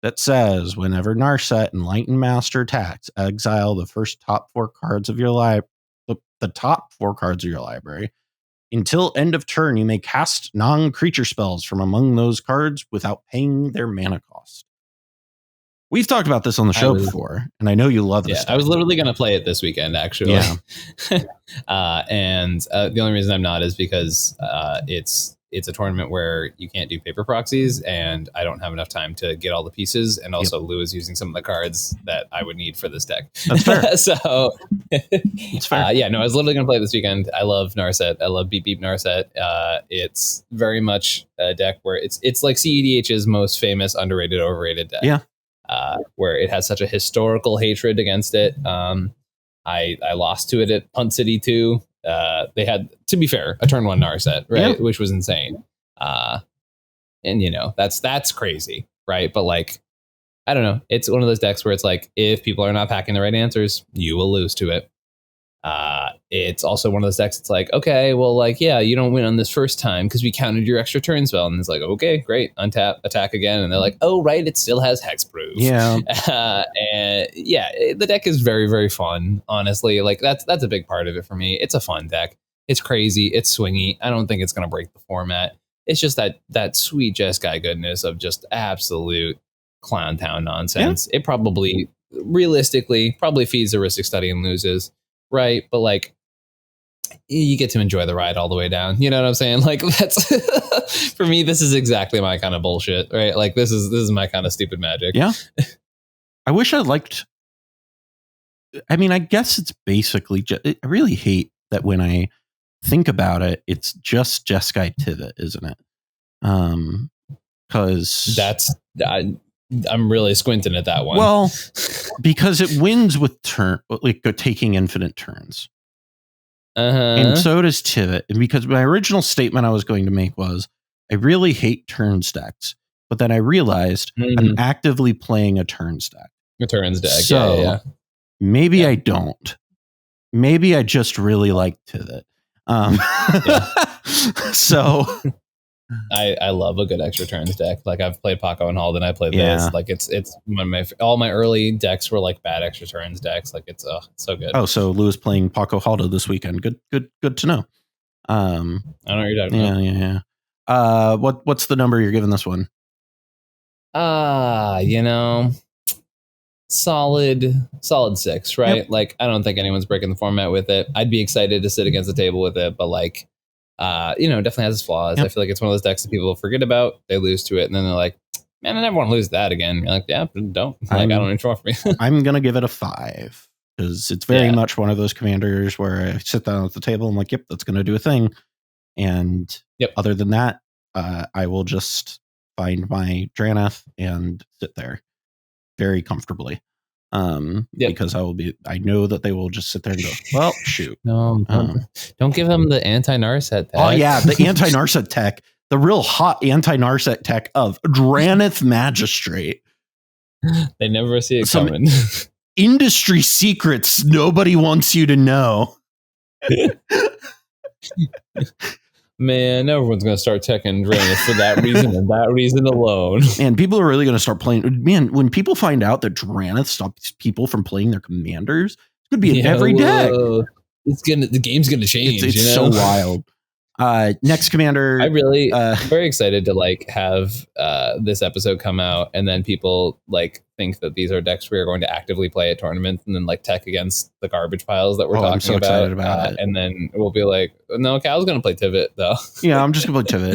S2: that says whenever Narset, Enlightened Master attacks, exile the first top 4 cards of your library. The top 4 cards of your library. Until end of turn, you may cast non-creature spells from among those cards without paying their mana cost. We've talked about this on the show before, and I know you love this.
S1: I was literally going to play it this weekend, actually. And the only reason I'm not is because it's a tournament where you can't do paper proxies, and I don't have enough time to get all the pieces. And also, Lou is using some of the cards that I would need for this deck.
S2: That's fair.
S1: So,
S2: it's fair.
S1: I was literally going to play it this weekend. I love Narset. I love Beep Beep Narset. It's very much a deck where it's like cEDH's most famous underrated, overrated deck.
S2: Yeah.
S1: Where it has such a historical hatred against it. I lost to it at Punt City 2. They had, to be fair, a turn 1 Narset, right? Which was insane. And you know, that's crazy, right? But like I don't know. It's one of those decks where it's like, if people are not packing the right answers, you will lose to it. It's also one of those decks. It's like, okay, well, like, yeah, you don't win on this first time because we counted your extra turn spell. And it's like, okay, great, untap, attack again. And they're like, oh, right, it still has hexproof.
S2: Yeah.
S1: And yeah, the deck is very, very fun. Honestly, like that's a big part of it for me. It's a fun deck. It's crazy. It's swingy. I don't think it's going to break the format. It's just that sweet Jeskai goodness of just absolute clown town nonsense. Yeah. It probably, realistically, feeds the Rhystic Study and loses. Right, but like you get to enjoy the ride all the way down. You know what I'm saying? Like that's for me. This is exactly my kind of bullshit, right? Like this is my kind of stupid magic.
S2: Yeah. I wish I liked. I mean, I guess it's basically. I really hate that when I think about it, it's just Jeskai Tivit, isn't it? Because
S1: that's. I'm really squinting at that one.
S2: Well, because it wins with taking infinite turns. And so does Tivit. And because my original statement I was going to make was, I really hate turns decks. But then I realized I'm actively playing a turns deck.
S1: A turns deck,
S2: so maybe I don't. Maybe I just really like Tivit. So...
S1: I love a good extra turns deck. Like I've played Paco and Halden. I played this. Like it's one of all my early decks were like bad extra turns decks. Like it's so good.
S2: Oh, so Lewis playing Paco Haldo this weekend. Good to know.
S1: I don't know what you're talking about.
S2: Yeah. What's the number you're giving this one?
S1: Solid 6, right?
S2: Yep.
S1: Like I don't think anyone's breaking the format with it. I'd be excited to sit against the table with it, but like definitely has its flaws.
S2: Yep.
S1: I feel like it's one of those decks that people forget about. They lose to it, and then they're like, "Man, I never want to lose that again." You're like, "Yeah, don't." Like, I don't need to for me.
S2: I'm gonna give it a 5 because it's very much one of those commanders where I sit down at the table. I'm like, "Yep, that's gonna do a thing." And other than that, I will just find my Drannith and sit there very comfortably. Because I know that they will just sit there and go, well, shoot.
S1: No, don't give them the anti-Narset tech.
S2: Oh yeah, the anti-Narset tech, the real hot anti-Narset tech of Drannith Magistrate.
S1: They never see it coming.
S2: Industry secrets nobody wants you to know.
S1: Man, everyone's going to start teching Drannith for that reason and that reason alone.
S2: And people are really going to start playing. Man, when people find out that Drannith stops people from playing their commanders, it's going to be in every deck.
S1: The game's going to change.
S2: It's so wild. Next commander.
S1: I'm very excited to like have this episode come out, and then people like think that these are decks we are going to actively play at tournaments, and then like tech against the garbage piles that we're talking
S2: I'm so excited about it.
S1: And then we'll be like, no, Cal's going to play Tivit though.
S2: Yeah, I'm just going to play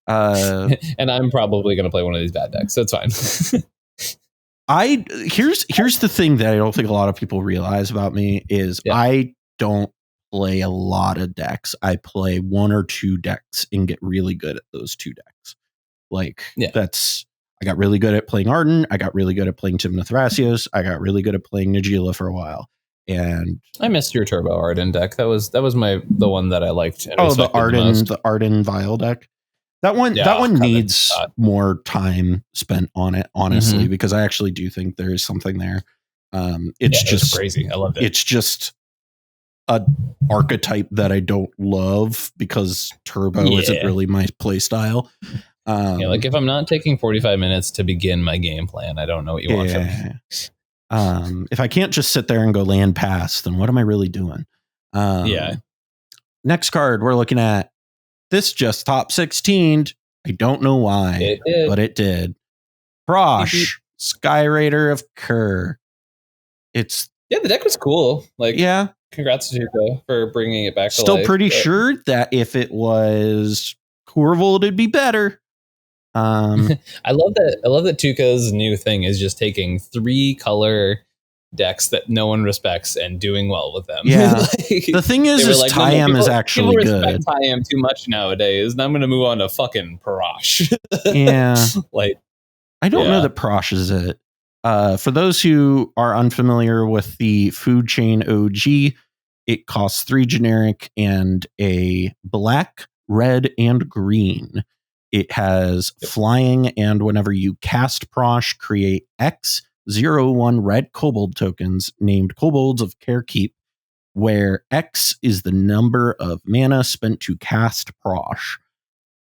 S2: Tivit.
S1: And I'm probably going to play one of these bad decks, so it's fine.
S2: Here's the thing that I don't think a lot of people realize about me is I don't play a lot of decks. I play 1 or 2 decks and get really good at those 2 decks. I got really good at playing Arden. I got really good at playing Tymna Thrasios. I got really good at playing Najeela for a while. And
S1: I missed your Turbo Arden deck. That was the one that I liked. And
S2: the Arden Vial deck. That one needs more time spent on it, honestly, because I actually do think there is something there. It's just
S1: crazy. I loved it.
S2: It's just a archetype that I don't love because Turbo isn't really my play style.
S1: Like if I'm not taking 45 minutes to begin my game plan, I don't know what you want from me.
S2: If I can't just sit there and go land pass, then what am I really doing? Next card we're looking at. This just top 16'd. I don't know why, but it did. Prossh, Skyraider of Kher.
S1: The deck was cool. Congrats to Tuco for bringing it back to life.
S2: Still pretty sure that if it was Corvold, it'd be better.
S1: I love that Tuca's new thing is just taking 3 color decks that no one respects and doing well with them.
S2: Yeah. The thing is Tyam is actually good.
S1: People respect Tyam too much nowadays, and I'm going to move on to fucking Prossh.
S2: Yeah. I don't know that Prossh is it. For those who are unfamiliar with the food chain OG, it costs 3 generic and a black, red, and green. It has flying, and whenever you cast Prossh, create X01 red kobold tokens named Kobolds of Kher Keep, where X is the number of mana spent to cast Prossh.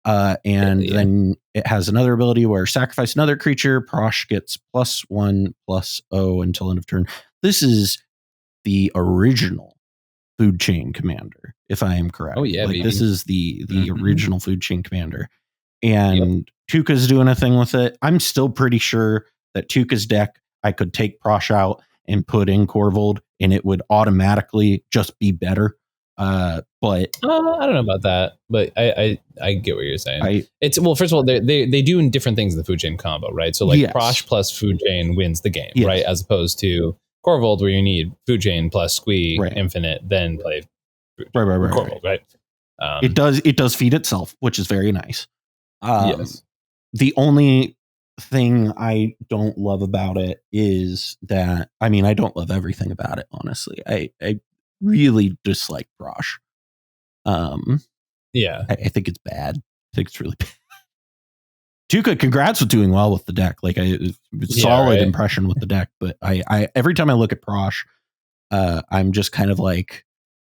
S2: Then it has another ability where sacrifice another creature, Prossh gets +1/+0 until end of turn. This is the original Food Chain Commander, if I am correct.
S1: Oh yeah,
S2: like, this is the
S1: Mm-hmm.
S2: original Food Chain Commander. And Tuca's doing a thing with it. I'm still pretty sure that Tuca's deck, I could take Prossh out and put in Korvold, and it would automatically just be better. But
S1: I don't know about that, but I get what you're saying. It's first of all, they do different things in the food chain combo, right? So like Prossh plus food chain wins the game, right? As opposed to Korvold, where you need food chain plus Squee infinite, then play Korvold, right?
S2: It does feed itself, which is very nice.
S1: Yes.
S2: The only thing I don't love about it is that, I mean, I don't love everything about it, honestly. I really dislike Prossh. I think it's bad. I think it's really bad. Tuca, congrats with doing well with the deck. Like, solid impression with the deck. But I every time I look at Prossh, I'm just kind of like,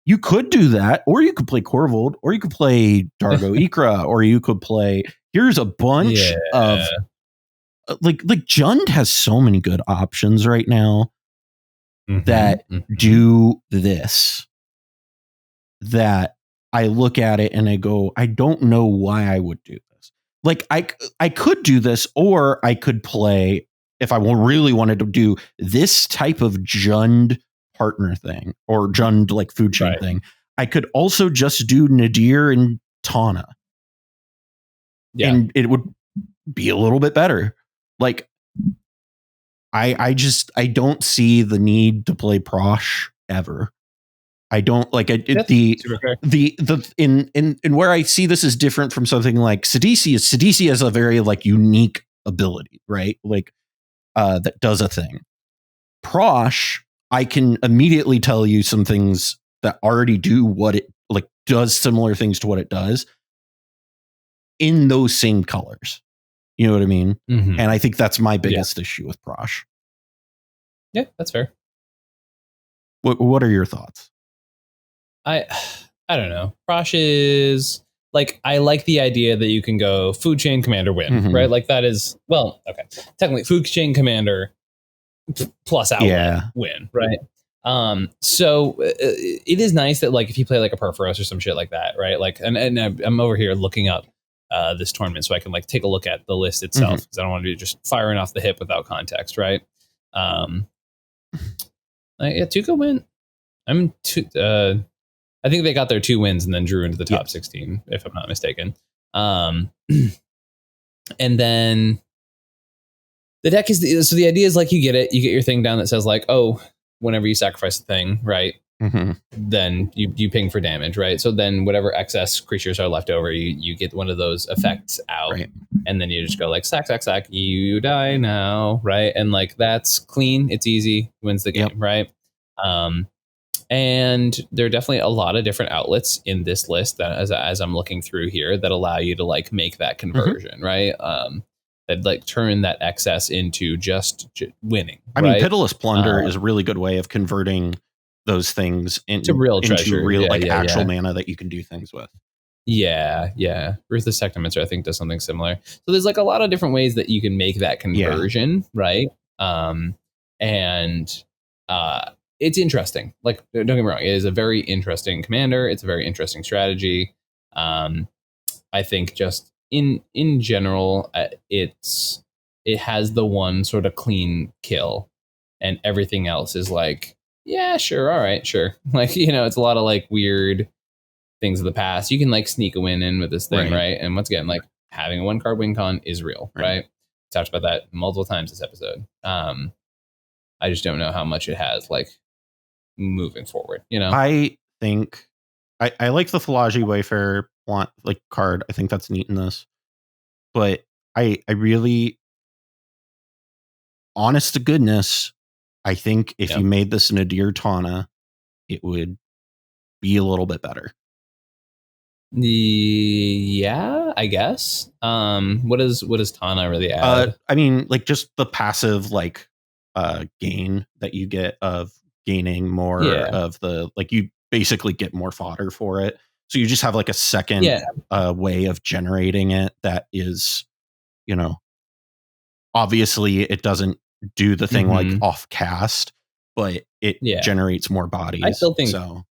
S2: you could do that, or you could play Korvold, or you could play Dargo Ikra, or you could play. Here's a bunch of like Jund has so many good options right now that do this. That I look at it and I go, I don't know why I would do this. Like, I could do this, or I could play, if I really wanted to do this type of Jund partner thing, or Jund like food chain thing. I could also just do Nadir and Tana. And it would be a little bit better. Like, I don't see the need to play Prossh ever. I don't like it. In where I see this is different from something like Sidisi. Sidisi has a very like unique ability, right? Like that does a thing. Prossh, I can immediately tell you some things that already do what it like, does similar things to what it does in those same colors. You know what I mean? And I think that's my biggest issue with Prossh.
S1: Yeah, that's fair.
S2: What are your thoughts?
S1: I don't know. Prossh is like, I like the idea that you can go food chain commander win, right? Like, that is, well, okay. Technically food chain commander plus outlet win, right? So it is nice that, like, if you play like a Perforos or some shit like that, right? Like, and I'm over here looking up this tournament so I can like take a look at the list itself, because I don't want to be just firing off the hip without context, right? Tuca win. I think they got their 2 wins and then drew into the top 16, if I'm not mistaken. And then the deck is so the idea is like, you get your thing down that says like, oh, whenever you sacrifice a thing, right? Then you ping for damage, right? So then whatever excess creatures are left over, you get one of those effects out, and then you just go like, sack, you die now, right? And like, that's clean, it's easy, wins the game, right? And there are definitely a lot of different outlets in this list that, as I'm looking through here, that allow you to like make that conversion, right? That like turn that excess into just winning.
S2: I mean, Pitiless Plunder is a really good way of converting those things into real treasure, actual mana that you can do things with.
S1: Yeah. Ruthless Technomancer, I think, does something similar. So there's like a lot of different ways that you can make that conversion, right? It's interesting. Like, don't get me wrong, it is a very interesting commander. It's a very interesting strategy. I think just in general, it has the one sort of clean kill, and everything else is like, yeah, sure, all right, sure. Like, you know, it's a lot of like weird things of the past. You can like sneak a win in with this thing, right? And once again, like, having a 1-card win con is real, right? Talked about that multiple times this episode. I just don't know how much it has like moving forward, you know?
S2: I think I like the Philology Wayfarer like card. I think that's neat in this. But I really, honest to goodness, I think if you made this Nadir Tana, it would be a little bit better.
S1: Yeah, I guess. What does Tana really add?
S2: I mean, like just the passive gain that you get of gaining more of the you basically get more fodder for it. So you just have like a second way of generating it that is, obviously it doesn't do the thing like off cast, but it generates more bodies.
S1: I still think so.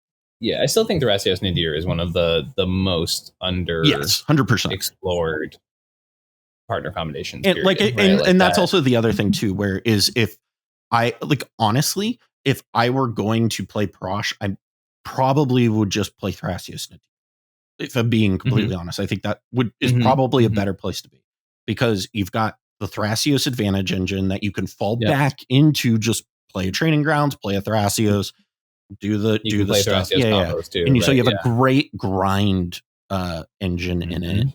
S1: Yeah, I still think Thrasios Nadir is one of the most under
S2: 100%
S1: explored partner combinations.
S2: And period, and that's also the other thing too, where is if I honestly, if I were going to play Prossh, I probably would just play Thrasios Nadir. If I'm being completely honest, I think that is probably a better place to be, because you've got the Thrasios advantage engine that you can fall back into, just play a Training Grounds, play a Thrasios, do the stuff. Too, and so you have a great grind engine in it.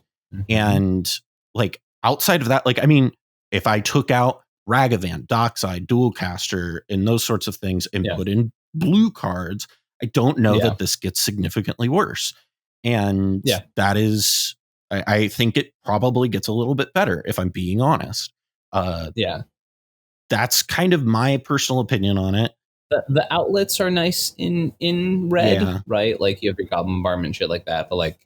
S2: And outside of that, I mean, if I took out Ragavan, Dockside, Dualcaster, and those sorts of things and put in blue cards, I don't know that this gets significantly worse. And that is, I think it probably gets a little bit better, if I'm being honest. That's kind of my personal opinion on it.
S1: The outlets are nice in red, right? Like you have your Goblin Bombardment, shit like that. But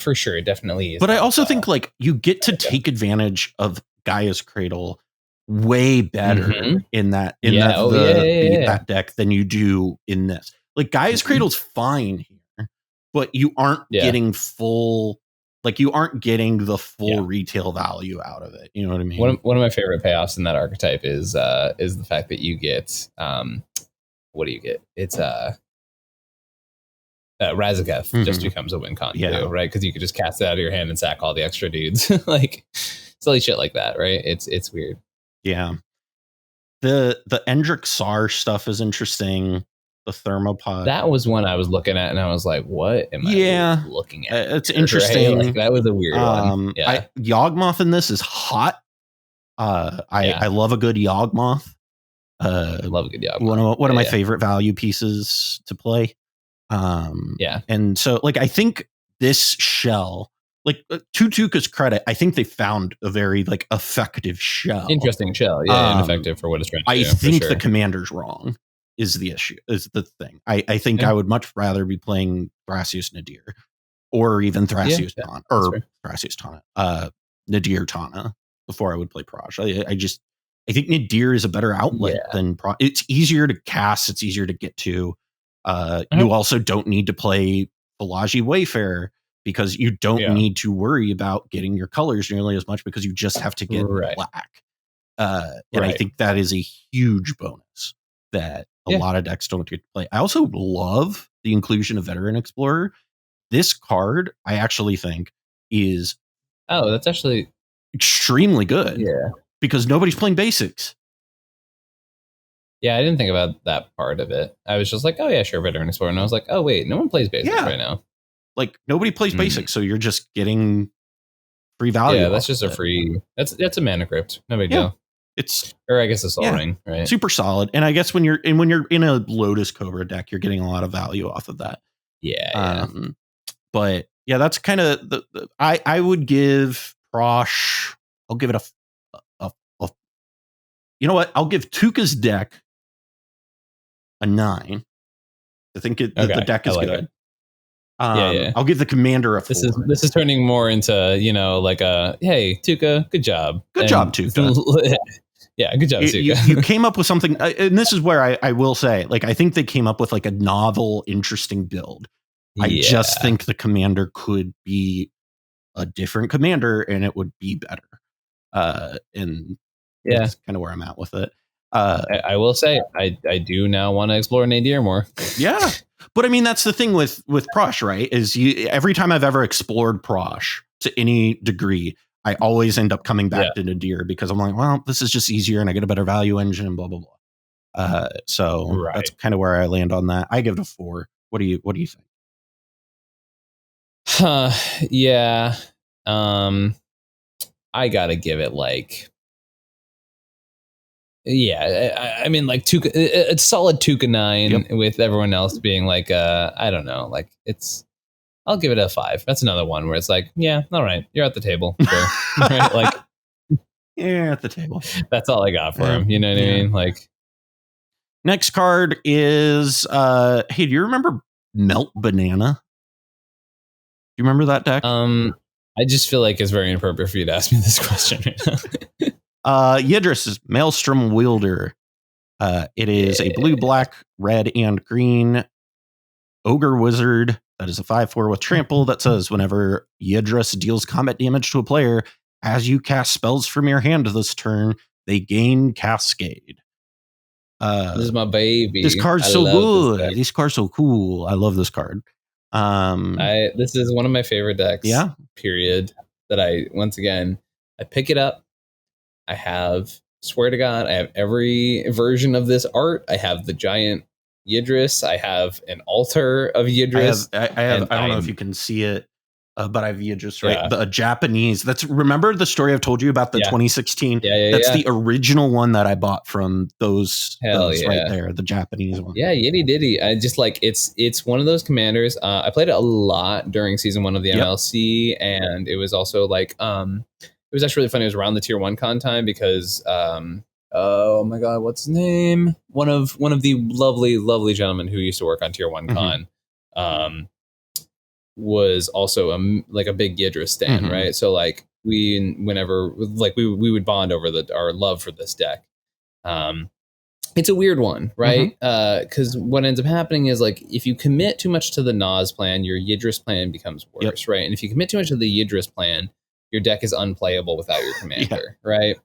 S1: for sure, it definitely is.
S2: But I also think you get to take advantage of Gaia's Cradle way better in that that deck than you do in this. Gaia's Cradle's fine here, but you aren't getting full. You aren't getting the full retail value out of it. You know what I mean?
S1: One of my favorite payoffs in that archetype is the fact that you get what do you get? It's Razageth just becomes a win con too, right? Because you could just cast it out of your hand and sack all the extra dudes, silly shit like that, right? It's weird.
S2: Yeah. The Endrick Sar stuff is interesting. The Thermopod.
S1: That was one I was looking at, and I was like, "What am I looking at?"
S2: It's interesting.
S1: Right? That was a weird one. Yeah.
S2: Yawgmoth in this is hot. I love a good Yawgmoth.
S1: I love a good Yawgmoth.
S2: One of my favorite value pieces to play. And so I think this shell, to Tuca's credit, I think they found a very effective shell.
S1: Interesting shell. Yeah, and effective for what it's trying to do.
S2: I think the commander's wrong. Is the issue, is the thing. I think I would much rather be playing Thrasios Nadir or even Thrasios Tana or Thrasios Tana, Nadir Tana before I would play Prossh. I think Nadir is a better outlet than Prossh. It's easier to cast. It's easier to get to. You also don't need to play Balaji Wayfarer because you don't need to worry about getting your colors nearly as much because you just have to get black. And I think that is a huge bonus that a lot of decks don't get to play. I also love the inclusion of Veteran Explorer. This card, I actually think, is
S1: that's actually
S2: extremely good.
S1: Yeah,
S2: because nobody's playing basics.
S1: Yeah, I didn't think about that part of it. I was just like, oh yeah, sure, Veteran Explorer, and I was like, oh wait, no one plays basics right now.
S2: Nobody plays basics, so you're just getting free value.
S1: Yeah, that's just a free. That's a mana crypt. No big deal. I guess a Soul Ring, right?
S2: Super solid. And I guess when you're in a Lotus Cobra deck, you're getting a lot of value off of that.
S1: Yeah.
S2: But yeah, that's kind of I would give Prossh. I'll give it a you know what? I'll give Tuca's deck a 9. I think the deck is good. I'll give the commander a 4.
S1: This is turning more into hey Tuca, good job.
S2: Good job, Tuca.
S1: Yeah, good job, Tuca.
S2: You came up with something, and this is where I will say, I think they came up with a novel, interesting build. I just think the commander could be a different commander, and it would be better. And that's kind of where I'm at with it.
S1: I will say, I do now want to explore Nadir more.
S2: Yeah. But I mean, that's the thing with Prossh, right? Is every time I've ever explored Prossh to any degree, I always end up coming back to Nadir because I'm like, well, this is just easier and I get a better value engine and blah, blah, blah. So that's kind of where I land on that. I give it a 4. What do you think?
S1: Yeah. I gotta give it I mean, Tuca, it's solid Tuca 9 with everyone else being I don't know, it's I'll give it a 5. That's another one where it's like, yeah, all right, you're at the table. Sure. Right? Like,
S2: yeah, at the table.
S1: That's all I got for him. You know what I mean? Like,
S2: next card is hey, do you remember Melt Banana? Do you remember that deck?
S1: I just feel like it's very inappropriate for you to ask me this question right now.
S2: Yidris is Maelstrom Wielder. It is a blue, black, red, and green ogre wizard that is a 5/4 with trample that says whenever Yidris deals combat damage to a player, as you cast spells from your hand this turn, they gain Cascade.
S1: This is my baby.
S2: This card's so good. These cards so cool. I love this card.
S1: This is one of my favorite decks.
S2: Yeah.
S1: Period. That I pick it up. I have, swear to God, I have every version of this art. I have the giant Yidris. I have an altar of Yidris.
S2: I don't know if you can see it, but I have Yidris, right? The Japanese. Remember the story I've told you about the 2016? That's the original one that I bought from those right there, the Japanese one.
S1: Yeah, yitty ditty. I just like it's one of those commanders. I played it a lot during season 1 of the MLC, and it was also like it was actually really funny. It was around the tier 1 con time because oh my God, what's his name? One of the lovely gentlemen who used to work on tier 1 con was also a big Yidris stan, right? So like we would bond over our love for this deck. It's a weird one, right? Because what ends up happening is like if you commit too much to the Nas plan, your Yidris plan becomes worse, right? And if you commit too much to the Yidris plan, your deck is unplayable without your commander, right?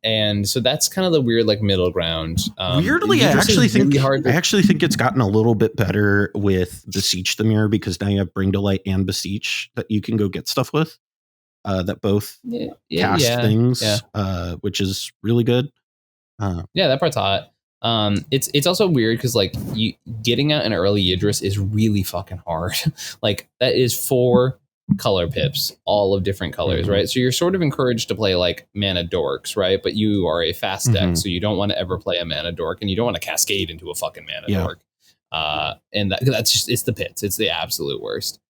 S1: And so that's kind of the weird like middle ground.
S2: Weirdly, I actually think it's gotten a little bit better with Beseech the Mirror because now you have Bring to Light and Beseech that you can go get stuff with that both cast things, which is really good.
S1: That part's hot. It's also weird because like getting out an early Yidris is really fucking hard. Like that is 4 color pips, all of different colors, right? So you're sort of encouraged to play like mana dorks, right? But you are a fast deck, so you don't want to ever play a mana dork, and you don't want to cascade into a fucking mana dork. And that's just, it's the pits. It's the absolute worst.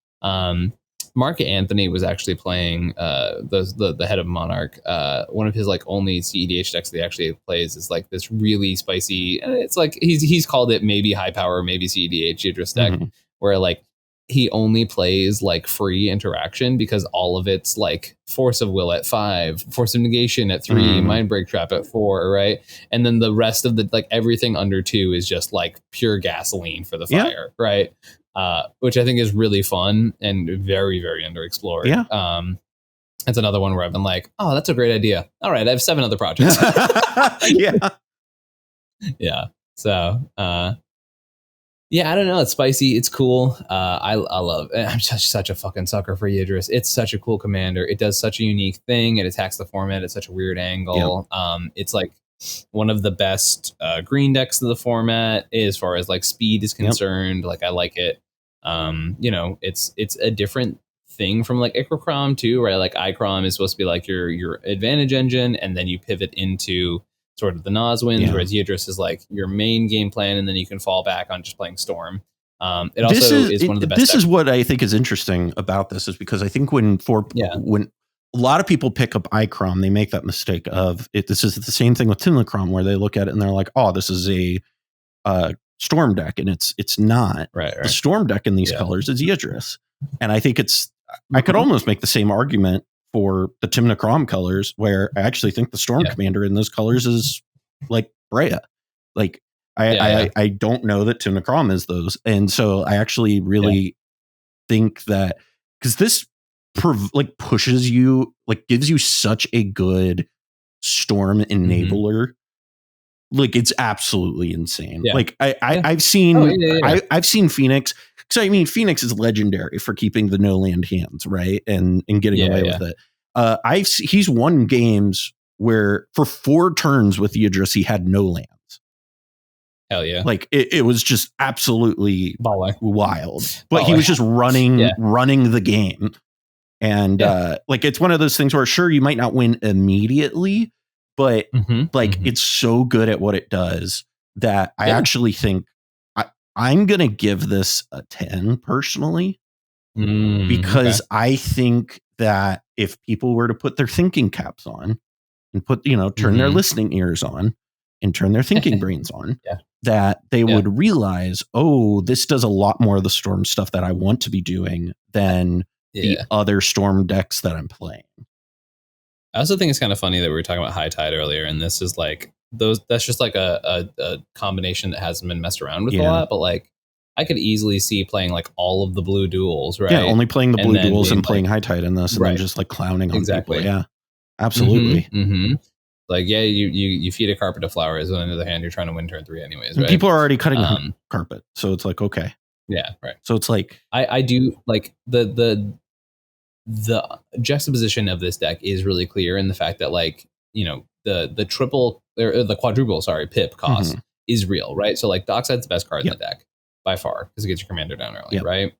S1: Mark Anthony was actually playing the head of Monarch. One of his like only cEDH decks that he actually plays is like this really spicy. It's like he's called it maybe high power, maybe cEDH Yidris deck, where like he only plays like free interaction because all of it's like Force of Will at 5, Force of Negation at 3, Mind Break Trap at 4, right? And then the rest of the like everything under 2 is just like pure gasoline for the fire, right? Which I think is really fun and very, very underexplored. That's another one where I've been like, oh, that's a great idea. All right, I have 7 other projects. So, I don't know. It's spicy. It's cool. I love it. I'm just such a fucking sucker for Yidris. It's such a cool commander. It does such a unique thing. It attacks the format at such a weird angle. It's like one of the best green decks of the format as far as like speed is concerned. Like I like it. It's a different thing from like Ichrochrom too, right? Like Ichrom is supposed to be like your advantage engine, and then you pivot into sort of the Nas wins, whereas Yidris is like your main game plan, and then you can fall back on just playing Storm. It also is one of the best.
S2: This is what I think is interesting about this, is because I think when a lot of people pick up Ichrom, they make that mistake of it. This is the same thing with Timnachrom, where they look at it and they're like, "Oh, this is a Storm deck," and it's not. Right. The Storm deck in these colors is Yidris, and I think I could almost make the same argument for the Timnachrom colors, where I actually think the Storm commander in those colors is like Brea. Like I don't know that Timnachrom is those, and so I actually really think that because this pushes you, like gives you such a good Storm enabler. Like it's absolutely insane. Like I've seen I've seen Phoenix. So I mean, Phoenix is legendary for keeping the no land hands, right, and getting away with it. He's won games where for 4 turns with Yidris he had no lands.
S1: Hell yeah!
S2: Like it was just absolutely wild. But he was just running the game, and like it's one of those things where sure you might not win immediately, but it's so good at what it does that I actually think I'm going to give this a 10 personally. because I think that if people were to put their thinking caps on and turn their listening ears on and turn their thinking brains on, that they would realize, oh, this does a lot more of the Storm stuff that I want to be doing than the other Storm decks that I'm playing.
S1: I also think it's kind of funny that we were talking about High Tide earlier, and this is like that's just like a combination that hasn't been messed around with a lot, but like I could easily see playing like all of the blue duels, right?
S2: Yeah, only playing the blue duels and playing High Tide in this, and then just like clowning on people. Yeah, absolutely.
S1: Like, you feed a carpet of flowers, on the other hand, you're trying to win turn 3 anyways, right?
S2: People are already cutting carpet, so it's like, okay.
S1: Yeah, right.
S2: So it's like
S1: I do like the juxtaposition of this deck is really clear in the fact that like, the triple or the quadruple, pip cost is real, right? So like Dockside's the best card in the deck by far because it gets your commander down early, right?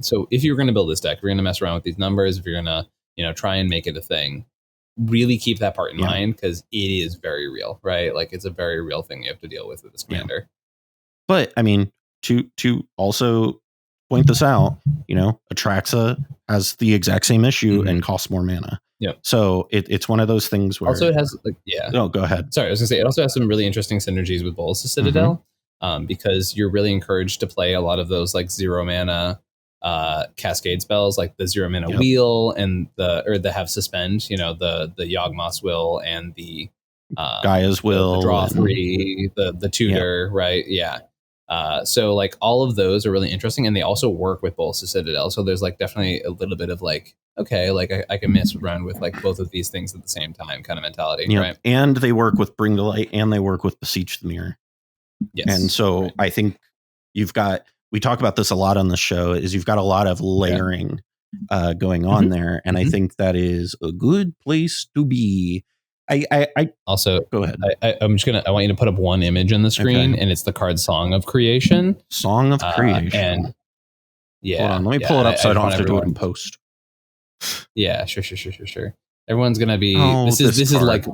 S1: So if you're going to build this deck, if you're going to mess around with these numbers, if you're going to, try and make it a thing, really keep that part in mind because it is very real, right? Like it's a very real thing you have to deal with this commander.
S2: But I mean, to also point this out, Atraxa has the exact same issue and costs more mana.
S1: Yeah.
S2: So it's one of those things where
S1: also it has like
S2: No, go ahead.
S1: Sorry, I was gonna say it also has some really interesting synergies with Bolas the Citadel, because you're really encouraged to play a lot of those like 0 mana cascade spells, like the 0 mana wheel and the have suspend, the Yawgmoth's will and the
S2: Gaia's will,
S1: the draw 3, the tutor, right? Yeah. So like all of those are really interesting, and they also work with Bolas the Citadel. So there's like definitely a little bit of like, okay, like I can mess around with like both of these things at the same time kind of mentality, right?
S2: And they work with Bring to Light, and they work with Beseech the Mirror.
S1: Yes.
S2: And so I think we talk about this a lot on the show, is you've got a lot of layering going on there. And I think that is a good place to be. I
S1: also
S2: go ahead.
S1: I want you to put up one image on the screen, and it's the card Song of Creation.
S2: Song of Creation.
S1: And
S2: hold on, let me pull it up so I don't have to do it in post.
S1: Yeah, sure. Everyone's gonna be. This is like,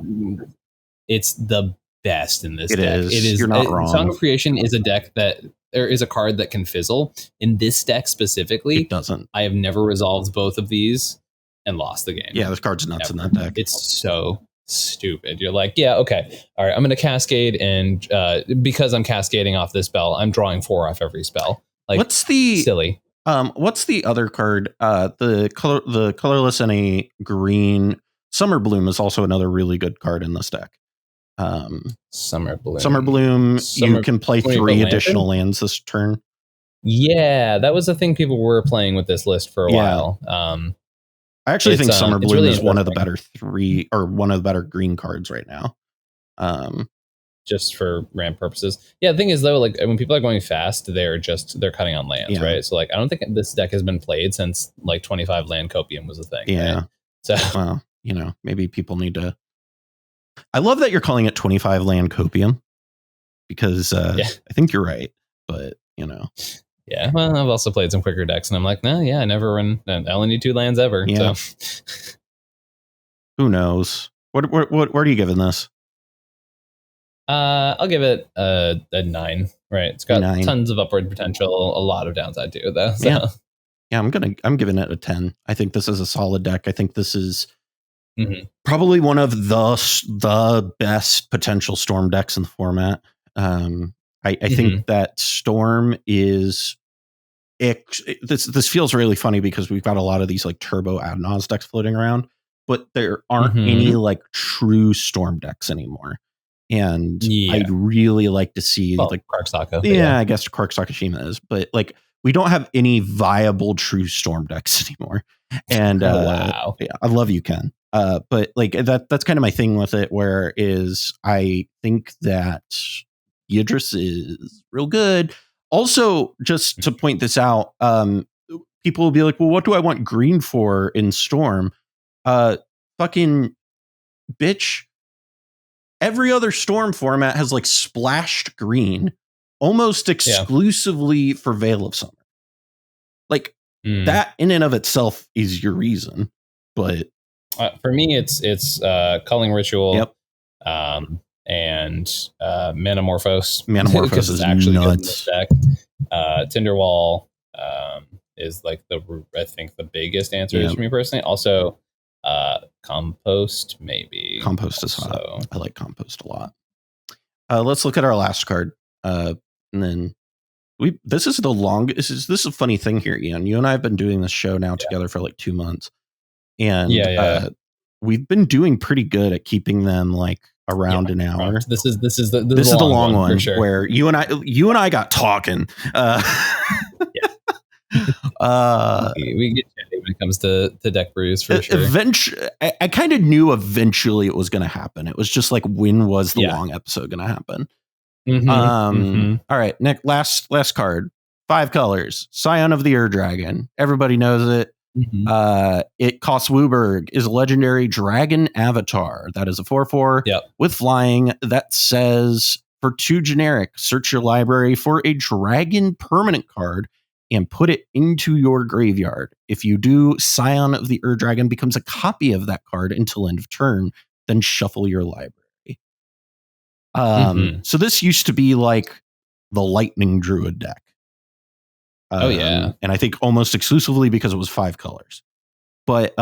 S1: it's the best in this deck. It is.
S2: You're not wrong.
S1: Song of Creation is a deck that there is a card that can fizzle. In this deck specifically,
S2: it doesn't.
S1: I have never resolved both of these and lost the game.
S2: Yeah, this card's nuts in that deck.
S1: It's so stupid. You're like, yeah, okay, all right, I'm going to cascade, and because I'm cascading off this spell, I'm drawing 4 off every spell. Like,
S2: what's the
S1: silly?
S2: What's the other card? The colorless and a green Summer Bloom is also another really good card in this deck.
S1: Summer Bloom.
S2: You can play 3 additional lands this turn.
S1: Yeah, that was the thing people were playing with this list for a while.
S2: I actually think Summer Bloom really is one of the better green cards right now.
S1: Just for ramp purposes. Yeah, the thing is though, like when people are going fast, they're cutting on lands, right? So like I don't think this deck has been played since like 25 land copium was a thing. Yeah. Right? So
S2: well, maybe people need to. I love that you're calling it 25 land copium because I think you're right, but
S1: Yeah, well, I've also played some quicker decks, and I'm like, nah, I never run. I only need 2 lands ever. Yeah. So.
S2: Who knows? What are you giving this?
S1: I'll give it a 9. Right, it's got tons of upward potential, a lot of downside too, though. So.
S2: Yeah, I'm giving it a 10. I think this is a solid deck. I think this is probably one of the best potential Storm decks in the format. I think that Storm is. This feels really funny because we've got a lot of these like turbo ad nauseam decks floating around, but there aren't any like true Storm decks anymore. And I'd really like to see like
S1: Karksaka.
S2: I guess Karksaka is, but like we don't have any viable true Storm decks anymore. And
S1: wow.
S2: I love you, Ken. But like that's kind of my thing with it, where is I think that Yidris is real good. Also, just to point this out, people will be like, well, what do I want green for in Storm? Fucking bitch. Every other Storm format has like splashed green almost exclusively for Veil of Summer. Like that in and of itself is your reason. But
S1: for me, it's Culling Ritual. And Manamorphose.
S2: Manamorphose is
S1: actually
S2: nuts.
S1: Good in this deck. Tinderwall is like I think the biggest answers for me personally. Also, compost maybe.
S2: Compost is hot. I like compost a lot. Let's look at our last card, and then this is the longest. This is a funny thing here, Ian. You and I have been doing this show now together for like 2 months, and we've been doing pretty good at keeping them like around an hour.
S1: This is the
S2: long one
S1: for sure.
S2: Where you and I got talking.
S1: We get chatty when it comes to deck brews for sure.
S2: Eventually, I kind of knew eventually it was going to happen. It was just like, when was the long episode going to happen? All right, Nick, last card, 5 colors, Scion of the Ur Dragon. Everybody knows it. It costs Wooburg, is a legendary dragon avatar. That is a 4/4 with flying that says, for 2 generic, search your library for a dragon permanent card and put it into your graveyard. If you do, Scion of the Ur Dragon becomes a copy of that card until end of turn. Then shuffle your library. So this used to be like the Lightning Druid deck. And I think almost exclusively because it was 5 colors. But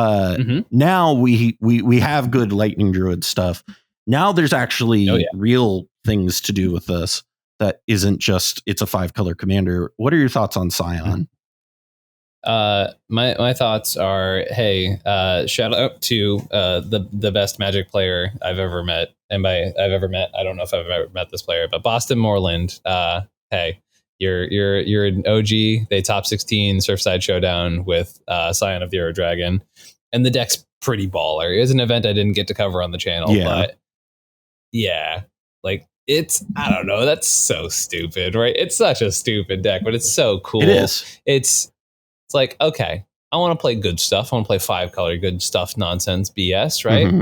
S2: now we have good Lightning Druid stuff. Now there's actually real things to do with this that isn't just it's a 5-color commander. What are your thoughts on Scion?
S1: My thoughts are, hey, shout out to the best Magic player I've ever met. And by I've ever met, I don't know if I've ever met this player, but Boston Moreland. Hey, you're an OG. They top 16 Surfside Showdown with Scion of the Ur Dragon, and the deck's pretty baller. It was an event I didn't get to cover on the channel, but like it's, I don't know, that's so stupid, right? It's such a stupid deck, but it's so cool.
S2: It is.
S1: It's like, okay, I want to play good stuff. I want to play 5-color good stuff, nonsense, BS, right?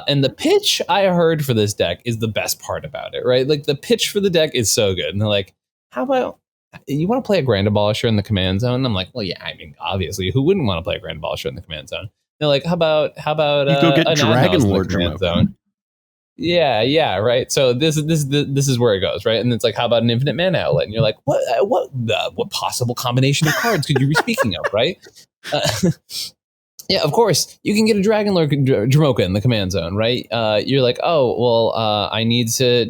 S1: And the pitch I heard for this deck is the best part about it, right? Like the pitch for the deck is so good. And they're like, how about, you want to play a Grand Abolisher in the command zone? And I'm like, well, yeah, I mean, obviously, who wouldn't want to play a Grand Abolisher in the command zone? They're like, how about
S2: you go get Dragon Lord command zone?
S1: Yeah, right. So this is where it goes, right? And it's like, how about an infinite mana outlet? And you're like, what possible combination of cards could you be speaking of, right? Yeah, of course, you can get a Dragon Lord Dromoka in the command zone, right? You're like, oh, well, I need to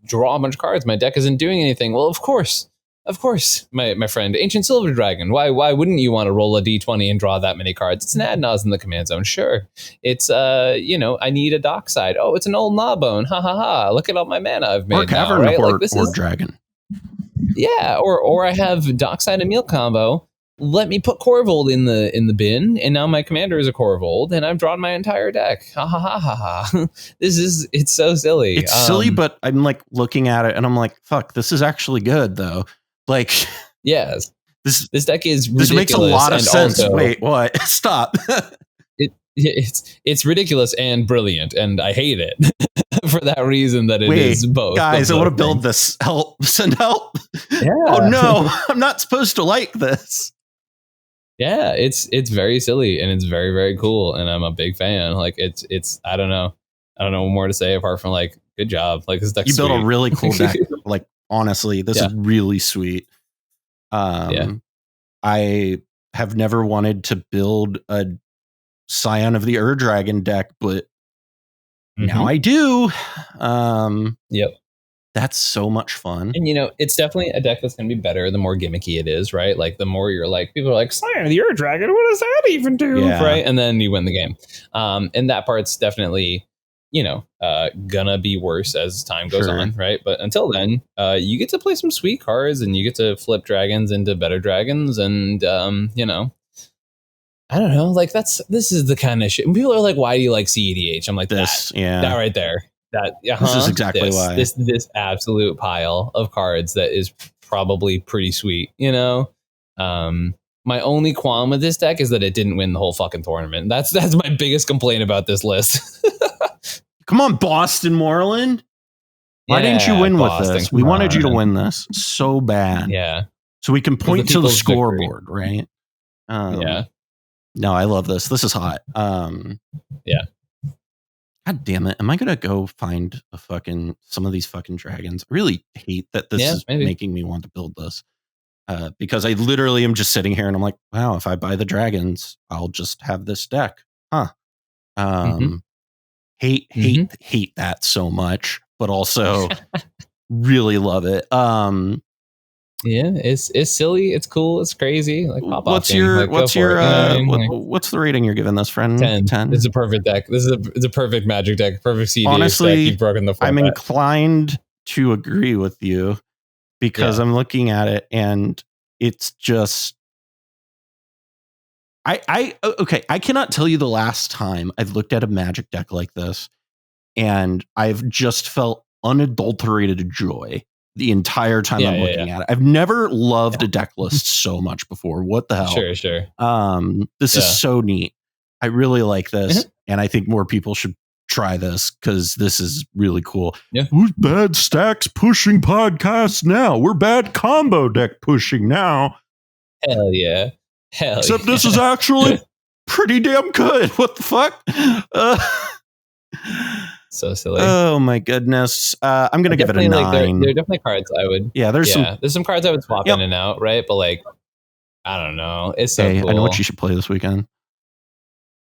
S1: draw a bunch of cards. My deck isn't doing anything. Well, of course, my friend, Ancient Silver Dragon. Why wouldn't you want to roll a d20 and draw that many cards? It's an Adnaz in the command zone, sure. It's I need a Dockside. Oh, it's an old Gnawbone. Ha ha ha! Look at all my mana I've made.
S2: Or Cavern,
S1: now, right?
S2: or,
S1: like, this
S2: or
S1: is
S2: Dragon.
S1: Yeah, or I have Dockside and Meal combo. Let me put Korvold in the bin, and now my commander is a Korvold, and I've drawn my entire deck. Ha ha ha ha ha! It's so silly.
S2: It's silly, but I'm like looking at it, and I'm like, fuck, this is actually good though. Like,
S1: yes, this deck is ridiculous.
S2: This makes a lot of sense.
S1: Also,
S2: wait, what? Stop.
S1: It's ridiculous and brilliant, and I hate it for that reason that it is both.
S2: Guys, I want to build this. Help! Send help!
S1: Yeah.
S2: Oh no, I'm not supposed to like this.
S1: Yeah, it's very silly and it's very, very cool, and I'm a big fan. Like it's I don't know what more to say apart from like, good job. Like this deck's
S2: you built
S1: sweet.
S2: a really cool deck. Like honestly, this is really sweet. I have never wanted to build a Scion of the Ur Dragon deck, but now I do.
S1: Yep.
S2: That's so much fun.
S1: And it's definitely a deck that's going to be better the more gimmicky it is, right? Like the more you're like, people are like, Scion of the Ur Dragon, what does that even do?
S2: Yeah.
S1: Right? And then you win the game. And that part's definitely, gonna be worse as time goes on, right? But until then, you get to play some sweet cards and you get to flip dragons into better dragons, and I don't know, like this is the kind of shit. And people are like, why do you like cEDH? I'm like, that right there. This
S2: is exactly why.
S1: This absolute pile of cards that is probably pretty sweet, My only qualm with this deck is that it didn't win the whole fucking tournament. That's my biggest complaint about this list.
S2: Come on, Boston Moreland. Why didn't you win with this? We wanted you to win this so bad.
S1: Yeah.
S2: So we can point to the scoreboard, right?
S1: Yeah.
S2: No, I love this. This is hot.
S1: Yeah.
S2: God damn it. Am I going to go find some of these fucking dragons? I really hate that this is making me want to build this. because I literally am just sitting here and I'm like, wow, if I buy the dragons, I'll just have this deck. Huh. Hate that so much, but also really love it.
S1: Yeah, it's silly, it's cool, it's crazy. Like pop
S2: what's
S1: off
S2: your
S1: like, what's the
S2: rating you're giving this, friend?
S1: 10. It's a perfect deck. It's a perfect Magic deck, perfect CEDH
S2: Honestly,
S1: deck. You've broken the format.
S2: I'm inclined to agree with you because I'm looking at it and it's just I cannot tell you the last time I've looked at a Magic deck like this and I've just felt unadulterated joy the entire time I'm looking at it. I've never loved a deck list so much before. What the hell?
S1: Sure.
S2: This is so neat. I really like this, and I think more people should try this because this is really cool.
S1: Yeah.
S2: Who's bad stacks pushing podcasts now? We're bad combo deck pushing now.
S1: Hell yeah.
S2: Except this is actually pretty damn good. What the fuck?
S1: So silly.
S2: Oh my goodness. I'm gonna give it a 9.
S1: Like, there are definitely cards I would.
S2: Yeah, there's
S1: some cards I would swap in and out, right? But like, I don't know. It's so cool.
S2: I know what you should play this weekend.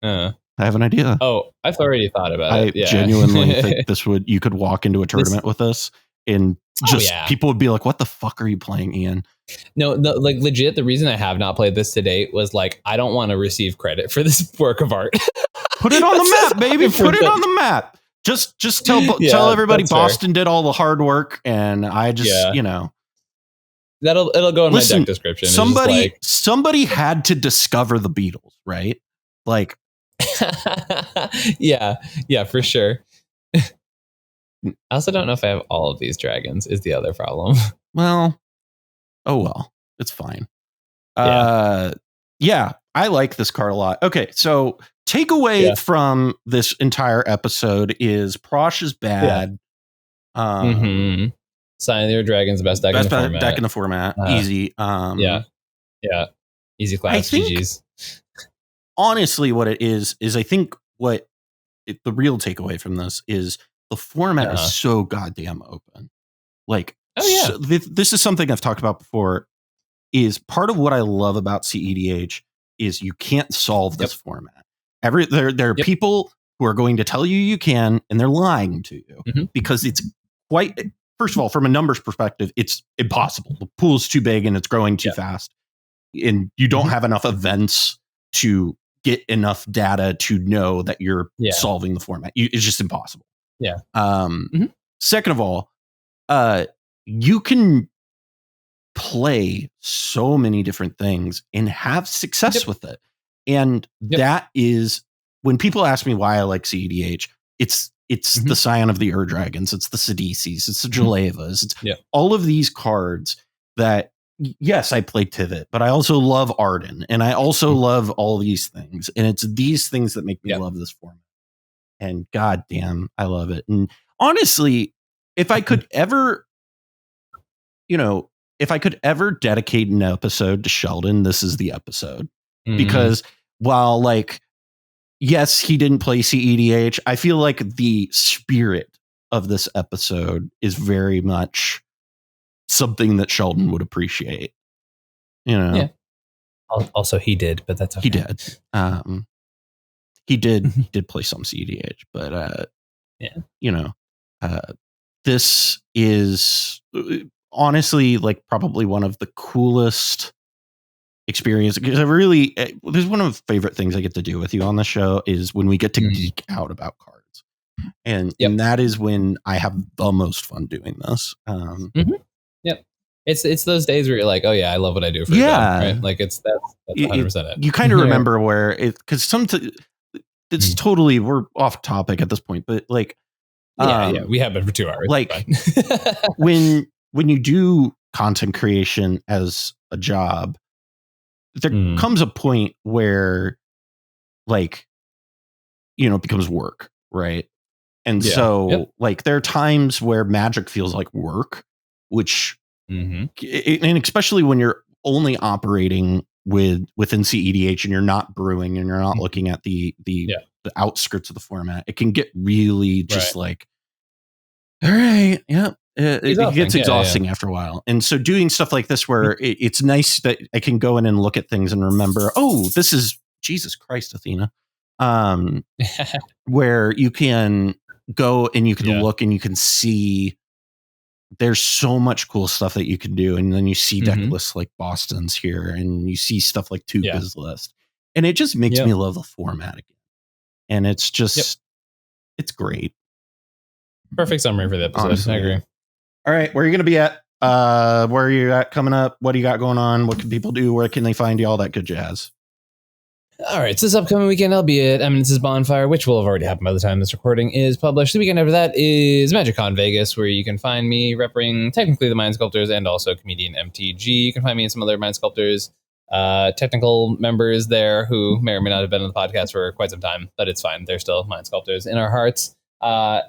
S2: I have an idea.
S1: Oh, I've already thought about it.
S2: I genuinely think you could walk into a tournament with us and just people would be like, "What the fuck are you playing, Ian?"
S1: No, like legit. The reason I have not played this to date was like I don't want to receive credit for this work of art.
S2: Put it on the map, baby. Put it on the map. Just tell everybody Boston did all the hard work, and I just
S1: it'll go in my deck description.
S2: Somebody had to discover the Beatles, right? Like,
S1: yeah, for sure. I also don't know if I have all of these dragons. Is the other problem?
S2: Well, it's fine. I like this card a lot. Okay, so takeaway from this entire episode is Prossh is bad.
S1: Sign your Dragon's best deck in the format.
S2: Deck in the format. Easy.
S1: Easy class. GG's.
S2: Honestly, what it is I think the real takeaway from this is the format is so goddamn open. Like, this is something I've talked about before. Is part of what I love about cEDH is you can't solve this format. There are people who are going to tell you can, and they're lying to you because it's quite. First of all, from a numbers perspective, it's impossible. The pool's too big and it's growing too fast, and you don't have enough events to get enough data to know that you're solving the format. It's just impossible.
S1: Yeah.
S2: Second of all, you can play so many different things and have success with it. And that is when people ask me why I like cEDH, it's the Scion of the Dragons, it's the Sidisis, it's the Jelevas, it's all of these cards that, yes, I play Tivit, but I also love Arden, and I also love all these things. And it's these things that make me love this format. And goddamn, I love it. And honestly, if I could ever, dedicate an episode to Sheldon, this is the episode. Because while, like, yes, he didn't play cEDH, I feel like the spirit of this episode is very much something that Sheldon would appreciate.
S1: Yeah. Also, he did, but that's okay.
S2: He did. He did play some cEDH, but this is honestly like probably one of the coolest experiences, because there's one of the favorite things I get to do with you on the show is when we get to geek out about cards, and that is when I have the most fun doing this.
S1: It's those days where you're like, oh yeah, I love what I do for a job, right? Like that's 100% it.
S2: You kind of remember where because it's totally, we're off topic at this point, but like
S1: we have been for 2 hours.
S2: Like when you do content creation as a job, there comes a point where like it becomes work, right? And so like there are times where Magic feels like work, which and especially when you're only operating within cEDH and you're not brewing and you're not looking at the outskirts of the format, it can get really just like, all right, It gets exhausting after a while. And so doing stuff like this where it's nice that I can go in and look at things and remember, oh, this is Jesus Christ, Athena. Where you can go and you can look and you can see there's so much cool stuff that you can do. And then you see deck lists like Boston's here and you see stuff like Tuca's list. And it just makes me love the format again. And it's just, it's great.
S1: Perfect summary for the episode. Honestly. I agree.
S2: All right, where are you going to be at? Where are you at coming up? What do you got going on? What can people do? Where can they find you? All that good jazz.
S1: All right, so this upcoming weekend, I'll be at Eminence's Bonfire, which will have already happened by the time this recording is published. The weekend after that is MagicCon Vegas, where you can find me repping technically the Mind Sculptors and also ComedIan MTG. You can find me and some other Mind Sculptors technical members there who may or may not have been on the podcast for quite some time, but it's fine. They're still Mind Sculptors in our hearts.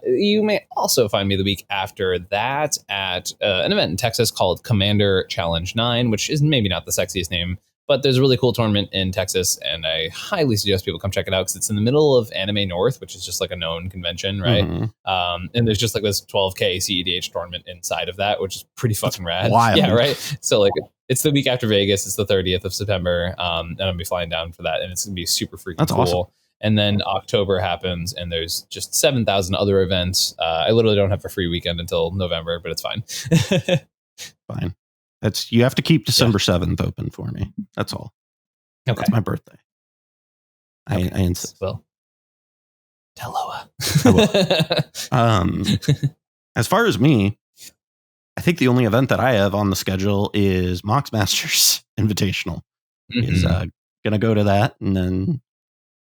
S1: You may also find me the week after that at an event in Texas called Commander Challenge 9, which is maybe not the sexiest name, but there's a really cool tournament in Texas, and I highly suggest people come check it out because it's in the middle of Anime North, which is just like a known convention, right? And there's just like this 12K cEDH tournament inside of that, which is pretty fucking rad.
S2: Wild.
S1: Yeah, right? So like it's the week after Vegas. It's the 30th of September, and I'll be flying down for that, and it's going to be super freaking cool. Awesome. And then October happens, and there's just 7,000 other events. I literally don't have a free weekend until November, but it's fine.
S2: Fine. You have to keep December 7th open for me. That's all. Okay. That's my birthday. Okay. I insist.
S1: Well, tell Loa.
S2: As far as me, I think the only event that I have on the schedule is Mox Masters Invitational. Is going to go to that and then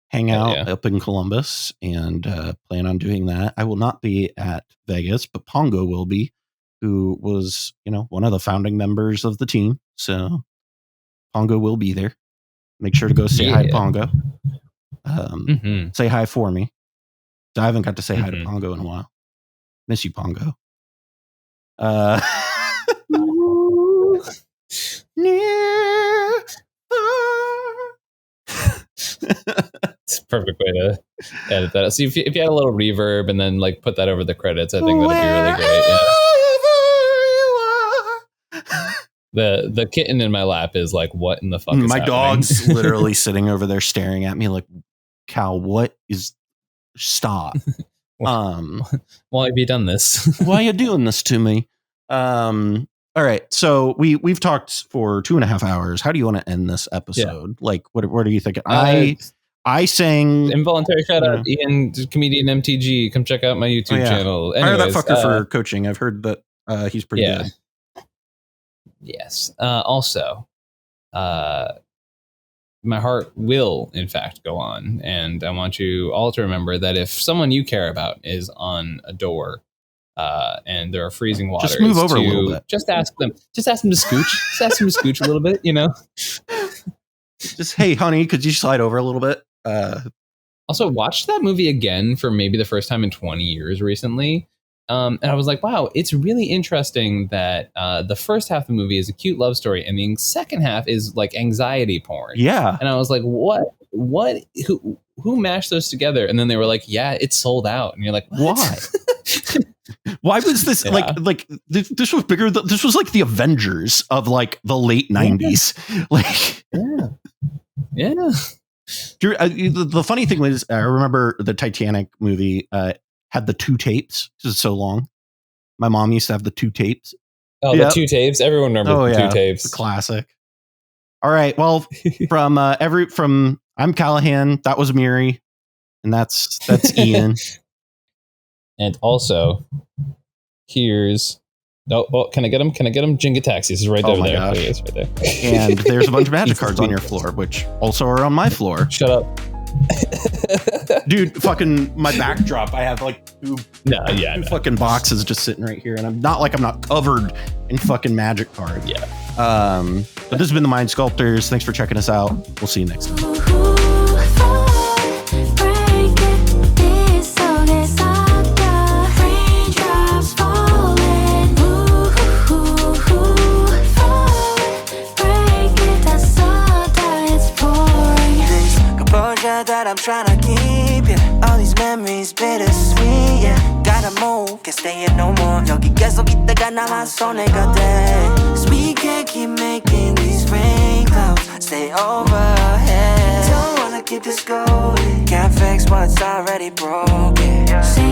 S2: hang out up in Columbus and plan on doing that. I will not be at Vegas, but Pongo will be, who was, one of the founding members of the team. So Pongo will be there. Make sure to go say hi to Pongo. Say hi for me. I haven't got to say hi to Pongo in a while. Miss you, Pongo. Near
S1: It's a perfect way to edit that. So if you had a little reverb and then like put that over the credits, I think that'd be really great. Yeah. The kitten in my lap is like, what in the fuck is
S2: my
S1: happening?
S2: dog's literally sitting over there staring at me like, Cal, what is stop?
S1: Why have you done this?
S2: Why are you doing this to me? All right, so we've talked for 2.5 hours. How do you want to end this episode? Like, what are you thinking? I sang
S1: involuntary shout out Ian, ComedIan MTG. Come check out my YouTube channel.
S2: Anyways, hire that fucker for coaching. I've heard that he's pretty good.
S1: Yes. Also, my heart will in fact go on, and I want you all to remember that if someone you care about is on a door, and there are freezing waters,
S2: just move over a little bit.
S1: Just ask them to scooch. Just ask them to scooch a little bit.
S2: Just, hey, honey, could you slide over a little bit?
S1: Also, watched that movie again for maybe the first time in 20 years recently. And I was like, wow, it's really interesting that the first half of the movie is a cute love story, and the second half is like anxiety porn.
S2: Yeah.
S1: And I was like, what? Who mashed those together? And then they were like, yeah, it's sold out. And you're like, what?
S2: Why? Why was this like this was bigger? This was like the Avengers of like the late 90s. Like,
S1: yeah.
S2: The funny thing was, I remember the Titanic movie had the 2 tapes because it's so long. My mom used to have the 2 tapes.
S1: Oh, the 2 tapes. Everyone remembers the 2 tapes.
S2: The classic. All right. Well, from I'm Callahan. That was Miri, and that's Ian.
S1: And also, here's can I get him? Jinga Taxis is right over there.
S2: Gosh.
S1: There he is, right there.
S2: And there's a bunch of magic cards on your floor, which also are on my floor.
S1: Shut up.
S2: Dude, fucking my backdrop. I have like two fucking boxes just sitting right here, and I'm not covered in fucking magic cards.
S1: Yeah.
S2: But this has been the Mind Sculptors. Thanks for checking us out. We'll see you next time. That I'm trying to keep, all these memories bittersweet,
S3: gotta move, can't stay here no more. 여기 계속 있다가 나만 손해가 돼. Cause we can't keep making these rain clouds stay overhead. Don't wanna keep this going, can't fix what's already broken. See